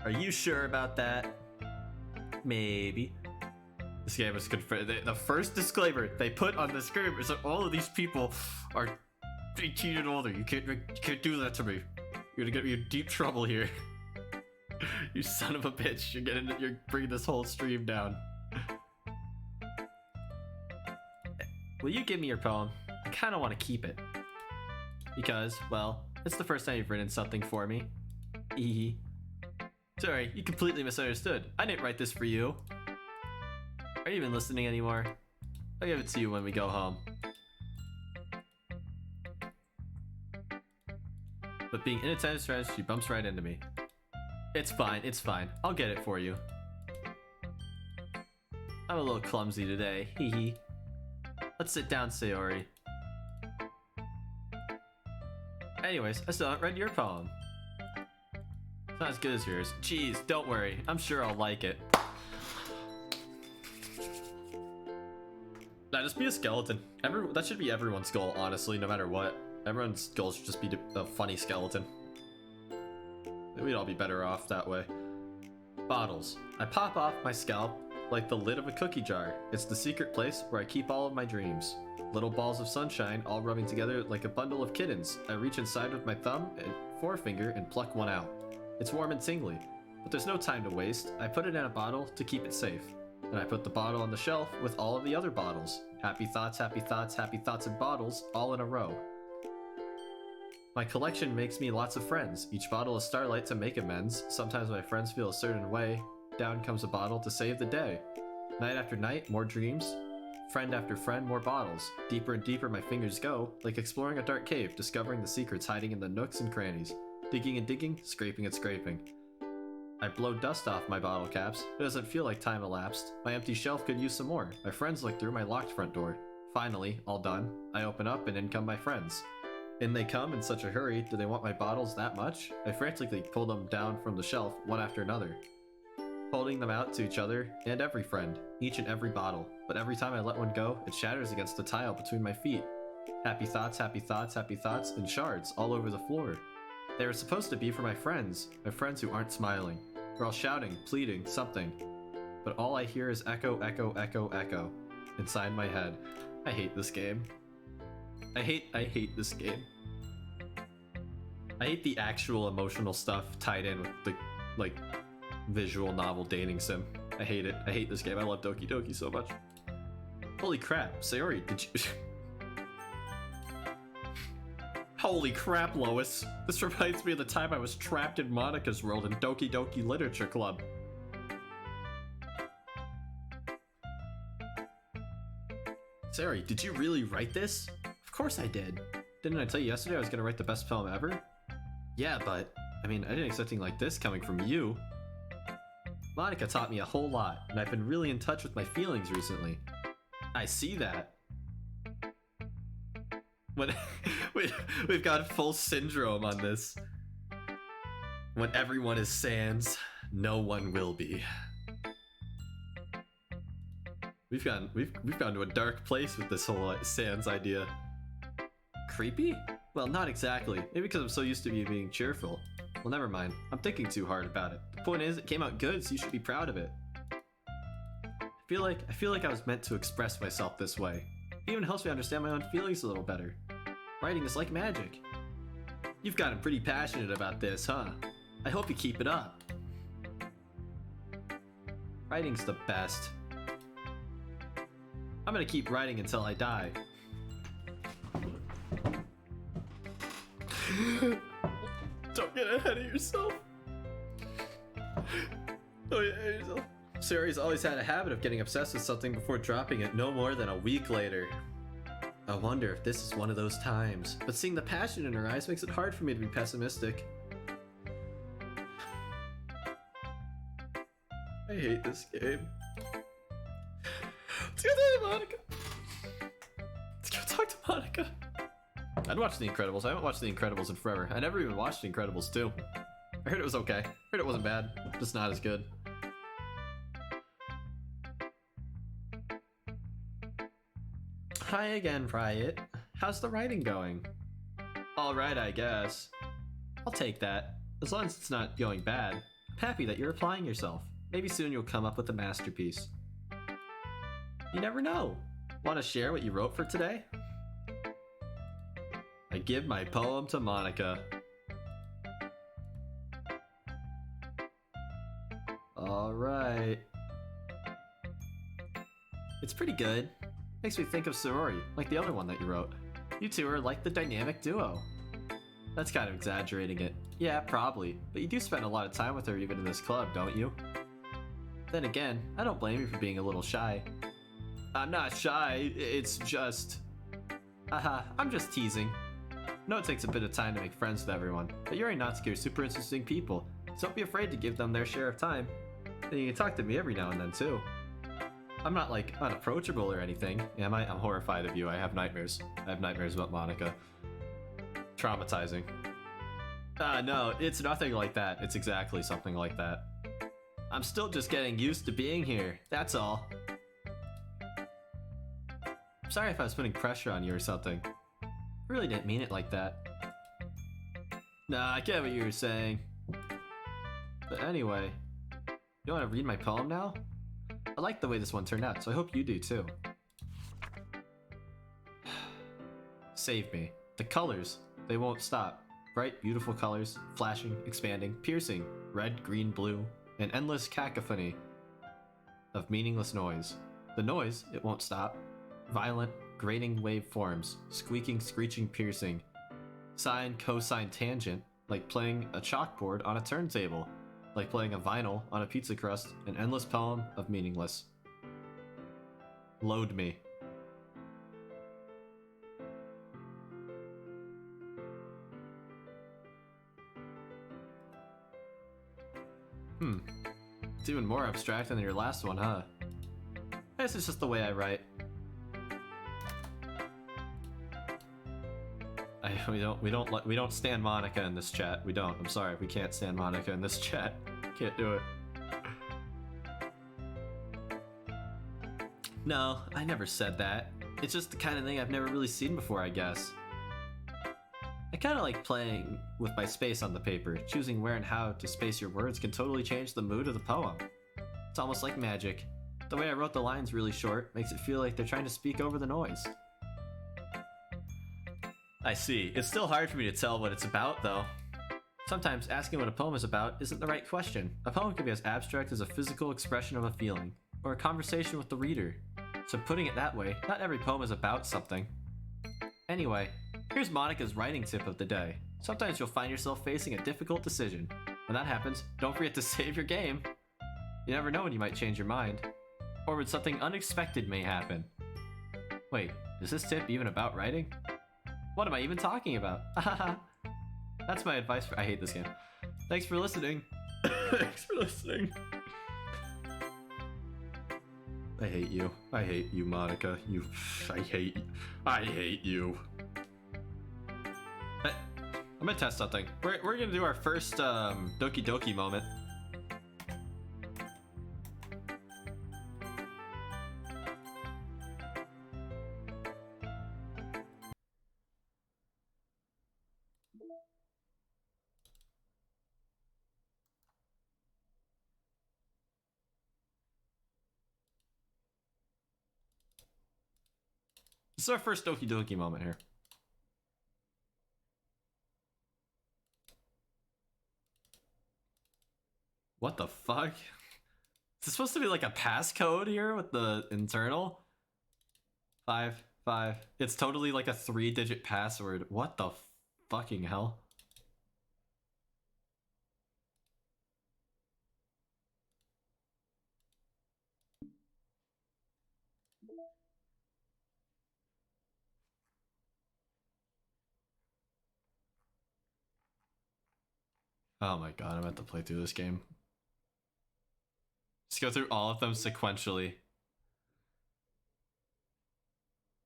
Are you sure about that? Maybe. This game is confirmed. The first disclaimer they put on the screen is that all of these people are 18 and older. You can't do that to me. You're gonna get me in deep trouble here. You son of a bitch! You're bringing this whole stream down. Will you give me your poem? I kind of want to keep it because, well, it's the first time you've written something for me. Eehee. Sorry, you completely misunderstood. I didn't write this for you. Are you even listening anymore? I'll give it to you when we go home. But being inattentive friends, she bumps right into me. It's fine, it's fine. I'll get it for you. I'm a little clumsy today, hee hee. Let's sit down, Sayori. Anyways, I still haven't read your poem. It's not as good as yours. Jeez, don't worry. I'm sure I'll like it. Nah, just be a skeleton. That should be everyone's goal, honestly, no matter what. Everyone's goal should just be a funny skeleton. We'd all be better off that way. Bottles. I pop off my scalp like the lid of a cookie jar. It's the secret place where I keep all of my dreams. Little balls of sunshine all rubbing together like a bundle of kittens. I reach inside with my thumb and forefinger and pluck one out. It's warm and tingly, but there's no time to waste. I put it in a bottle to keep it safe. Then I put the bottle on the shelf with all of the other bottles. Happy thoughts, happy thoughts, happy thoughts and bottles all in a row. My collection makes me lots of friends. Each bottle is starlight to make amends. Sometimes my friends feel a certain way. Down comes a bottle to save the day. Night after night, more dreams. Friend after friend, more bottles. Deeper and deeper my fingers go, like exploring a dark cave, discovering the secrets hiding in the nooks and crannies. Digging and digging, scraping and scraping. I blow dust off my bottle caps. It doesn't feel like time elapsed. My empty shelf could use some more. My friends look through my locked front door. Finally, all done. I open up and in come my friends. In they come in such a hurry. Do they want my bottles that much? I frantically pull them down from the shelf, one after another, holding them out to each other and every friend, each and every bottle. But every time I let one go, it shatters against the tile between my feet. Happy thoughts, happy thoughts, happy thoughts, and shards all over the floor. They were supposed to be for my friends who aren't smiling. They're all shouting, pleading, something. But all I hear is echo, echo, echo, echo inside my head. I hate this game. I hate this game. I hate the actual emotional stuff tied in with the, like, visual novel dating sim. I hate it. I hate this game. I love Doki Doki so much. Holy crap, Sayori, did you... Holy crap, Lois. This reminds me of the time I was trapped in Monica's world in Doki Doki Literature Club. Sayori, did you really write this? Of course I did. Didn't I tell you yesterday I was gonna write the best poem ever? Yeah, but, I mean, I didn't expect anything like this coming from you. Monica taught me a whole lot, and I've been really in touch with my feelings recently. I see that. When we've got full syndrome on this. When everyone is Sans, no one will be. We've gone to a dark place with this whole Sans idea. Creepy? Well, not exactly. Maybe because I'm so used to you being cheerful. Well, never mind. I'm thinking too hard about it. The point is, it came out good, so you should be proud of it. I feel like I was meant to express myself this way. It even helps me understand my own feelings a little better. Writing is like magic. You've gotten pretty passionate about this, huh? I hope you keep it up. Writing's the best. I'm gonna keep writing until I die. Don't get ahead of yourself. Don't get ahead of yourself. Sari's always had a habit of getting obsessed with something before dropping it no more than a week later. I wonder if this is one of those times, but seeing the passion in her eyes makes it hard for me to be pessimistic. I hate this game. Let's go talk to Monica. Let's go talk to Monica. I'd watch The Incredibles. I haven't watched The Incredibles in forever. I never even watched The Incredibles 2. I heard it was okay. I heard it wasn't bad. Just not as good. Hi again, Riot. How's the writing going? Alright, I guess. I'll take that. As long as it's not going bad. I'm happy that you're applying yourself. Maybe soon you'll come up with a masterpiece. You never know. Want to share what you wrote for today? I give my poem to Monica. Alright. It's pretty good. Makes me think of Sorority, like the other one that you wrote. You two are like the dynamic duo. That's kind of exaggerating it. Yeah, probably. But you do spend a lot of time with her even in this club, don't you? Then again, I don't blame you for being a little shy. I'm not shy, it's just... Haha, I'm just teasing. I know it takes a bit of time to make friends with everyone, but Yuri and Natsuki are super interesting people, so don't be afraid to give them their share of time. And you can talk to me every now and then too. I'm not like unapproachable or anything, am I? I'm horrified of you, I have nightmares. I have nightmares about Monica. Traumatizing. No, it's nothing like that. It's exactly something like that. I'm still just getting used to being here, that's all. I'm sorry if I was putting pressure on you or something. I really didn't mean it like that. Nah, I get what you were saying. But anyway, you want to read my poem now? I like the way this one turned out, so I hope you do too. Save me. The colors, they won't stop. Bright, beautiful colors, flashing, expanding, piercing, red, green, blue, an endless cacophony of meaningless noise. The noise, it won't stop. Violent, grating waveforms, squeaking, screeching, piercing. Sine, cosine, tangent, like playing a chalkboard on a turntable. Like playing a vinyl on a pizza crust, an endless poem of meaningless. Load me. It's even more abstract than your last one, huh? I guess it's just the way I write. We don't stand Monica in this chat. We don't. I'm sorry. We can't stand Monica in this chat. Can't do it. No, I never said that. It's just the kind of thing I've never really seen before, I guess. I kind of like playing with my space on the paper. Choosing where and how to space your words can totally change the mood of the poem. It's almost like magic. The way I wrote the lines really short makes it feel like they're trying to speak over the noise. I see. It's still hard for me to tell what it's about, though. Sometimes asking what a poem is about isn't the right question. A poem can be as abstract as a physical expression of a feeling, or a conversation with the reader. So putting it that way, not every poem is about something. Anyway, here's Monica's writing tip of the day. Sometimes you'll find yourself facing a difficult decision. When that happens, don't forget to save your game. You never know when you might change your mind. Or when something unexpected may happen. Wait, is this tip even about writing? What am I even talking about? That's my advice for— I hate this game. Thanks for listening. Thanks for listening. I hate you. I hate you, Monica. I hate you. I'm gonna test something. We're gonna do our first Doki Doki moment. is our first Doki Doki moment here. What the fuck? Is this supposed to be like a passcode here with the internal? 5, 5. It's totally like a 3-digit password. What the fucking hell? Oh my god, I'm about to play through this game. Just go through all of them sequentially.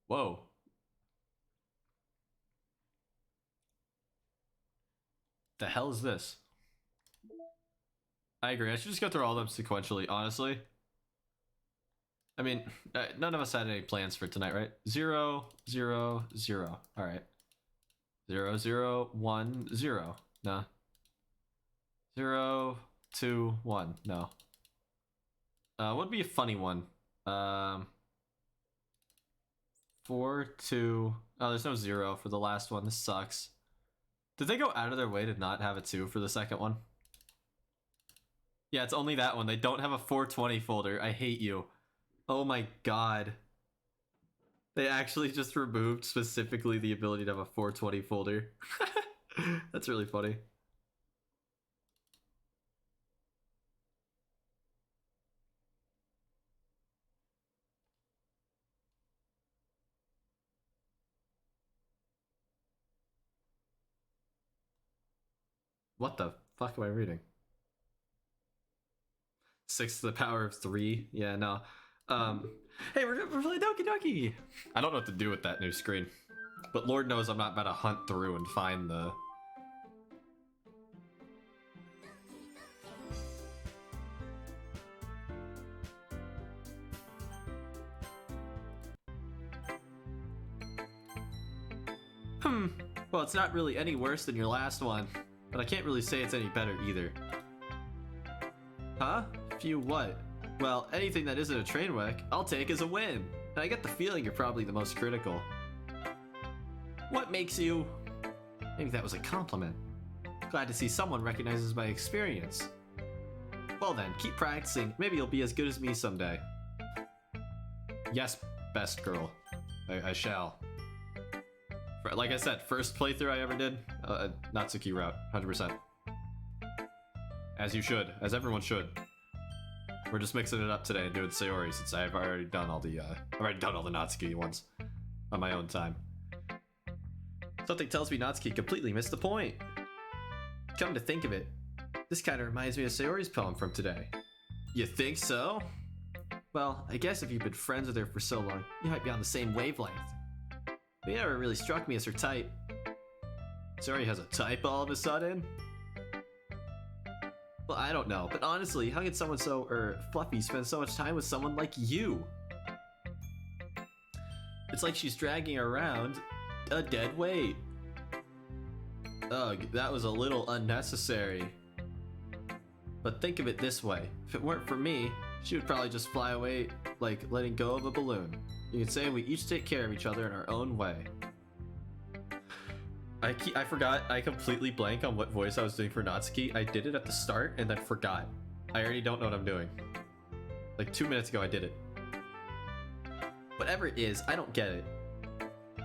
Whoa. The hell is this? I agree, I should just go through all of them sequentially, honestly. I mean, none of us had any plans for tonight, right? 0, 0, 0. Alright. 0, 0, 1, 0. Nah. 0, 2, 1. No. Would be a funny one. 4, 2. Oh, there's no 0 for the last one. This sucks. Did they go out of their way to not have a 2 for the second one? Yeah, it's only that one. They don't have a 420 folder. I hate you. Oh my god. They actually just removed specifically the ability to have a 420 folder. That's really funny. What the fuck am I reading? 6 to the power of 3? Yeah, no. Hey, we're playing Doki Doki! I don't know what to do with that new screen. But Lord knows I'm not about to hunt through and find the... Well, it's not really any worse than your last one. But I can't really say it's any better either. Huh? Few what? Well, anything that isn't a train wreck, I'll take as a win. And I get the feeling you're probably the most critical. What makes you... Maybe that was a compliment. Glad to see someone recognizes my experience. Well then, keep practicing. Maybe you'll be as good as me someday. Yes, best girl. I shall. Like I said, first playthrough I ever did, Natsuki route, 100%. As you should, as everyone should. We're just mixing it up today and doing Sayori since I've already done all the Natsuki ones on my own time. Something tells me Natsuki completely missed the point. Come to think of it, this kind of reminds me of Sayori's poem from today. You think so? Well, I guess if you've been friends with her for so long, you might be on the same wavelength. But you never really struck me as her type. Sayori has a type all of a sudden? Well, I don't know, but honestly, how can someone so, fluffy spend so much time with someone like you? It's like she's dragging around a dead weight. Ugh, that was a little unnecessary. But think of it this way, if it weren't for me, she would probably just fly away like letting go of a balloon. You could say we each take care of each other in our own way. I forgot, I completely blank on what voice I was doing for Natsuki. I did it at the start and then forgot. I already don't know what I'm doing. Like 2 minutes ago I did it. Whatever it is, I don't get it.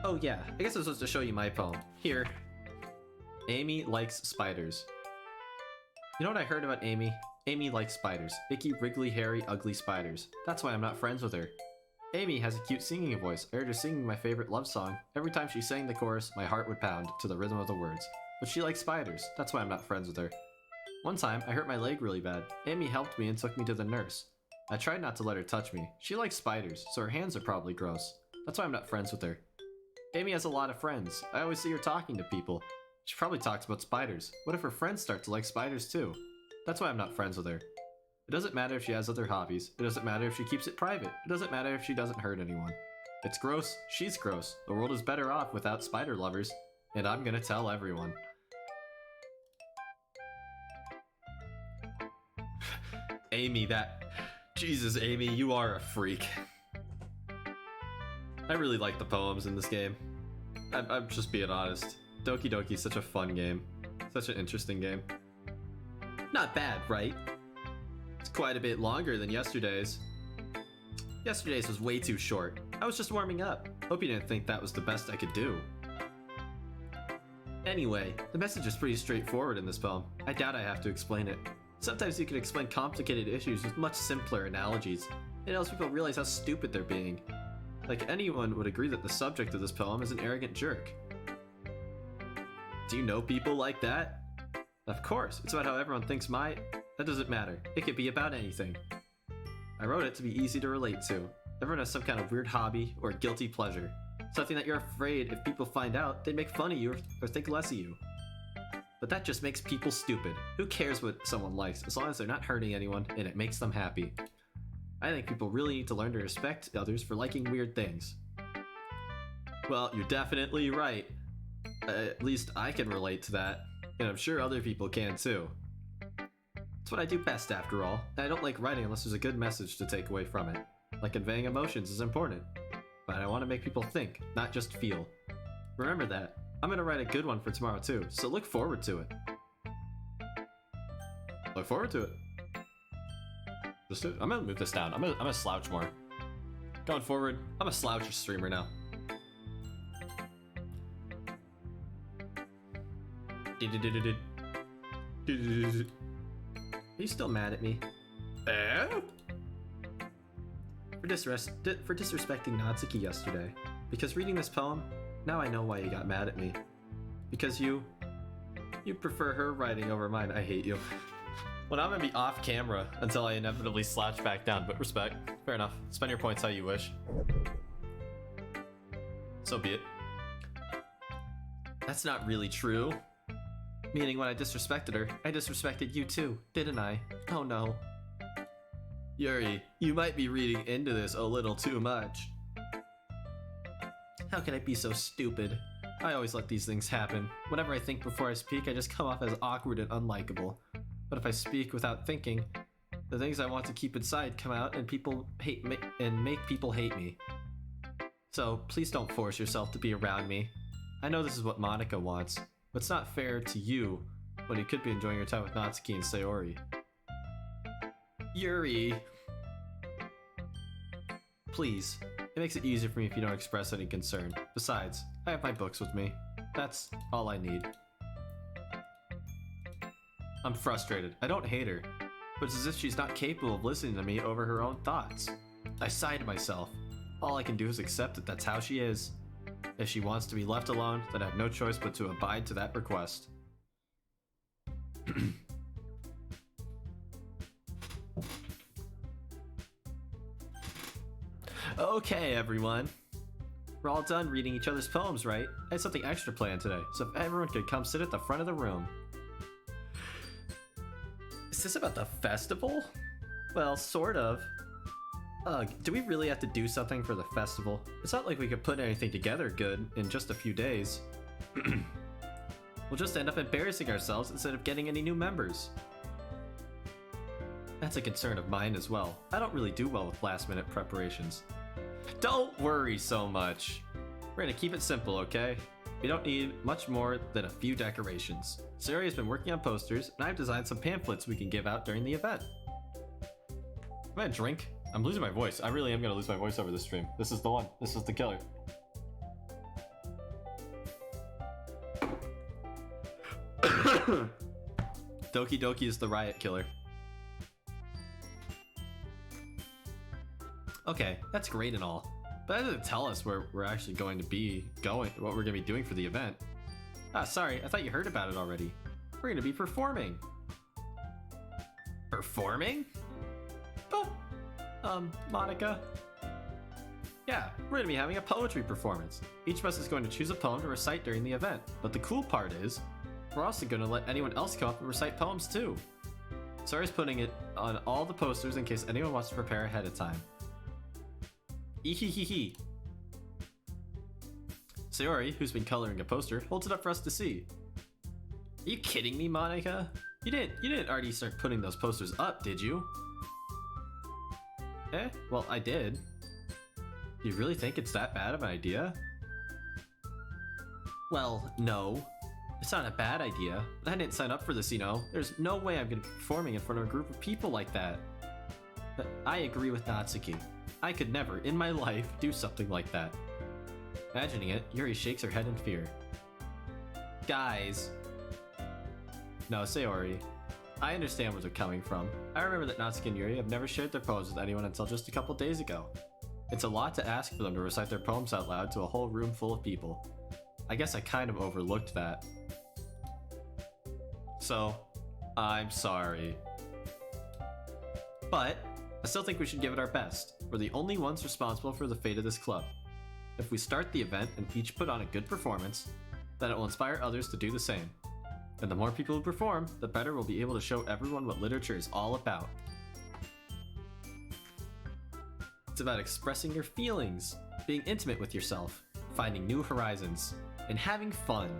Oh yeah, I guess I was supposed to show you my poem. Here. Amy likes spiders. You know what I heard about Amy? Amy likes spiders. Icky, wriggly, hairy, ugly spiders. That's why I'm not friends with her. Amy has a cute singing voice. I heard her singing my favorite love song. Every time she sang the chorus, my heart would pound to the rhythm of the words. But she likes spiders. That's why I'm not friends with her. One time, I hurt my leg really bad. Amy helped me and took me to the nurse. I tried not to let her touch me. She likes spiders, so her hands are probably gross. That's why I'm not friends with her. Amy has a lot of friends. I always see her talking to people. She probably talks about spiders. What if her friends start to like spiders too? That's why I'm not friends with her. It doesn't matter if she has other hobbies. It doesn't matter if she keeps it private. It doesn't matter if she doesn't hurt anyone. It's gross. She's gross. The world is better off without spider lovers. And I'm gonna tell everyone. Amy, that... Jesus, Amy, you are a freak. I really like the poems in this game. I'm just being honest. Doki Doki is such a fun game. Such an interesting game. Not bad, right? It's quite a bit longer than yesterday's. Yesterday's was way too short. I was just warming up. Hope you didn't think that was the best I could do. Anyway, the message is pretty straightforward in this poem. I doubt I have to explain it. Sometimes you can explain complicated issues with much simpler analogies. It helps people realize how stupid they're being. Like, anyone would agree that the subject of this poem is an arrogant jerk. Do you know people like that? Of course, it's about how everyone thinks that doesn't matter. It could be about anything. I wrote it to be easy to relate to. Everyone has some kind of weird hobby or guilty pleasure. Something that you're afraid if people find out, they'd make fun of you or think less of you. But that just makes people stupid. Who cares what someone likes, as long as they're not hurting anyone and it makes them happy? I think people really need to learn to respect others for liking weird things. Well, you're definitely right. At least I can relate to that, and I'm sure other people can too. It's what I do best after all, and I don't like writing unless there's a good message to take away from it. Like conveying emotions is important, but I want to make people think, not just feel. Remember that. I'm gonna write a good one for tomorrow too, so look forward to it. Look forward to it. I'm gonna move this down. I'm gonna slouch more. Going forward, I'm a slouch streamer now. Are you still mad at me? For disrespecting Natsuki yesterday. Because reading this poem, now I know why you got mad at me. Because you prefer her writing over mine. I hate you. Well, I'm gonna be off camera until I inevitably slouch back down, but respect. Fair enough. Spend your points how you wish. So be it. That's not really true. Meaning when I disrespected her, I disrespected you too, didn't I? Oh no. Yuri, you might be reading into this a little too much. How can I be so stupid? I always let these things happen. Whenever I think before I speak, I just come off as awkward and unlikable. But if I speak without thinking, the things I want to keep inside come out and make people hate me. So please don't force yourself to be around me. I know this is what Monica wants, but it's not fair to you when you could be enjoying your time with Natsuki and Sayori. Yuri! Please, it makes it easier for me if you don't express any concern. Besides, I have my books with me. That's all I need. I'm frustrated. I don't hate her, but it's as if she's not capable of listening to me over her own thoughts. I sigh to myself. All I can do is accept that that's how she is. If she wants to be left alone, then I have no choice but to abide to that request. Okay, everyone. We're all done reading each other's poems, right? I had something extra planned today, so if everyone could come sit at the front of the room. Is this about the festival? Well, sort of. Ugh, do we really have to do something for the festival? It's not like we could put anything together good in just a few days. We'll just end up embarrassing ourselves instead of getting any new members. That's a concern of mine as well. I don't really do well with last-minute preparations. Don't worry so much. We're gonna keep it simple, okay? We don't need much more than a few decorations. Sayori has been working on posters, and I've designed some pamphlets we can give out during the event. I'm gonna drink. I'm losing my voice. I really am gonna lose my voice over this stream. This is the one. This is the killer. Doki Doki is the riot killer. Okay, that's great and all, but that doesn't tell us where we're actually going to be what we're gonna be doing for the event. Ah, sorry, I thought you heard about it already. We're gonna be performing. Performing? Monica? Yeah, we're gonna be having a poetry performance. Each of us is going to choose a poem to recite during the event, but the cool part is, we're also gonna let anyone else come up and recite poems too. Sayori's putting it on all the posters in case anyone wants to prepare ahead of time. Ehehehe. Sayori, who's been coloring a poster, holds it up for us to see. Are you kidding me, Monica? You didn't already start putting those posters up, did you? Eh? Well, I did. You really think it's that bad of an idea? Well, no. It's not a bad idea, but I didn't sign up for this, you know. There's no way I'm gonna be performing in front of a group of people like that. But I agree with Natsuki. I could never, in my life, do something like that. Imagining it, Yuri shakes her head in fear. Guys. No, Sayori. I understand where they're coming from. I remember that Natsuki and Yuri have never shared their poems with anyone until just a couple days ago. It's a lot to ask for them to recite their poems out loud to a whole room full of people. I guess I kind of overlooked that. So, I'm sorry. But, I still think we should give it our best. We're the only ones responsible for the fate of this club. If we start the event and each put on a good performance, then it will inspire others to do the same. And the more people who perform, the better we'll be able to show everyone what literature is all about. It's about expressing your feelings, being intimate with yourself, finding new horizons, and having fun.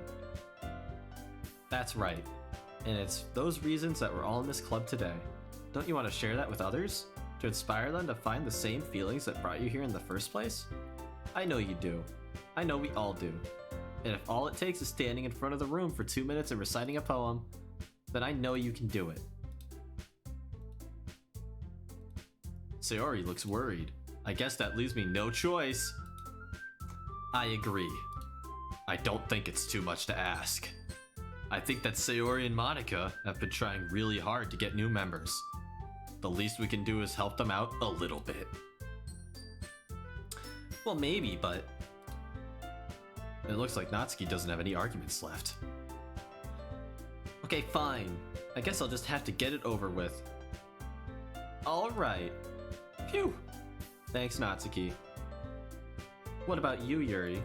That's right. And it's those reasons that we're all in this club today. Don't you want to share that with others? To inspire them to find the same feelings that brought you here in the first place? I know you do. I know we all do. And if all it takes is standing in front of the room for 2 minutes and reciting a poem, then I know you can do it. Sayori looks worried. I guess that leaves me no choice. I agree. I don't think it's too much to ask. I think that Sayori and Monica have been trying really hard to get new members. The least we can do is help them out a little bit. Well, maybe, but it looks like Natsuki doesn't have any arguments left. Okay, fine. I guess I'll just have to get it over with. Alright. Phew. Thanks, Natsuki. What about you, Yuri?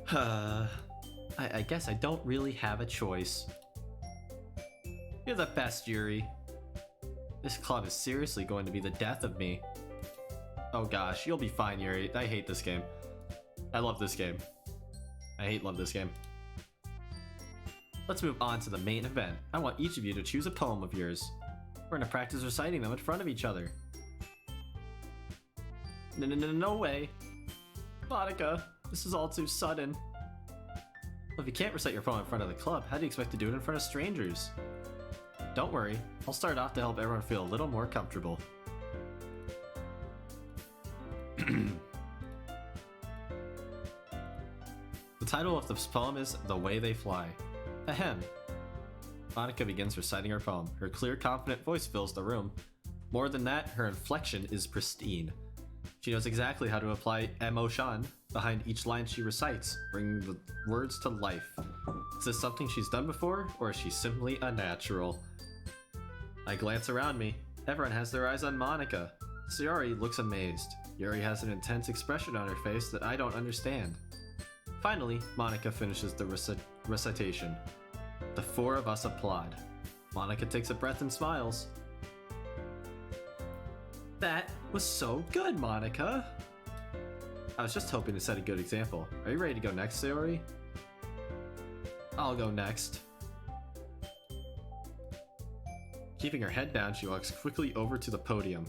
I guess I don't really have a choice. You're the best, Yuri. This club is seriously going to be the death of me. Oh gosh, you'll be fine, Yuri. I hate this game. I love this game. I love this game. Let's move on to the main event. I want each of you to choose a poem of yours. We're gonna practice reciting them in front of each other. No way. Monica, this is all too sudden. Well, if you can't recite your poem in front of the club, how do you expect to do it in front of strangers? Don't worry, I'll start off to help everyone feel a little more comfortable. The title of this poem is The Way They Fly. Ahem. Monica begins reciting her poem. Her clear, confident voice fills the room. More than that, her inflection is pristine. She knows exactly how to apply emotion behind each line she recites, bringing the words to life. Is this something she's done before, or is she simply a natural? I glance around me. Everyone has their eyes on Monica. Sayori looks amazed. Yuri has an intense expression on her face that I don't understand. Finally, Monica finishes the recitation. The four of us applaud. Monica takes a breath and smiles. That was so good, Monica! I was just hoping to set a good example. Are you ready to go next, Sayori? I'll go next. Keeping her head down, she walks quickly over to the podium.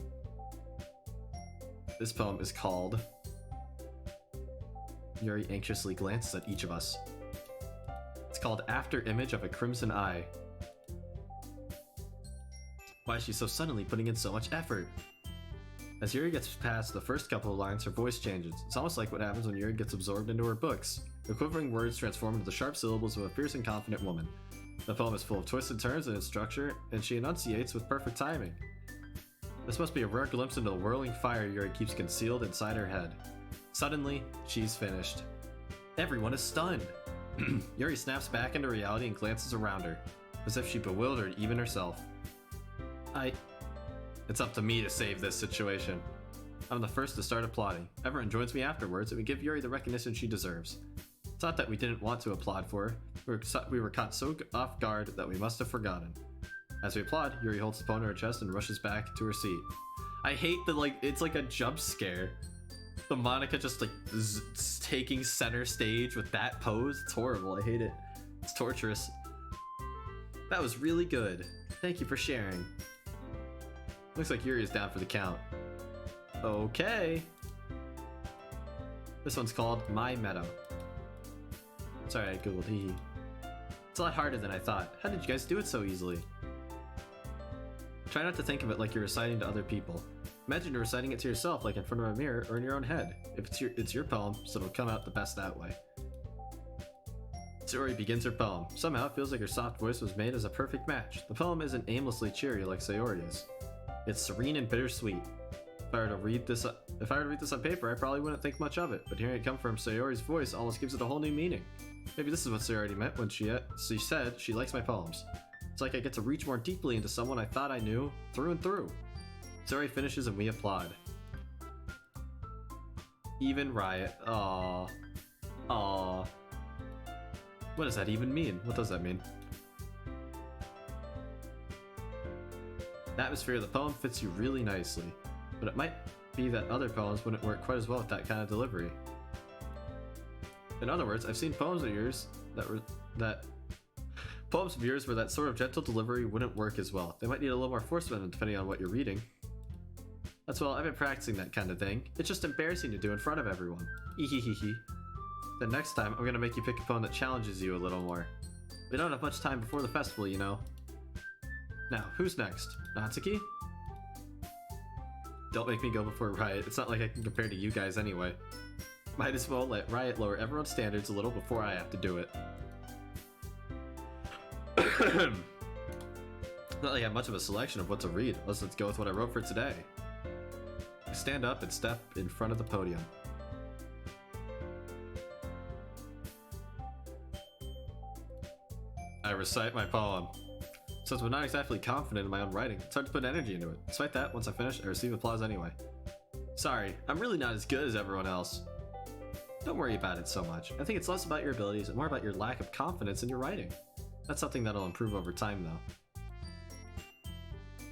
This poem is called... Yuri anxiously glances at each of us. It's called After Image of a Crimson Eye. Why is she so suddenly putting in so much effort? As Yuri gets past the first couple of lines, her voice changes. It's almost like what happens when Yuri gets absorbed into her books. Her quivering words transform into the sharp syllables of a fierce and confident woman. The poem is full of twists and turns in its structure, and she enunciates with perfect timing. This must be a rare glimpse into the whirling fire Yuri keeps concealed inside her head. Suddenly, she's finished. Everyone is stunned. Yuri snaps back into reality and glances around her, as if she bewildered even herself. It's up to me to save this situation. I'm the first to start applauding. Everyone joins me afterwards, and we give Yuri the recognition she deserves. It's not that we didn't want to applaud for her. We were caught so off guard that we must have forgotten. As we applaud, Yuri holds the poem to her chest and rushes back to her seat. I hate that, it's like a jump scare. The Monica just, taking center stage with that pose. It's horrible. I hate it. It's torturous. That was really good. Thank you for sharing. Looks like Yuri is down for the count. Okay. This one's called My Meadow. Sorry, I googled hee. It's a lot harder than I thought. How did you guys do it so easily? Try not to think of it like you're reciting to other people. Imagine you're reciting it to yourself, like in front of a mirror or in your own head. If it's your poem, so it'll come out the best that way. Sayori begins her poem. Somehow it feels like her soft voice was made as a perfect match. The poem isn't aimlessly cheery like Sayori's. It's serene and bittersweet. If I were to read this on paper, I probably wouldn't think much of it, but hearing it come from Sayori's voice almost gives it a whole new meaning. Maybe this is what Sayori meant when she said she likes my poems. It's like I get to reach more deeply into someone I thought I knew through and through. Sayori finishes and we applaud. Even Riot. Aww. Aww. What does that even mean? What does that mean? The atmosphere of the poem fits you really nicely, but it might be that other poems wouldn't work quite as well with that kind of delivery. In other words, I've seen poems of yours where that sort of gentle delivery wouldn't work as well. They might need a little more force to them depending on what you're reading. That's well, I've been practicing that kind of thing. It's just embarrassing to do in front of everyone. Ehehehe. Then next time, I'm gonna make you pick a poem that challenges you a little more. We don't have much time before the festival, you know. Now, who's next? Natsuki? Don't make me go before Riot. It's not like I can compare to you guys anyway. Might as well let Riot lower everyone's standards a little before I have to do it. Not like I have much of a selection of what to read. Let's go with what I wrote for today. Stand up and step in front of the podium. I recite my poem. Since I'm not exactly confident in my own writing, it's hard to put energy into it. Despite that, once I finish, I receive applause anyway. Sorry, I'm really not as good as everyone else. Don't worry about it so much. I think it's less about your abilities and more about your lack of confidence in your writing. That's something that'll improve over time, though.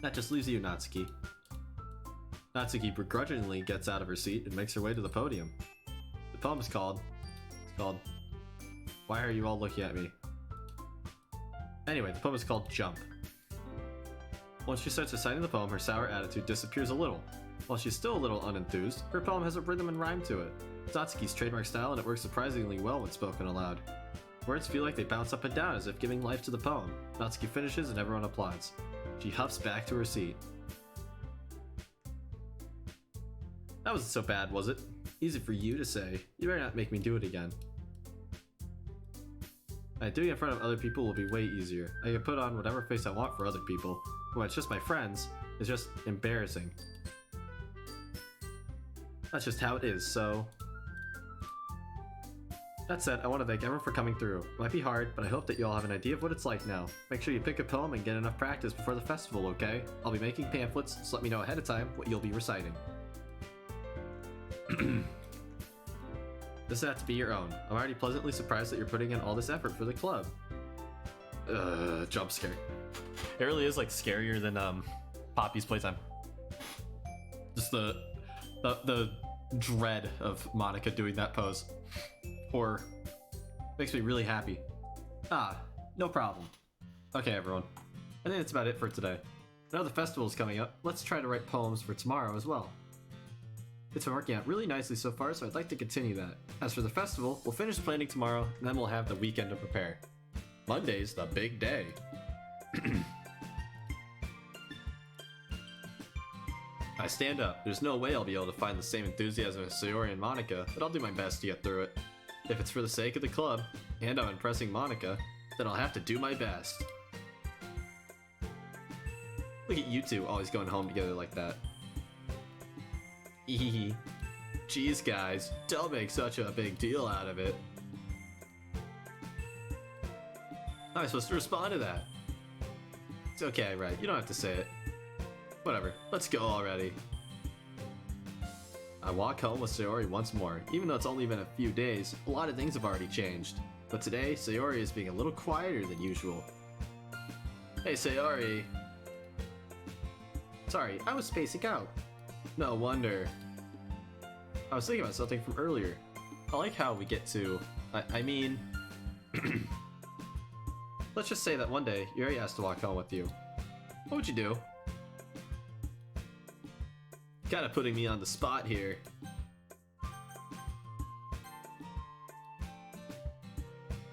That just leaves you, Natsuki. Natsuki begrudgingly gets out of her seat and makes her way to the podium. The poem is called... Why Are You All Looking At Me? Anyway, the poem is called Jump. Once she starts reciting the poem, her sour attitude disappears a little. While she's still a little unenthused, her poem has a rhythm and rhyme to it. It's Natsuki's trademark style and it works surprisingly well when spoken aloud. Words feel like they bounce up and down as if giving life to the poem. Natsuki finishes and everyone applauds. She huffs back to her seat. That wasn't so bad, was it? Easy for you to say. You better not make me do it again. Doing it in front of other people will be way easier. I can put on whatever face I want for other people. When it's just my friends, it's just embarrassing. That's just how it is, so... That said, I want to thank everyone for coming through. It might be hard, but I hope that you all have an idea of what it's like now. Make sure you pick a poem and get enough practice before the festival, okay? I'll be making pamphlets, so let me know ahead of time what you'll be reciting. This has to be your own. I'm already pleasantly surprised that you're putting in all this effort for the club. Jump scare. It really is like scarier than Poppy's playtime. Just the dread of Monica doing that pose. Or makes me really happy. No problem. Okay, everyone. I think that's about it for today. I know the festival's coming up. Let's try to write poems for tomorrow as well. It's been working out really nicely so far, so I'd like to continue that. As for the festival, we'll finish planning tomorrow, and then we'll have the weekend to prepare. Monday's the big day. I stand up. There's no way I'll be able to find the same enthusiasm as Sayori and Monica, but I'll do my best to get through it. If it's for the sake of the club, and I'm impressing Monica, then I'll have to do my best. Look at you two always going home together like that. Ehehe. Jeez guys, don't make such a big deal out of it. How am I supposed to respond to that? It's okay, right? You don't have to say it. Whatever, let's go already. I walk home with Sayori once more. Even though it's only been a few days, a lot of things have already changed. But today, Sayori is being a little quieter than usual. Hey Sayori. Sorry, I was spacing out. No wonder. I was thinking about something from earlier. I like how we get to... I mean... Let's just say that one day, Yuri asked to walk home with you. What would you do? Kind of putting me on the spot here.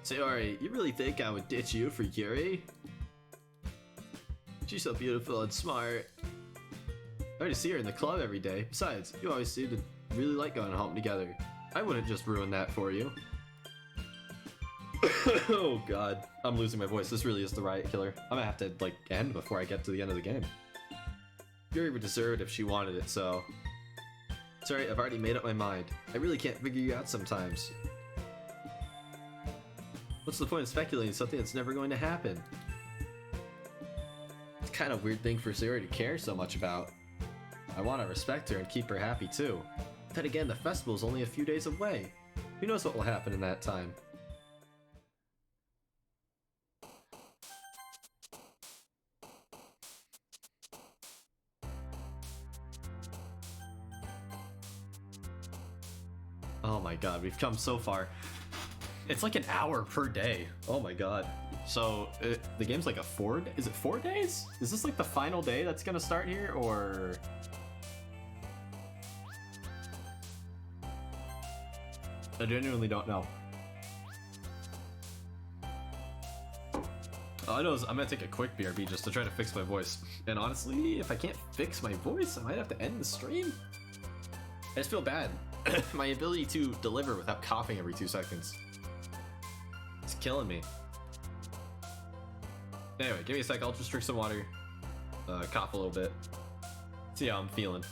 Sayori, you really think I would ditch you for Yuri? She's so beautiful and smart. I already see her in the club every day. Besides, you always seem to really like going home together. I wouldn't just ruin that for you. Oh god, I'm losing my voice. This really is the riot killer. I'm gonna have to, like, end before I get to the end of the game. Yuri would deserve it if she wanted it, so... Sorry, I've already made up my mind. I really can't figure you out sometimes. What's the point of speculating something that's never going to happen? It's kind of a weird thing for Sayori to care so much about. I want to respect her and keep her happy too. Then again, the festival's only a few days away. Who knows what will happen in that time? Oh my god, we've come so far. It's like an hour per day. Oh my god. So, the game's like is it 4 days? Is this like the final day that's gonna start here, or... I genuinely don't know. All I know is I'm gonna take a quick BRB just to try to fix my voice. And honestly, if I can't fix my voice, I might have to end the stream. I just feel bad. My ability to deliver without coughing every 2 seconds. It's killing me. Anyway, give me a sec, I'll just drink some water. Cough a little bit. See how I'm feeling.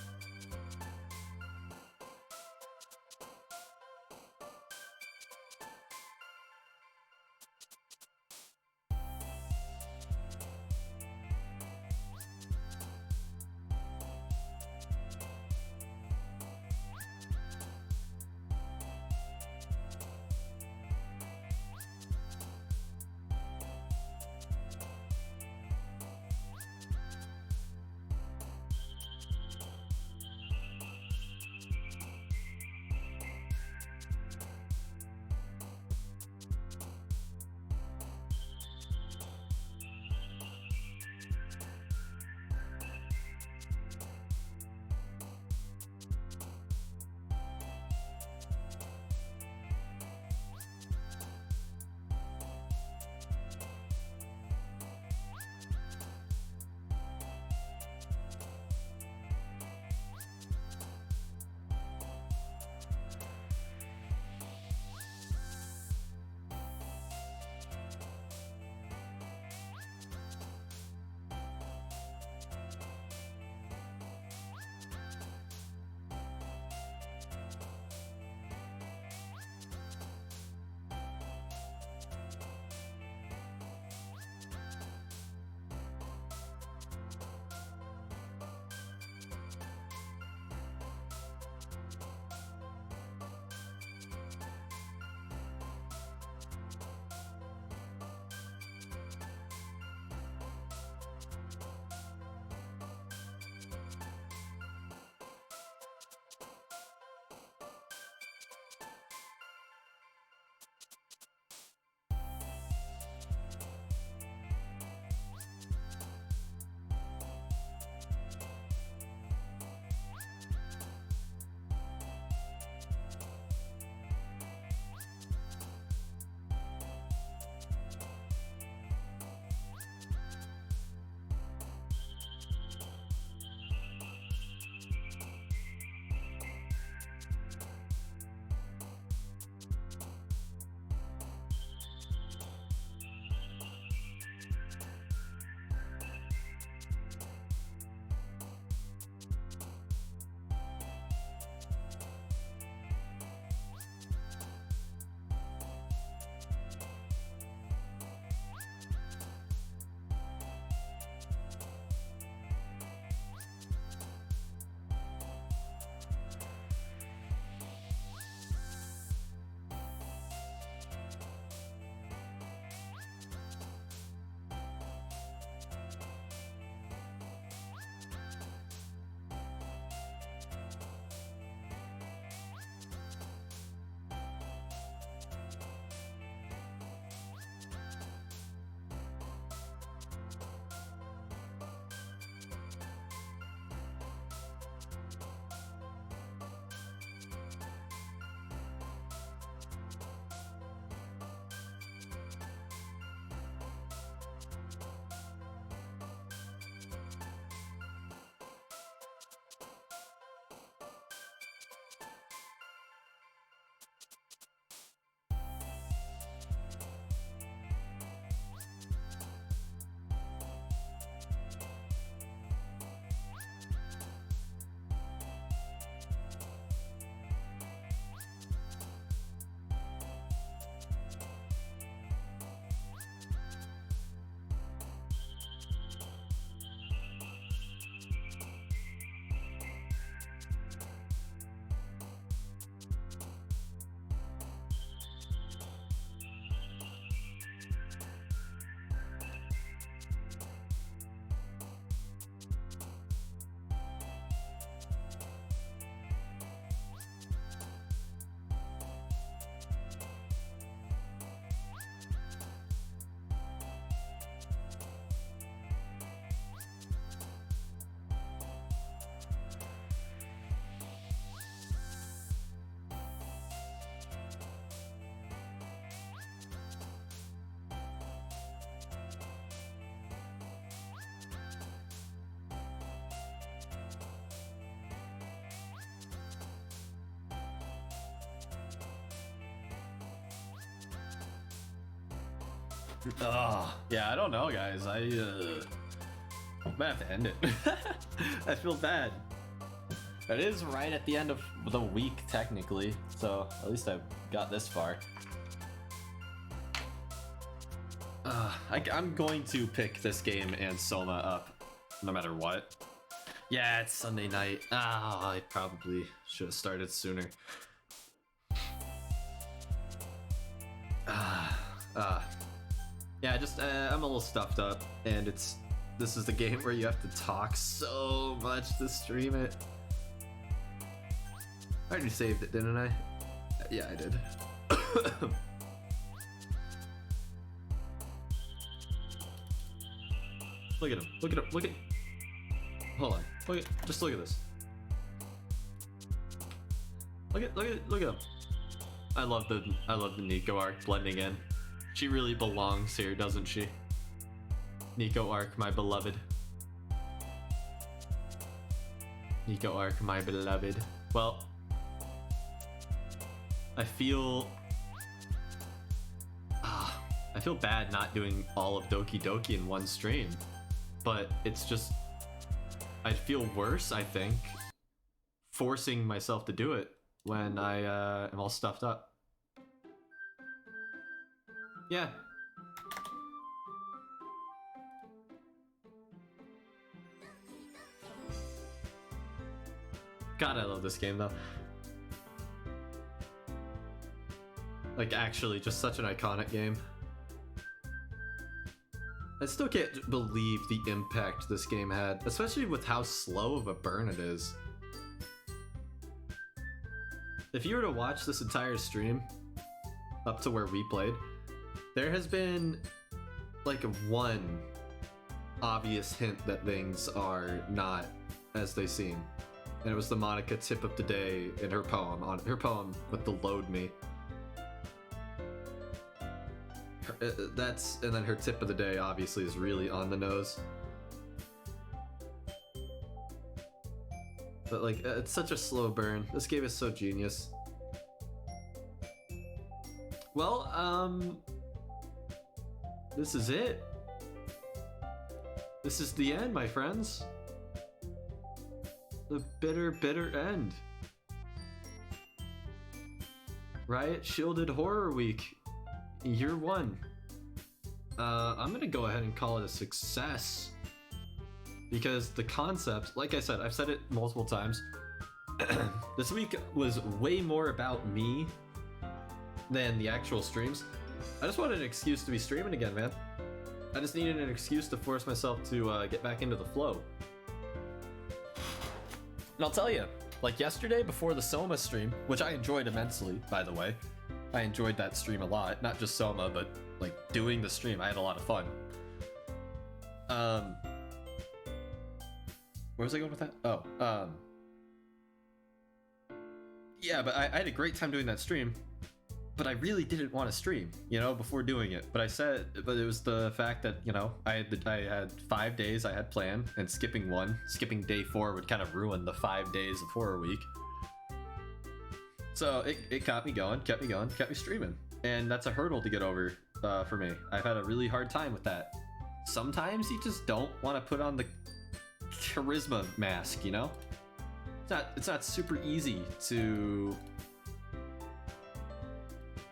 Yeah, I don't know, guys. I might have to end it. I feel bad. It is right at the end of the week, technically, so at least I got this far. I'm going to pick this game and Soma up, no matter what. Yeah, it's Sunday night. I probably should have started sooner. Yeah, just I'm a little stuffed up, and this is the game where you have to talk so much to stream it. I already saved it, didn't I? Yeah, I did. Look at him. Look at him. Look at. Hold on. Just look at this. Look at him. I love the Nico arc blending in. She really belongs here, doesn't she? Nico arc, my beloved. Nico arc, my beloved. Well, I feel bad not doing all of Doki Doki in one stream, but it's just I'd feel worse, I think, forcing myself to do it when I am all stuffed up. Yeah. God, I love this game though. Like, actually, just such an iconic game. I still can't believe the impact this game had, especially with how slow of a burn it is. If you were to watch this entire stream, up to where we played, there has been like one obvious hint that things are not as they seem. And it was the Monica tip of the day in her poem with the load me. And then her tip of the day obviously is really on the nose. But like, it's such a slow burn. This game is so genius. Well, this is it. This is the end, my friends. The bitter, bitter end. RiotShielded Horror Week, year 1. I'm gonna go ahead and call it a success. Because the concept, like I said, I've said it multiple times, this week was way more about me than the actual streams. I just wanted an excuse to be streaming again, man. I just needed an excuse to force myself to get back into the flow. And I'll tell you, like yesterday before the Soma stream, which I enjoyed immensely, by the way. I enjoyed that stream a lot, not just Soma, but like doing the stream. I had a lot of fun. Where was I going with that? Oh, yeah, but I had a great time doing that stream, but I really didn't want to stream, you know, before doing it. But it was the fact that, you know, I had 5 days I had planned, and skipping day 4 would kind of ruin the 5 days of Horror Week. So it got me going, kept me streaming. And that's a hurdle to get over for me. I've had a really hard time with that. Sometimes you just don't want to put on the charisma mask, you know? It's not super easy to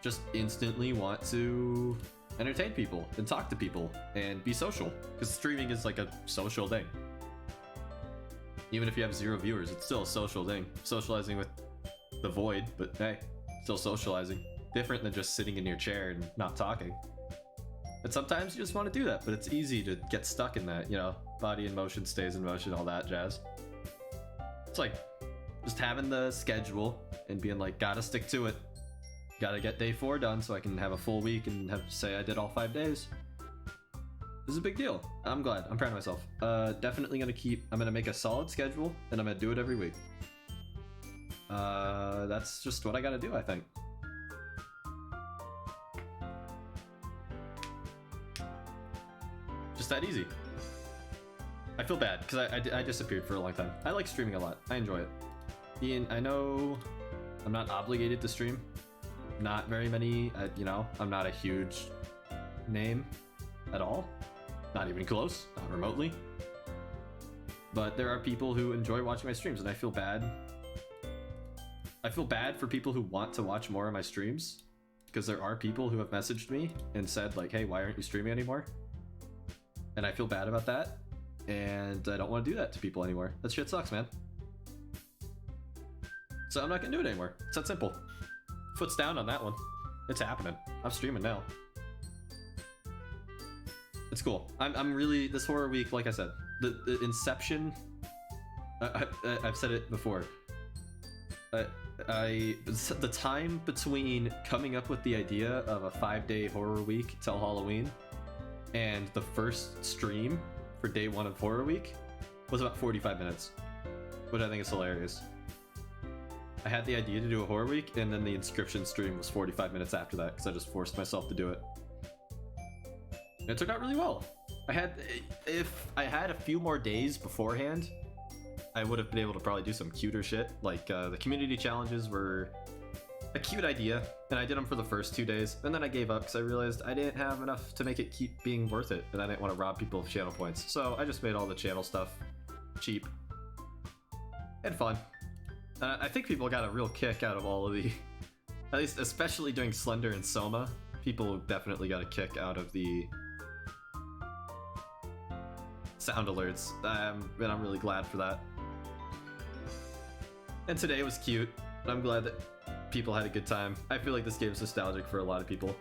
just instantly want to entertain people and talk to people and be social, because streaming is like a social thing. Even if you have 0 viewers, it's still a social thing. Socializing with the void, but hey, still socializing. Different than just sitting in your chair and not talking. And sometimes you just want to do that, but it's easy to get stuck in that, you know, body in motion stays in motion, all that jazz. It's like just having the schedule and being like, gotta stick to it. Gotta get day 4 done so I can have a full week and have to say I did all 5 days. This is a big deal. I'm glad. I'm proud of myself. Definitely I'm gonna make a solid schedule, and I'm gonna do it every week. That's just what I gotta do, I think. Just that easy. I feel bad because I disappeared for a long time. I like streaming a lot. I enjoy it. Ian, I know I'm not obligated to stream. Not very many, you know, I'm not a huge name at all. Not even close, not remotely. But there are people who enjoy watching my streams, and I feel bad. I feel bad for people who want to watch more of my streams, because there are people who have messaged me and said like, hey, why aren't you streaming anymore? And I feel bad about that, and I don't want to do that to people anymore. That shit sucks, man. So I'm not gonna do it anymore. It's that simple. Foot's down on that one. It's happening. I'm streaming now. It's cool. I'm really, this horror week, like I said, the inception, I've said it before. The time between coming up with the idea of a 5-day horror week till Halloween and the first stream for day 1 of horror week was about 45 minutes, which I think is hilarious. I had the idea to do a horror week, and then the inscription stream was 45 minutes after that because I just forced myself to do it. And it turned out really well. If I had a few more days beforehand, I would have been able to probably do some cuter shit. Like the community challenges were a cute idea, and I did them for the first 2 days, and then I gave up because I realized I didn't have enough to make it keep being worth it, and I didn't want to rob people of channel points. So I just made all the channel stuff cheap and fun. I think people got a real kick out of all of the, at least especially doing Slender and Soma, people definitely got a kick out of the sound alerts, and I'm really glad for that. And today was cute. I'm glad that people had a good time. I feel like this game is nostalgic for a lot of people.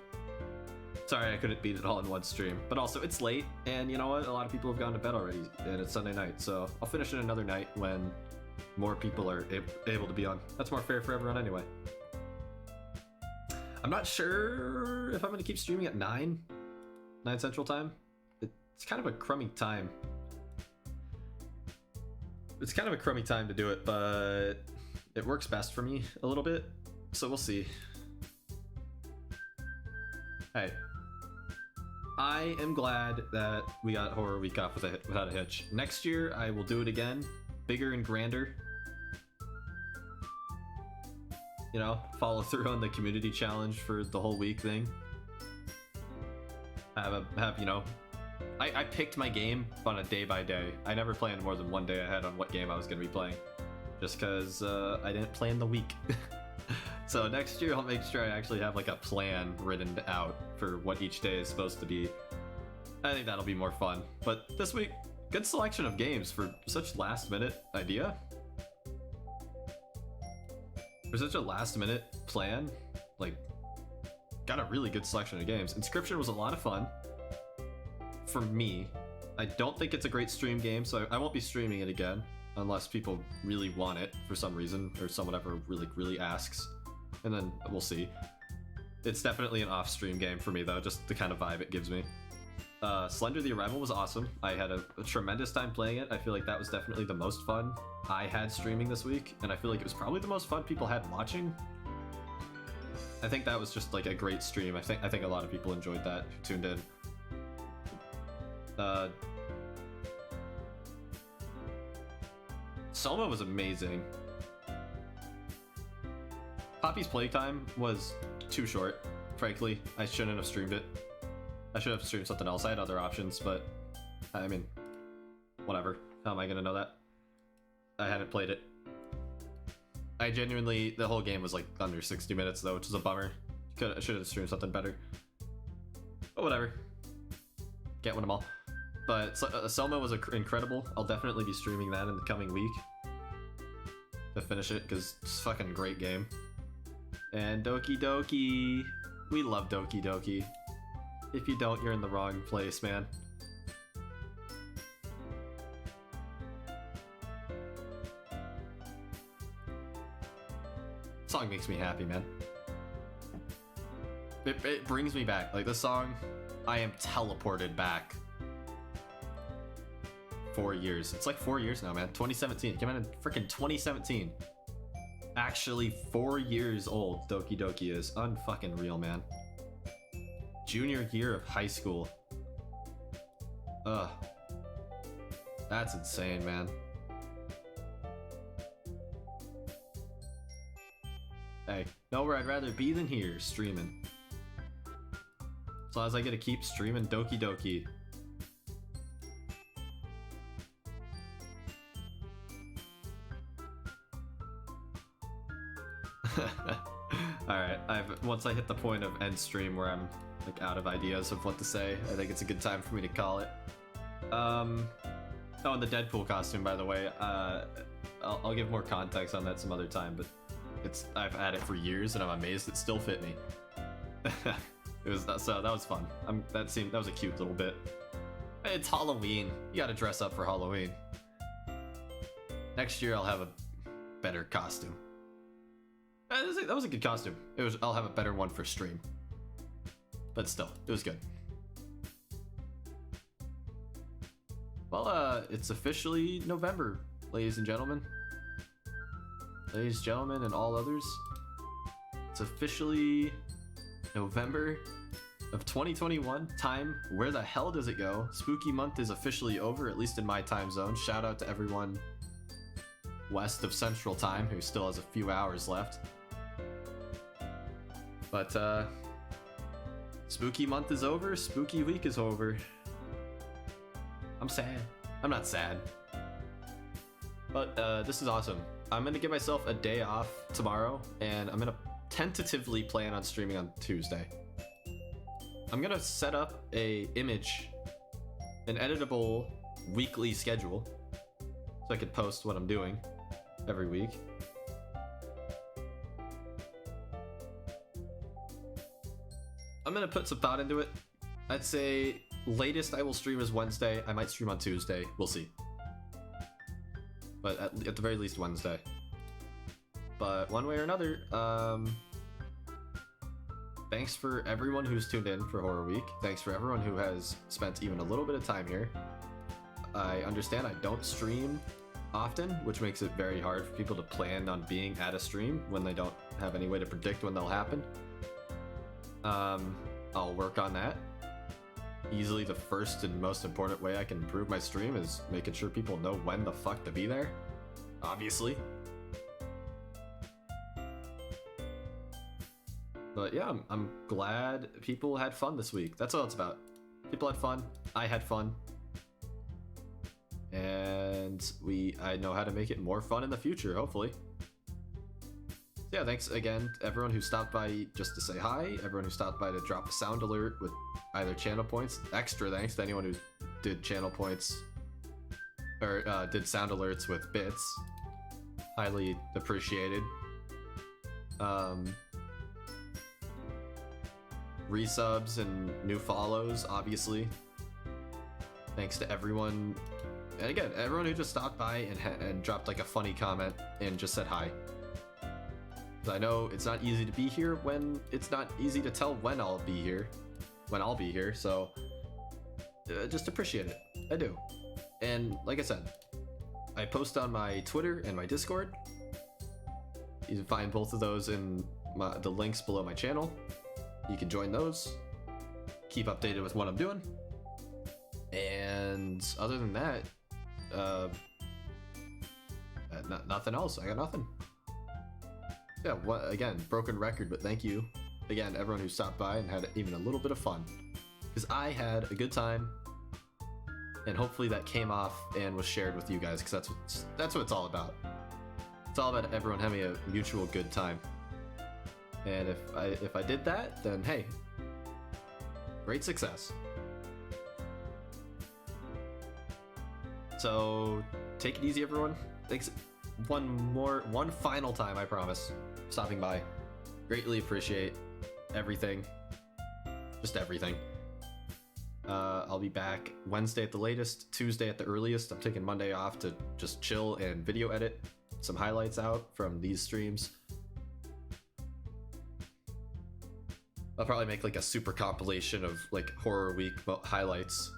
Sorry I couldn't beat it all in one stream, but also it's late, and you know what? A lot of people have gone to bed already, and it's Sunday night, so I'll finish it another night when more people are able to be on. That's more fair for everyone anyway. I'm not sure if I'm going to keep streaming at 9 Central Time. It's kind of a crummy time. It's kind of a crummy time to do it, but it works best for me a little bit, so we'll see. Hey, I am glad that we got Horror Week off without a hitch. Next year, I will do it again, bigger and grander. You know, follow through on the community challenge for the whole week thing. You know, I picked my game on a day by day. I never planned more than one day ahead on what game I was going to be playing, just because I didn't plan the week. So next year I'll make sure I actually have like a plan written out for what each day is supposed to be. I think that'll be more fun. But this week, good selection of games for such last minute idea. For such a last minute plan, like, got a really good selection of games. Inscription was a lot of fun. For me, I don't think it's a great stream game, so I won't be streaming it again unless people really want it for some reason, or someone ever really asks, and then we'll see. It's definitely an off-stream game for me though, just the kind of vibe it gives me. Slender the Arrival was awesome. I had a tremendous time playing it. I feel like that was definitely the most fun I had streaming this week, and I feel like it was probably the most fun people had watching. I think that was just like a great stream. I think a lot of people enjoyed that who tuned in. Soma was amazing. Poppy's playtime was too short, frankly. I shouldn't have streamed it. I should have streamed something else. I had other options, but I mean, whatever. How am I gonna know that? I hadn't played it. I genuinely, the whole game was like under 60 minutes though, which is a bummer. I should have streamed something better. But whatever. Can't win them all. But Selma was incredible. I'll definitely be streaming that in the coming week to finish it, because it's a fucking great game. And Doki Doki. We love Doki Doki. If you don't, you're in the wrong place, man. Song makes me happy, man. It brings me back. Like, this song, I am teleported back 4 years. It's like 4 years now, man. 2017. It came out in freaking 2017. Actually 4 years old, Doki Doki is. Unfucking real, man. Junior year of high school. Ugh. That's insane, man. Hey, nowhere I'd rather be than here, streaming. As long as I get to keep streaming Doki Doki. Alright, once I hit the point of end stream where I'm like out of ideas of what to say, I think it's a good time for me to call it. Oh, and the Deadpool costume, by the way, I'll give more context on that some other time, but I've had it for years and I'm amazed it still fit me. So that was fun. That was a cute little bit. It's Halloween. You gotta dress up for Halloween. Next year I'll have a better costume. That was a good costume. I'll have a better one for stream. But still, it was good. Well, it's officially November, ladies and gentlemen. Ladies and gentlemen and all others. It's officially November of 2021. Time, where the hell does it go? Spooky month is officially over, at least in my time zone. Shout out to everyone west of Central Time who still has a few hours left. But, spooky month is over, spooky week is over. I'm sad. I'm not sad. But, this is awesome. I'm gonna give myself a day off tomorrow, and I'm gonna tentatively plan on streaming on Tuesday. I'm gonna set up an editable weekly schedule, so I could post what I'm doing every week. I'm gonna put some thought into it. I'd say latest I will stream is Wednesday. I might stream on Tuesday. We'll see. But at the very least Wednesday. But one way or another, thanks for everyone who's tuned in for Horror Week. Thanks for everyone who has spent even a little bit of time here. I understand I don't stream often, which makes it very hard for people to plan on being at a stream when they don't have any way to predict when they'll happen. I'll work on that. Easily the first and most important way I can improve my stream is making sure people know when the fuck to be there. Obviously. But yeah, I'm glad people had fun this week. That's all it's about. People had fun. I had fun. And I know how to make it more fun in the future, hopefully. So yeah, thanks again to everyone who stopped by just to say hi, everyone who stopped by to drop a sound alert with either channel points. Extra thanks to anyone who did channel points or did sound alerts with bits. Highly appreciated. Resubs and new follows, obviously. Thanks to everyone, and again, everyone who just stopped by and dropped like a funny comment and just said hi. I know it's not easy to be here when it's not easy to tell when I'll be here. So just appreciate it. I do. And like I said, I post on my Twitter and my Discord. You can find both of those in the links below my channel. You can join those. Keep updated with what I'm doing. And other than that, nothing else. I got nothing. Yeah, again, broken record, but thank you again, everyone who stopped by and had even a little bit of fun. Because I had a good time, and hopefully that came off and was shared with you guys, because that's what it's all about. It's all about everyone having a mutual good time. And if I did that, then hey, great success. So take it easy, everyone. Thanks one final time, I promise, stopping by. Greatly appreciate everything. Just everything. I'll be back Wednesday at the latest, Tuesday at the earliest. I'm taking Monday off to just chill and video edit some highlights out from these streams. I'll probably make like a super compilation of like Horror Week highlights.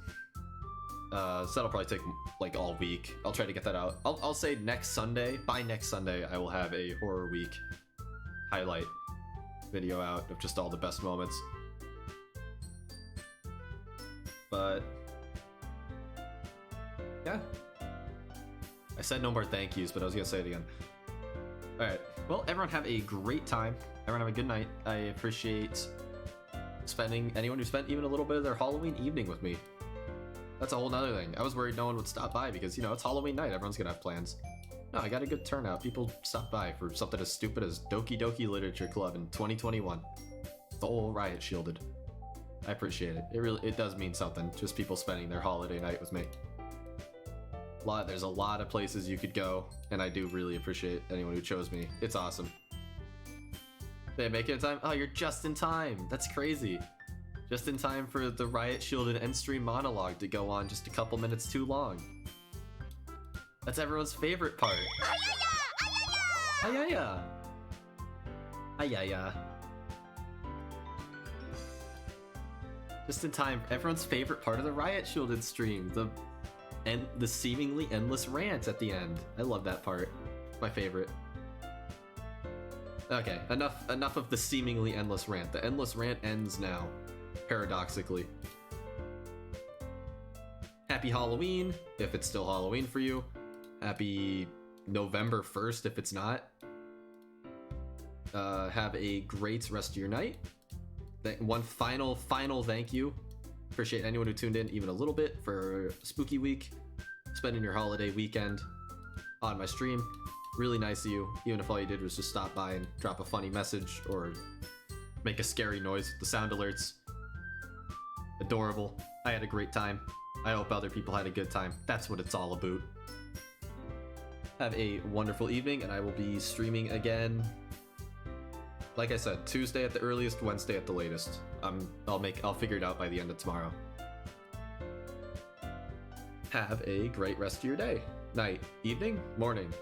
So that'll probably take like all week. I'll try to get that out. I'll say next Sunday. By next Sunday, I will have a Horror Week highlight video out of just all the best moments. But yeah, I said no more thank yous, but I was gonna say it again. All right. Well, everyone have a great time. Everyone have a good night. I appreciate anyone who spent even a little bit of their Halloween evening with me. That's a whole nother thing. I was worried no one would stop by because, you know, it's Halloween night. Everyone's gonna have plans. No, I got a good turnout. People stopped by for something as stupid as Doki Doki Literature Club in 2021. The whole Riot Shielded. I appreciate it. It does mean something. Just people spending their holiday night with me. There's a lot of places you could go, and I do really appreciate anyone who chose me. It's awesome. Did I make it in time? Oh, you're just in time. That's crazy. Just in time for the Riot Shielded end stream monologue to go on just a couple minutes too long. That's everyone's favorite part. Ayaya! Ayaya. Just in time for everyone's favorite part of the Riot Shielded stream. The seemingly endless rant at the end. I love that part. My favorite. Okay, enough of the seemingly endless rant. The endless rant ends now. Paradoxically. Happy Halloween, if it's still Halloween for you. Happy November 1st if it's not. Have a great rest of your night. One final thank you. Appreciate anyone who tuned in even a little bit for Spooky Week. Spending your holiday weekend on my stream. Really nice of you, even if all you did was just stop by and drop a funny message or make a scary noise with the sound alerts. Adorable. I had a great time. I hope other people had a good time. That's what it's all about. Have a wonderful evening, and I will be streaming again. Like I said, Tuesday at the earliest, Wednesday at the latest. I'll figure it out by the end of tomorrow. Have a great rest of your day, night, evening, morning.